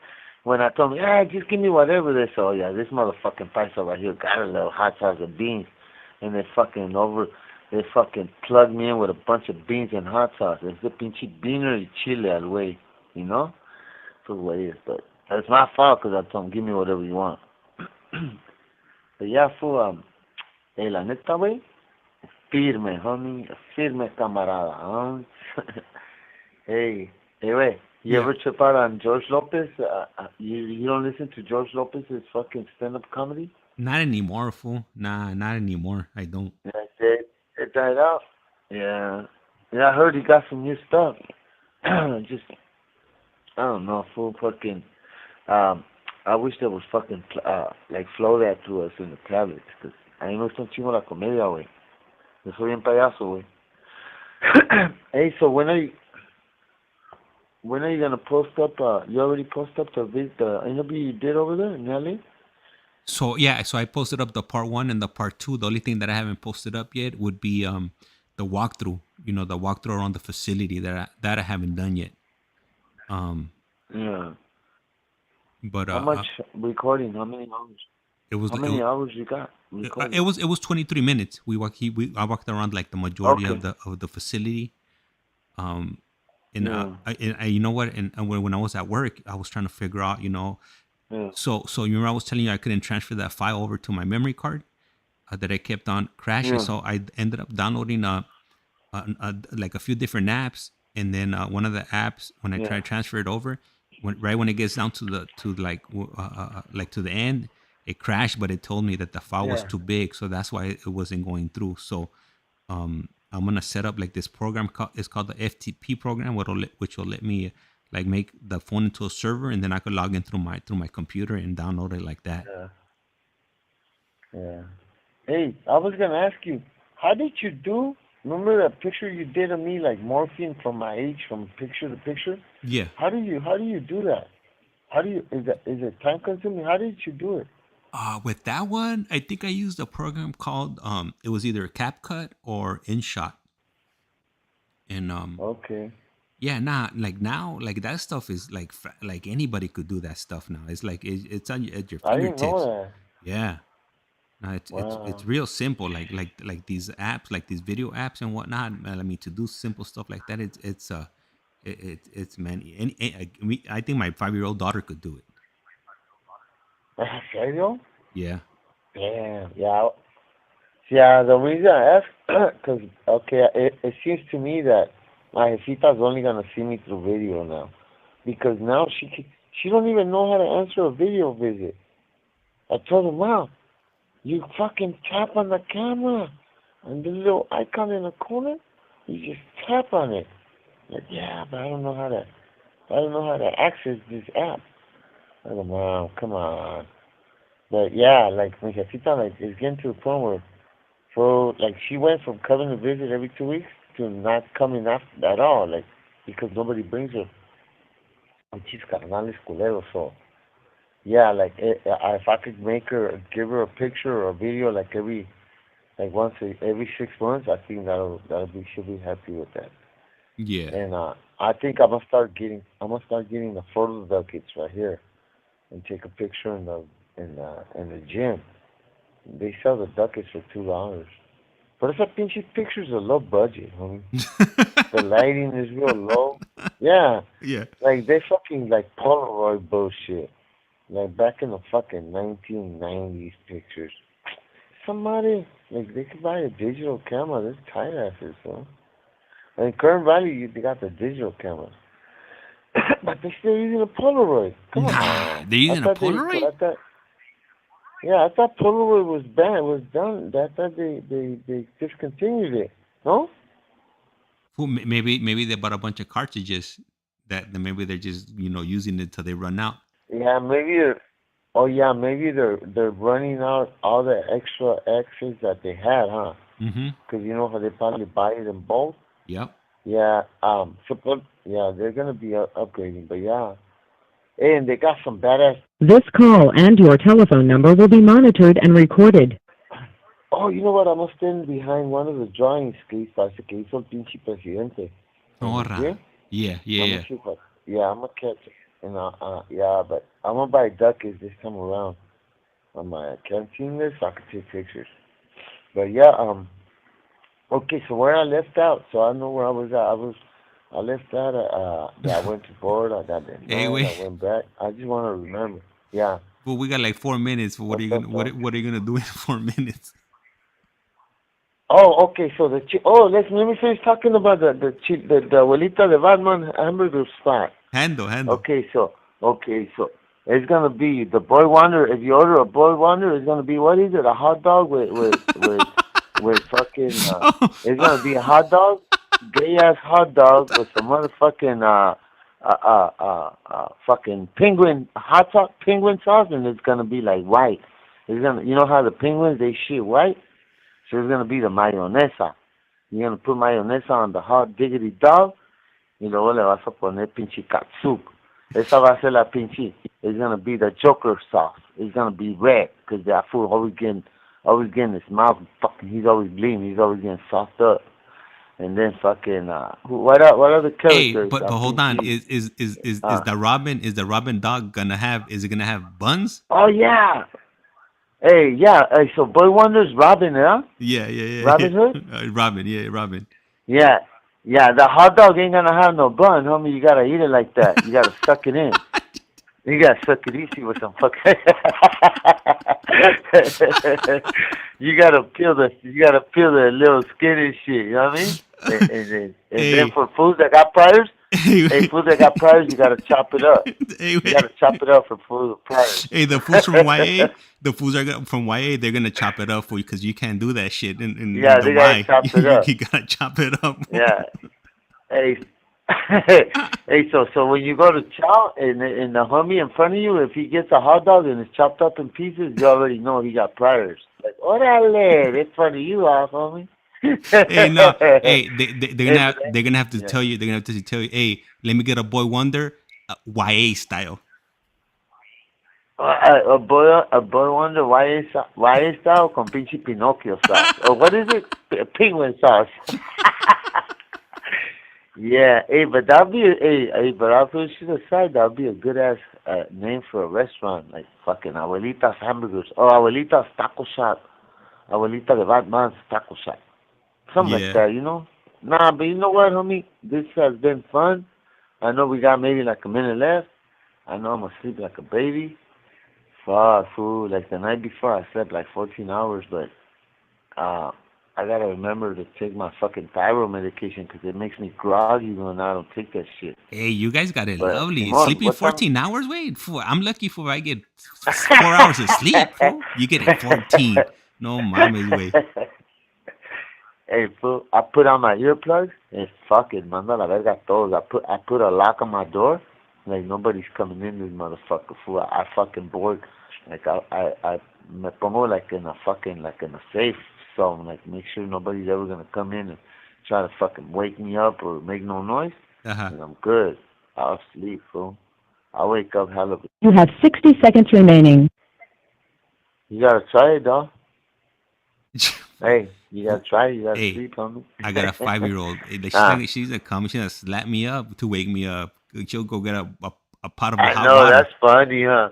When I told me, just give me whatever, they said, oh yeah, this motherfucking Paso right here got a little hot sauce and beans. And they fucking plugged me in with a bunch of beans and hot sauce. It's the pinche beaner y chile al way, you know? That's what it is. But it's my fault because I told them, give me whatever you want. But yeah, fool, la neta, wey, firme, homie, firme camarada, huh? Hey, wait. You yeah. ever trip out on George Lopez? You don't listen to George Lopez's fucking stand-up comedy? Not anymore, fool. Nah, not anymore. I don't. Yeah, it died out. Yeah. Yeah, I heard he got some new stuff. Just, I don't know, full fucking, I wish there was fucking, like, flow that to us in the tablets, because a mí me gusta un chingo la comedia, güey. Yo soy bien payaso, güey. Hey, so when are you gonna post up? You already posted up the interview you did over there in LA? So yeah, so I posted up the part 1 and the part 2. The only thing that I haven't posted up yet would be the walkthrough. You know, the walkthrough around the facility that I haven't done yet. Yeah. But How much recording? How many hours? it was How many hours you got recording? it was 23 minutes. I walked around like the majority Okay. of the facility. And Yeah. I you know what? And when I was at work, I was trying to figure out, you know. Yeah. So you remember I was telling you I couldn't transfer that file over to my memory card that I kept on crashing. Yeah. So I ended up downloading like a few different apps, and then one of the apps when I try Yeah. to transfer it over, when it gets down to like to the end, it crashed, but it told me that the file was Yeah. too big, so that's why it wasn't going through. So I'm gonna set up like this program it's called the FTP program, which will let me like make the phone into a server, and then I could log in through my computer and download it like that. Yeah. Yeah. Hey, I was gonna ask you, how did you do? Remember that picture you did of me, like morphing from my age, from picture to picture? Yeah. How do you do that? Is it time consuming? How did you do it? With that one, I think I used a program called it was either CapCut or InShot, and Okay. yeah, nah, like now, like that stuff is like anybody could do that stuff now. It's like it's at your I didn't know fingertips. that. Yeah. No, Wow. it's real simple. Like these apps, like these video apps and whatnot. I mean, to do simple stuff like that, it's man. I think my 5-year-old daughter could do it. Serio? Yeah. Damn. Yeah. Yeah. The reason I ask, because okay, it seems to me that my jefita's only gonna see me through video now, because now she don't even know how to answer a video visit. I told her, Mom, you fucking tap on the camera, and the little icon in the corner, you just tap on it. Like, yeah, but I don't know how to access this app. I go, Mom, come on. But yeah, like my jefita, like it's getting to the point where, like she went from coming to visit every 2 weeks to not coming after at all, like because nobody brings her. And she's carnales culeros, so Yeah, like if I could give her a picture or a video like every 6 months, I think that'll be she'll be happy with that. Yeah. And I think I'm gonna start getting the photo ducats right here and take a picture in the gym. They sell the ducats for $2. But esa pinche pictures are low budget, homie. The lighting is real low. Yeah, Yeah. like they fucking like Polaroid bullshit. Like back in the fucking 1990s pictures. Somebody like they could buy a digital camera. There's tight asses, huh? In current value, they got the digital cameras, but they're still using a Polaroid. Come Nah, on, they're using a Polaroid? I thought Polaroid was banned, was done. I thought they discontinued it. No? Well, maybe they bought a bunch of cartridges that maybe they're just using it till they run out. Yeah, maybe. Oh yeah, maybe they're running out all the extra extras that they had, huh? Mm-hmm. Because you know how they probably buy it in bulk. Yep. Yeah. Yeah, they're gonna be upgrading, but yeah. Hey, and they got some badass. This call and your telephone number will be monitored and recorded. Oh, you know what? I'm standing behind one of the drawings que parece que hizo el pinche presidente. Alright. Yeah? Yeah. I'm gonna catch it. And yeah, but I'm gonna buy duckies this time around on my canteen list so I can take pictures. But yeah, okay, so where I left out, so I know where I was at. I left out. Yeah, I went to Florida. I got in Hey, wait. I went back. I just want to remember. Yeah. Well, we got like 4 minutes. What are you gonna what are you gonna do in 4 minutes? Oh, okay. So let me finish talking about the abuelita de Batman hamburger spot. Handle. Okay, so it's gonna be the Boy Wonder. If you order a Boy Wonder, it's gonna be, what is it? A hot dog with fucking. It's gonna be a hot dog, gay ass hot dog with some motherfucking fucking penguin sauce, and it's gonna be like white. It's gonna, you know how the penguins they shit white, so it's gonna be the mayonesa. You're gonna put mayonesa on the hot diggity dog, y luego le vas a poner pinche katsup. Esa va a ser la pinche. It's gonna be the Joker sauce. It's gonna be red because that fool always getting his mouth fucking. He's always bleeding. He's always getting soft up. And then fucking what other characters? Hey, but hold on. Is the Robin dog gonna have? Is it gonna have buns? Oh yeah. Hey, yeah. Hey, so Boy Wonder's Robin, huh? Yeah. Robin Hood. Robin. Yeah. The hot dog ain't gonna have no bun, homie. You gotta eat it like that. You gotta suck it in. You gotta suck it easy with some fucking. You gotta peel the little skin and shit. You know what I mean? And then for foods that got priors, you gotta chop it up. You gotta chop it up for food priors. Hey, the foods from YA, from YA, they're gonna chop it up for you because you can't do that shit in they gotta chop it up. You gotta chop it up. Yeah. Hey. Hey, so when you go to chow and the homie in front of you, if he gets a hot dog and it's chopped up in pieces, you already know he got priors. Like, orale, that's front of you, homie. Hey, no, hey, they're gonna have to tell you. They're gonna have to tell you, hey, let me get a Boy Wonder, YA style. A boy Wonder YA style con pinche Pinocchio sauce. Or what is it? Penguin sauce. Yeah, hey, but but I'll put shit aside. That'll be a good ass name for a restaurant, like fucking Abuelita's Hamburgers or Abuelita's Taco Shop, Abuelita de Batman's Taco Shop, something like that, you know. Nah, but you know what, homie? This has been fun. I know we got maybe like a minute left. I know I'm gonna sleep like a baby. Fuck, fool. Like the night before, I slept like 14 hours, but I gotta remember to take my fucking thyroid medication because it makes me groggy when I don't take that shit. Hey, you guys got it But, lovely. Simon, Sleeping what time- 14 hours? Wait, fool, I'm lucky for I get 4 hours of sleep. Fool. You get it 14. No mames, way. Hey, fool, I put on my earplugs and fucking manda la verga todos. I put a lock on my door, like nobody's coming in this motherfucker, fool. I fucking board, like I me pongo like in a safe. So like make sure nobody's ever gonna come in and try to fucking wake me up or make no noise. Uh-huh. And I'm good. I'll sleep, fool. I wake up hella. You have 60 seconds remaining. You gotta try it, dog. Hey, you gotta try it. You gotta Hey, sleep on me. I got a 5-year-old. Ah, She's gonna come. She's gonna slap me up to wake me up. She'll go get a pot of I hot know, water. that's funny, huh?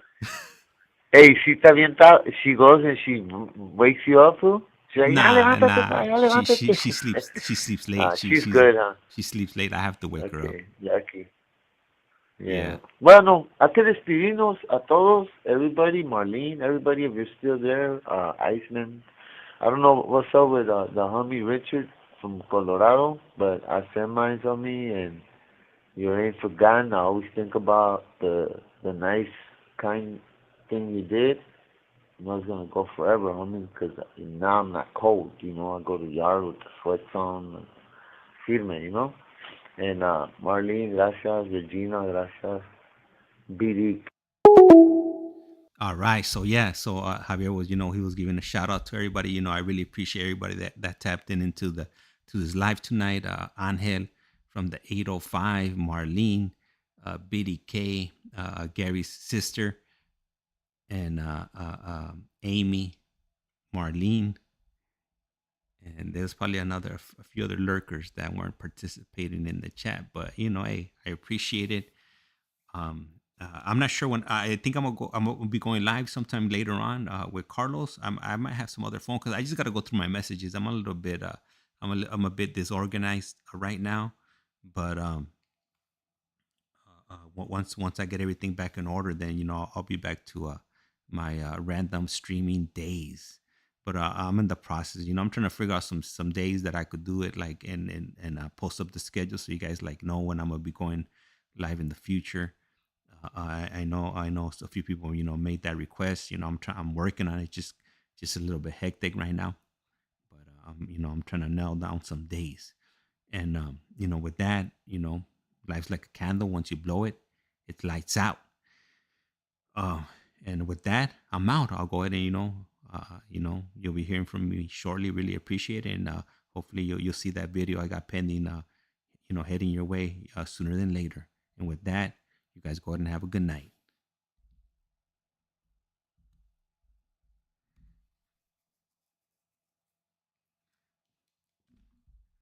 Hey, she está bien she goes and she wakes you up, fool? She's like, ya Nah, levántate, pa, nah. ya She levántate. sleeps. She sleeps late. She's good, huh? She sleeps late. I have to wake her up. Okay, lucky. Yeah. Yeah. Bueno, antes de despedirnos a todos, everybody, Marlene, everybody, if you're still there, Iceman. I don't know what's up with the homie Richard from Colorado, but ICEMAN's on me, and you ain't forgotten. I always think about the nice, kind thing you did. You know, it's gonna go forever, homie, because now I'm not cold. You know, I go to the yard with the sweats on, and firme, you know. And Marlene, gracias. Regina, gracias. Biddy. All right. So yeah. So Javier was, he was giving a shout out to everybody. I really appreciate everybody that tapped into this live tonight. Angel from the 805, Marlene, Biddy K, Gary's sister, and Amy, Marlene, and there's probably a few other lurkers that weren't participating in the chat. But hey, I appreciate it. I'm not sure when. I think I'm gonna be going live sometime later on with Carlos. I might have some other phone because I just got to go through my messages. I'm a little bit. I'm a bit disorganized right now, but once I get everything back in order, then I'll be back to my random streaming days. But I'm in the process. I'm trying to figure out some days that I could do it, like and post up the schedule so you guys know when I'm gonna be going live in the future. I know a few people made that request. I'm working on it. Just a little bit hectic right now, but I'm trying to nail down some days. And with that, life's like a candle. Once you blow it, it lights out. And with that, I'm out. I'll go ahead and you'll be hearing from me shortly. Really appreciate it, and hopefully you'll see that video I got pending. Heading your way sooner than later. And with that, you guys go ahead and have a good night.